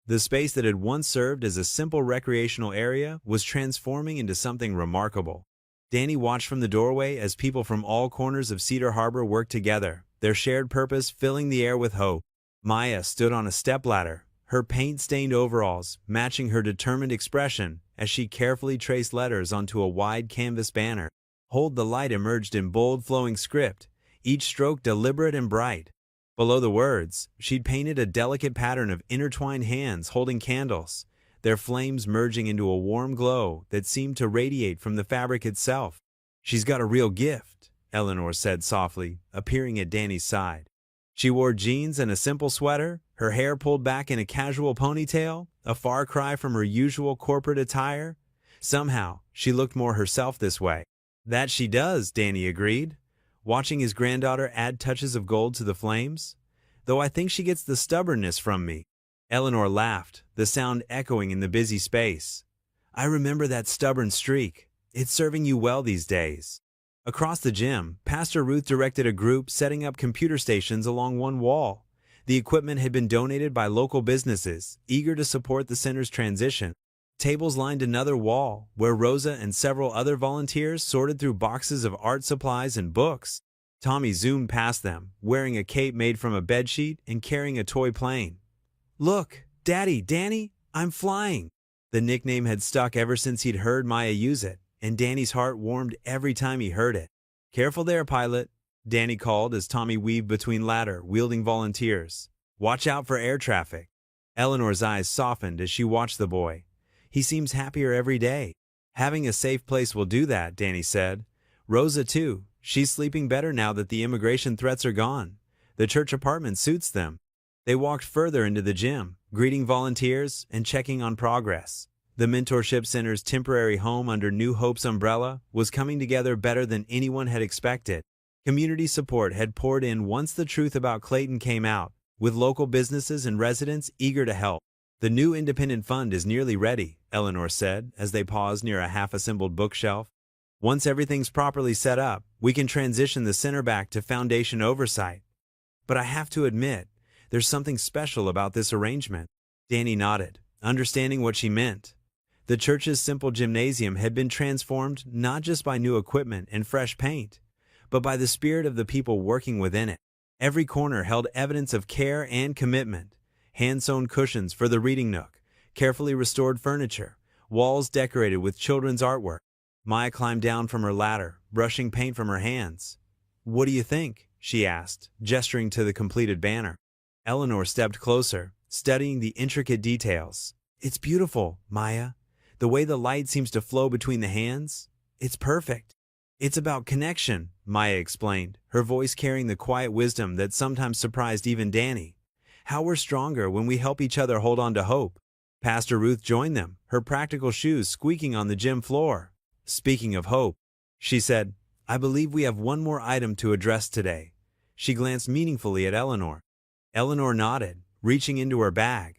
The space that had once served as a simple recreational area was transforming into something remarkable. Danny watched from the doorway as people from all corners of Cedar Harbor worked together, their shared purpose filling the air with hope. Maya stood on a stepladder, her paint-stained overalls matching her determined expression as she carefully traced letters onto a wide canvas banner. Hold the Light emerged in bold flowing script, each stroke deliberate and bright. Below the words, she'd painted a delicate pattern of intertwined hands holding candles, their flames merging into a warm glow that seemed to radiate from the fabric itself. "She's got a real gift," Eleanor said softly, appearing at Danny's side. She wore jeans and a simple sweater, her hair pulled back in a casual ponytail, a far cry from her usual corporate attire. Somehow, she looked more herself this way. "That she does," Danny agreed, watching his granddaughter add touches of gold to the flames. "Though I think she gets the stubbornness from me." Eleanor laughed, the sound echoing in the busy space. "I remember that stubborn streak. It's serving you well these days." Across the gym, Pastor Ruth directed a group setting up computer stations along one wall. The equipment had been donated by local businesses, eager to support the center's transition. Tables lined another wall, where Rosa and several other volunteers sorted through boxes of art supplies and books. Tommy zoomed past them, wearing a cape made from a bedsheet and carrying a toy plane. "Look, Daddy, Danny, I'm flying." The nickname had stuck ever since he'd heard Maya use it, and Danny's heart warmed every time he heard it. "Careful there, pilot," Danny called as Tommy weaved between ladder-wielding volunteers. "Watch out for air traffic." Eleanor's eyes softened as she watched the boy. "He seems happier every day." "Having a safe place will do that," Danny said. "Rosa, too. She's sleeping better now that the immigration threats are gone. The church apartment suits them." They walked further into the gym, greeting volunteers and checking on progress. The Mentorship Center's temporary home under New Hope's umbrella was coming together better than anyone had expected. Community support had poured in once the truth about Clayton came out, with local businesses and residents eager to help. "The new independent fund is nearly ready," Eleanor said as they paused near a half-assembled bookshelf. "Once everything's properly set up, we can transition the center back to foundation oversight. But I have to admit, there's something special about this arrangement." Danny nodded, understanding what she meant. The church's simple gymnasium had been transformed not just by new equipment and fresh paint, but by the spirit of the people working within it. Every corner held evidence of care and commitment. Hand-sewn cushions for the reading nook, carefully restored furniture, walls decorated with children's artwork. Maya climbed down from her ladder, brushing paint from her hands. "What do you think?" she asked, gesturing to the completed banner. Eleanor stepped closer, studying the intricate details. "It's beautiful, Maya. The way the light seems to flow between the hands. It's perfect." "It's about connection," Maya explained, her voice carrying the quiet wisdom that sometimes surprised even Danny. "How we're stronger when we help each other hold on to hope." Pastor Ruth joined them, her practical shoes squeaking on the gym floor. "Speaking of hope," she said, "I believe we have one more item to address today." She glanced meaningfully at Eleanor. Eleanor nodded, reaching into her bag.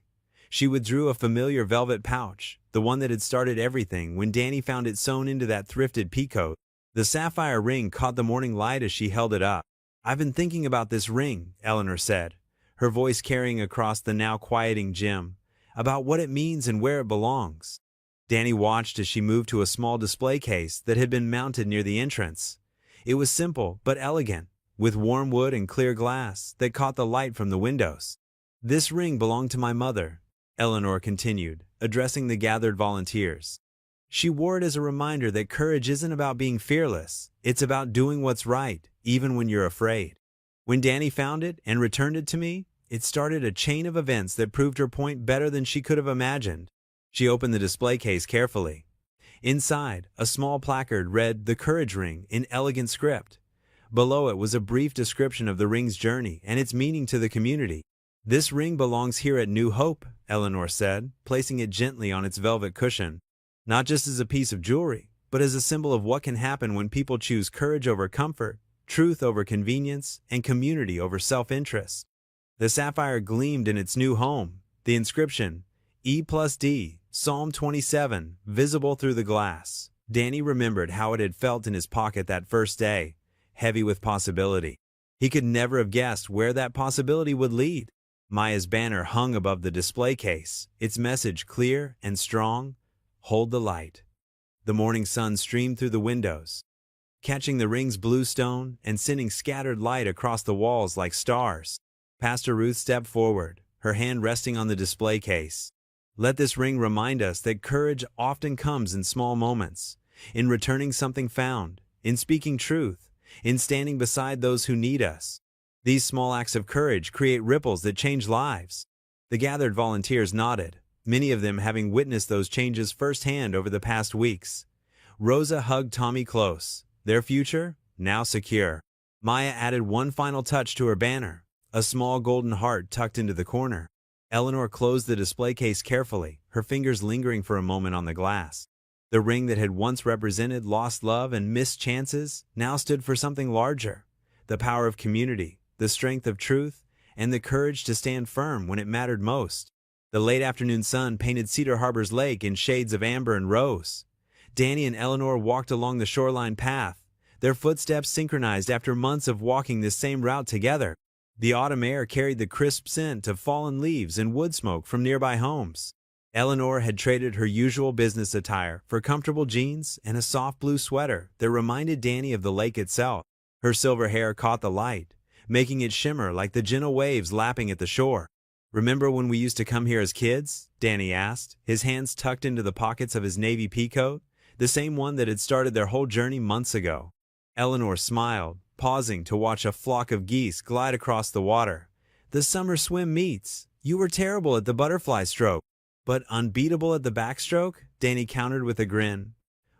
She withdrew a familiar velvet pouch, the one that had started everything when Danny found it sewn into that thrifted peacoat. The sapphire ring caught the morning light as she held it up. "I've been thinking about this ring," Eleanor said, her voice carrying across the now quieting gym, "about what it means and where it belongs." Danny watched as she moved to a small display case that had been mounted near the entrance. It was simple but elegant, with warm wood and clear glass that caught the light from the windows. "This ring belonged to my mother," Eleanor continued, addressing the gathered volunteers. "She wore it as a reminder that courage isn't about being fearless, it's about doing what's right, even when you're afraid. When Danny found it and returned it to me, it started a chain of events that proved her point better than she could have imagined." She opened the display case carefully. Inside, a small placard read "The Courage Ring" in elegant script. Below it was a brief description of the ring's journey and its meaning to the community. "This ring belongs here at New Hope," Eleanor said, placing it gently on its velvet cushion. "Not just as a piece of jewelry, but as a symbol of what can happen when people choose courage over comfort, truth over convenience, and community over self-interest." The sapphire gleamed in its new home, the inscription, E+D, Psalm 27, visible through the glass. Danny remembered how it had felt in his pocket that first day, heavy with possibility. He could never have guessed where that possibility would lead. Maya's banner hung above the display case, its message clear and strong, "Hold the light." The morning sun streamed through the windows, catching the ring's blue stone and sending scattered light across the walls like stars. Pastor Ruth stepped forward, her hand resting on the display case. "Let this ring remind us that courage often comes in small moments, in returning something found, in speaking truth, in standing beside those who need us. These small acts of courage create ripples that change lives." The gathered volunteers nodded, many of them having witnessed those changes firsthand over the past weeks. Rosa hugged Tommy close, their future now secure. Maya added one final touch to her banner, a small golden heart tucked into the corner. Eleanor closed the display case carefully, her fingers lingering for a moment on the glass. The ring that had once represented lost love and missed chances now stood for something larger: the power of community, the strength of truth, and the courage to stand firm when it mattered most. The late afternoon sun painted Cedar Harbor's lake in shades of amber and rose. Danny and Eleanor walked along the shoreline path, their footsteps synchronized after months of walking this same route together. The autumn air carried the crisp scent of fallen leaves and wood smoke from nearby homes. Eleanor had traded her usual business attire for comfortable jeans and a soft blue sweater that reminded Danny of the lake itself. Her silver hair caught the light, making it shimmer like the gentle waves lapping at the shore. "Remember when we used to come here as kids?" Danny asked, his hands tucked into the pockets of his navy peacoat, the same one that had started their whole journey months ago. Eleanor smiled, pausing to watch a flock of geese glide across the water. "The summer swim meets. You were terrible at the butterfly stroke, but unbeatable at the backstroke," Danny countered with a grin.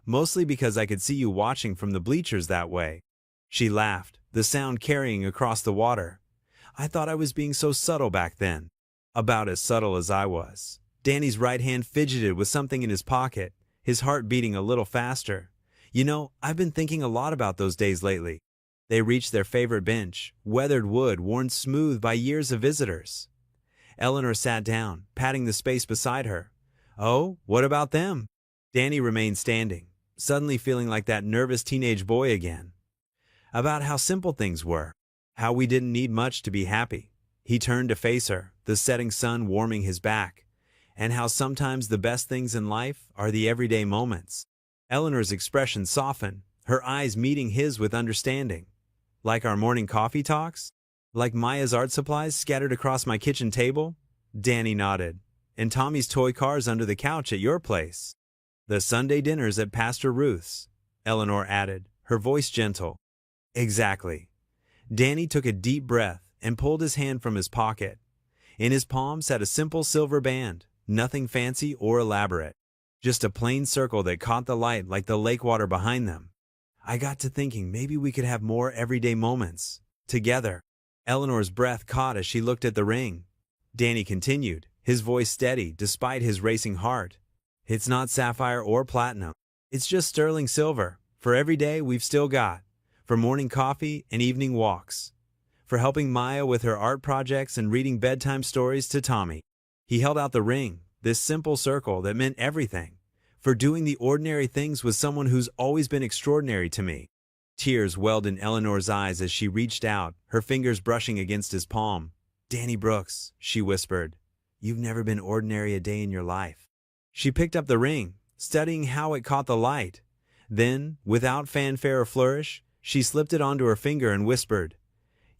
"Mostly because I could see you watching from the bleachers that way." She laughed, the sound carrying across the water. "I thought I was being so subtle back then." "About as subtle as I was." Danny's right hand fidgeted with something in his pocket, his heart beating a little faster. "You know, I've been thinking a lot about those days lately." They reached their favorite bench, weathered wood worn smooth by years of visitors. Eleanor sat down, patting the space beside her. "Oh, what about them?" Danny remained standing, suddenly feeling like that nervous teenage boy again. "About how simple things were, how we didn't need much to be happy." He turned to face her, the setting sun warming his back. "And how sometimes the best things in life are the everyday moments." Eleanor's expression softened, her eyes meeting his with understanding. "Like our morning coffee talks? Like Maya's art supplies scattered across my kitchen table?" Danny nodded. "And Tommy's toy cars under the couch at your place." "The Sunday dinners at Pastor Ruth's," Eleanor added, her voice gentle. "Exactly." Danny took a deep breath and pulled his hand from his pocket. In his palm sat a simple silver band, nothing fancy or elaborate. Just a plain circle that caught the light like the lake water behind them. "I got to thinking maybe we could have more everyday moments. Together." Eleanor's breath caught as she looked at the ring. Danny continued, his voice steady despite his racing heart. "It's not sapphire or platinum. It's just sterling silver, for every day we've still got. For morning coffee and evening walks. For helping Maya with her art projects and reading bedtime stories to Tommy." He held out the ring, this simple circle that meant everything. "For doing the ordinary things with someone who's always been extraordinary to me." Tears welled in Eleanor's eyes as she reached out, her fingers brushing against his palm. "Danny Brooks," she whispered, "you've never been ordinary a day in your life." She picked up the ring, studying how it caught the light. Then, without fanfare or flourish, she slipped it onto her finger and whispered,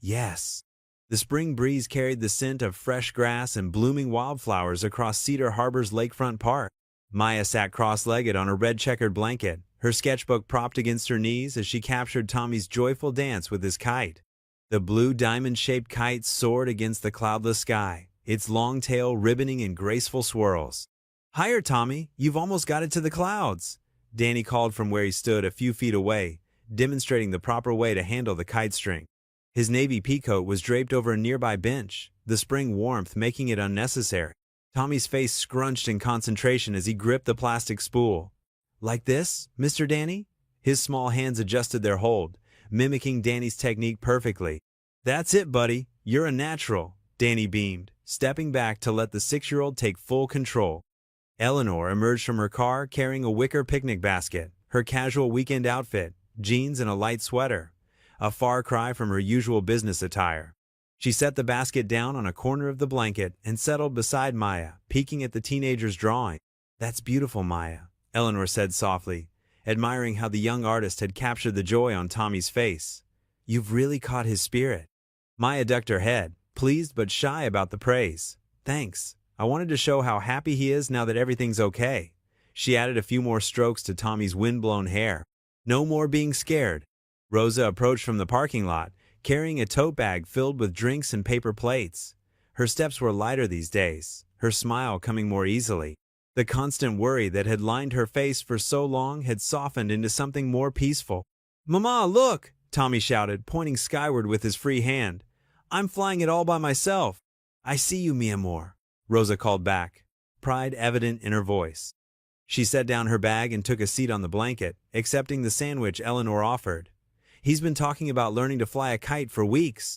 "Yes." The spring breeze carried the scent of fresh grass and blooming wildflowers across Cedar Harbor's lakefront park. Maya sat cross-legged on a red-checkered blanket, her sketchbook propped against her knees as she captured Tommy's joyful dance with his kite. The blue diamond-shaped kite soared against the cloudless sky, its long tail ribboning in graceful swirls. "Higher, Tommy, you've almost got it to the clouds," Danny called from where he stood a few feet away, demonstrating the proper way to handle the kite string. His navy peacoat was draped over a nearby bench, the spring warmth making it unnecessary. Tommy's face scrunched in concentration as he gripped the plastic spool. "Like this, Mr. Danny?" His small hands adjusted their hold, mimicking Danny's technique perfectly. "That's it, buddy. You're a natural," Danny beamed, stepping back to let the 6-year-old take full control. Eleanor emerged from her car carrying a wicker picnic basket, her casual weekend outfit, jeans and a light sweater, a far cry from her usual business attire. She set the basket down on a corner of the blanket and settled beside Maya, peeking at the teenager's drawing. "That's beautiful, Maya," Eleanor said softly, admiring how the young artist had captured the joy on Tommy's face. "You've really caught his spirit." Maya ducked her head, pleased but shy about the praise. "Thanks. I wanted to show how happy he is now that everything's okay." She added a few more strokes to Tommy's wind-blown hair. "No more being scared." Rosa approached from the parking lot, carrying a tote bag filled with drinks and paper plates. Her steps were lighter these days, her smile coming more easily. The constant worry that had lined her face for so long had softened into something more peaceful. "Mama, look!" Tommy shouted, pointing skyward with his free hand. I'm flying it all by myself. I see you, mi amor, Rosa called back, pride evident in her voice. She set down her bag and took a seat on the blanket, accepting the sandwich Eleanor offered. He's been talking about learning to fly a kite for weeks.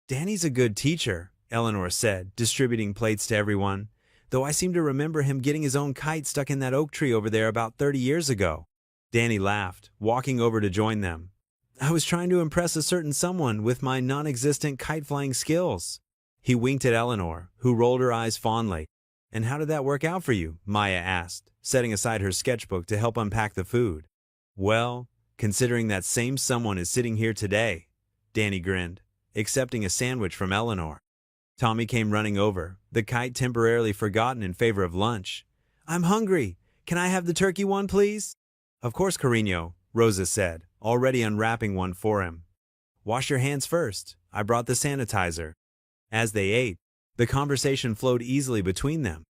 Danny's a good teacher, Eleanor said, distributing plates to everyone, though I seem to remember him getting his own kite stuck in that oak tree over there about 30 years ago. Danny laughed, walking over to join them. I was trying to impress a certain someone with my non-existent kite-flying skills. He winked at Eleanor, who rolled her eyes fondly. And how did that work out for you? Maya asked, setting aside her sketchbook to help unpack the food. Well, considering that same someone is sitting here today, Danny grinned, accepting a sandwich from Eleanor. Tommy came running over, the kite temporarily forgotten in favor of lunch. I'm hungry. Can I have the turkey one, please? Of course, Carino, Rosa said, already unwrapping one for him. Wash your hands first. I brought the sanitizer. As they ate, the conversation flowed easily between them,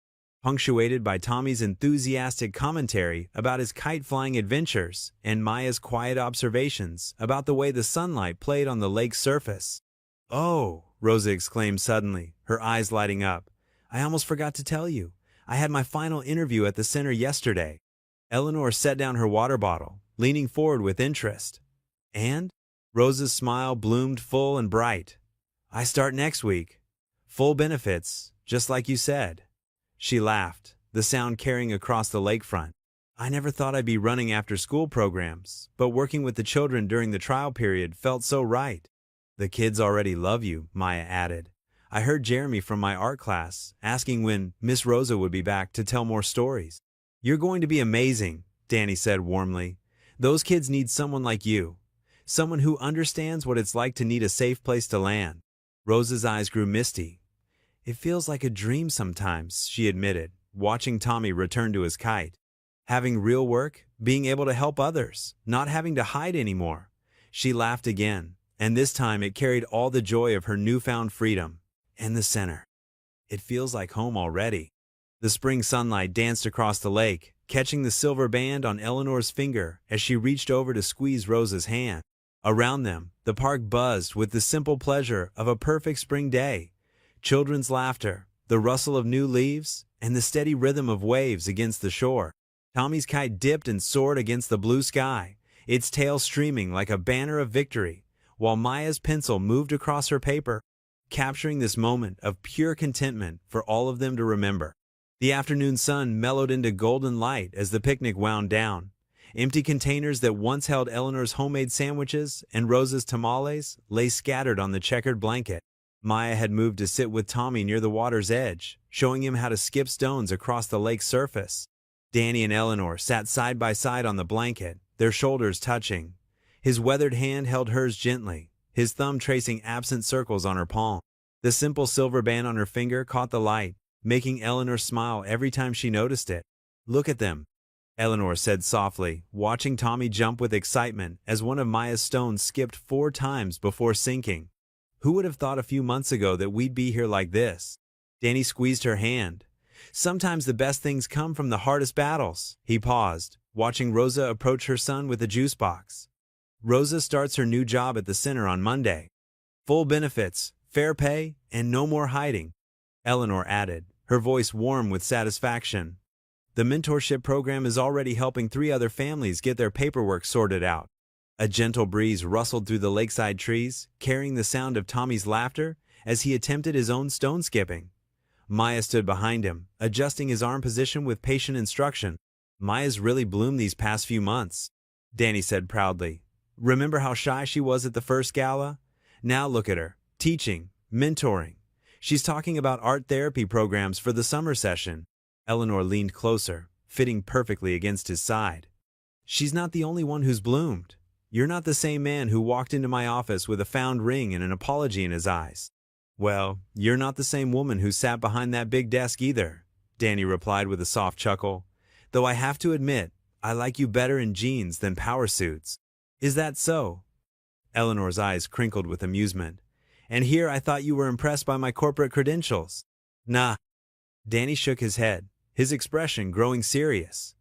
punctuated by Tommy's enthusiastic commentary about his kite-flying adventures and Maya's quiet observations about the way the sunlight played on the lake's surface. Oh, Rosa exclaimed suddenly, her eyes lighting up. I almost forgot to tell you. I had my final interview at the center yesterday. Eleanor set down her water bottle, leaning forward with interest. And? Rosa's smile bloomed full and bright. I start next week. Full benefits, just like you said. She laughed, the sound carrying across the lakefront. I never thought I'd be running after-school programs, but working with the children during the trial period felt so right. The kids already love you, Maya added. I heard Jeremy from my art class asking when Miss Rosa would be back to tell more stories. You're going to be amazing, Danny said warmly. Those kids need someone like you. Someone who understands what it's like to need a safe place to land. Rosa's eyes grew misty. It feels like a dream sometimes, she admitted, watching Tommy return to his kite. Having real work, being able to help others, not having to hide anymore. She laughed again, and this time it carried all the joy of her newfound freedom. And the center. It feels like home already. The spring sunlight danced across the lake, catching the silver band on Eleanor's finger as she reached over to squeeze Rosa's hand. Around them, the park buzzed with the simple pleasure of a perfect spring day. Children's laughter, the rustle of new leaves, and the steady rhythm of waves against the shore. Tommy's kite dipped and soared against the blue sky, its tail streaming like a banner of victory, while Maya's pencil moved across her paper, capturing this moment of pure contentment for all of them to remember. The afternoon sun mellowed into golden light as the picnic wound down. Empty containers that once held Eleanor's homemade sandwiches and Rosa's tamales lay scattered on the checkered blanket. Maya had moved to sit with Tommy near the water's edge, showing him how to skip stones across the lake's surface. Danny and Eleanor sat side by side on the blanket, their shoulders touching. His weathered hand held hers gently, his thumb tracing absent circles on her palm. The simple silver band on her finger caught the light, making Eleanor smile every time she noticed it. Look at them, Eleanor said softly, watching Tommy jump with excitement as one of Maya's stones skipped 4 times before sinking. Who would have thought a few months ago that we'd be here like this? Danny squeezed her hand. Sometimes the best things come from the hardest battles. He paused, watching Rosa approach her son with a juice box. Rosa starts her new job at the center on Monday. Full benefits, fair pay, and no more hiding, Eleanor added, her voice warm with satisfaction. The mentorship program is already helping 3 other families get their paperwork sorted out. A gentle breeze rustled through the lakeside trees, carrying the sound of Tommy's laughter as he attempted his own stone skipping. Maya stood behind him, adjusting his arm position with patient instruction. Maya's really bloomed these past few months, Danny said proudly. Remember how shy she was at the first gala? Now look at her, teaching, mentoring. She's talking about art therapy programs for the summer session. Eleanor leaned closer, fitting perfectly against his side. She's not the only one who's bloomed. You're not the same man who walked into my office with a found ring and an apology in his eyes. Well, you're not the same woman who sat behind that big desk either, Danny replied with a soft chuckle. Though I have to admit, I like you better in jeans than power suits. Is that so? Eleanor's eyes crinkled with amusement. And here I thought you were impressed by my corporate credentials. Nah. Danny shook his head, his expression growing serious.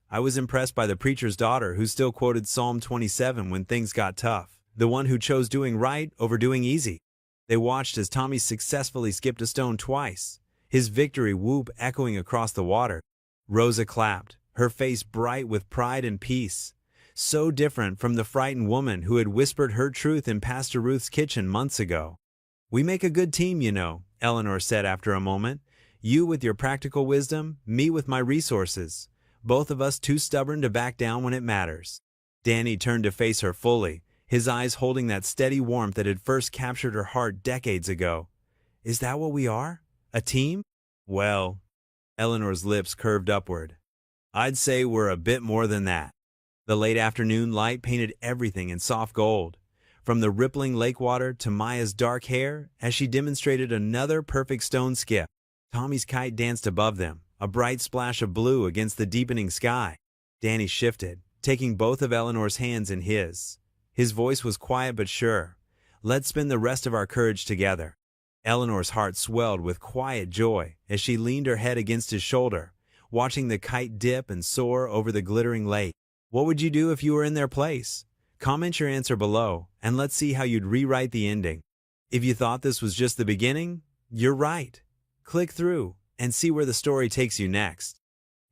I was impressed by the preacher's daughter who still quoted Psalm 27 when things got tough, the one who chose doing right over doing easy. They watched as Tommy successfully skipped a stone twice, his victory whoop echoing across the water. Rosa clapped, her face bright with pride and peace. So different from the frightened woman who had whispered her truth in Pastor Ruth's kitchen months ago. "We make a good team, you know," Eleanor said after a moment. "You with your practical wisdom, me with my resources. Both of us too stubborn to back down when it matters." Danny turned to face her fully, his eyes holding that steady warmth that had first captured her heart decades ago. "Is that what we are? A team?" "Well," Eleanor's lips curved upward, "I'd say we're a bit more than that." The late afternoon light painted everything in soft gold, from the rippling lake water to Maya's dark hair as she demonstrated another perfect stone skip. Tommy's kite danced above them, a bright splash of blue against the deepening sky. Danny shifted, taking both of Eleanor's hands in his. His voice was quiet but sure. "Let's spend the rest of our courage together." Eleanor's heart swelled with quiet joy as she leaned her head against his shoulder, watching the kite dip and soar over the glittering lake. What would you do if you were in their place? Comment your answer below, and let's see how you'd rewrite the ending. If you thought this was just the beginning, you're right. Click through and see where the story takes you next.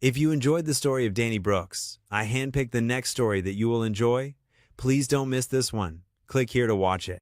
If you enjoyed the story of Danny Brooks, I handpicked the next story that you will enjoy. Please don't miss this one. Click here to watch it.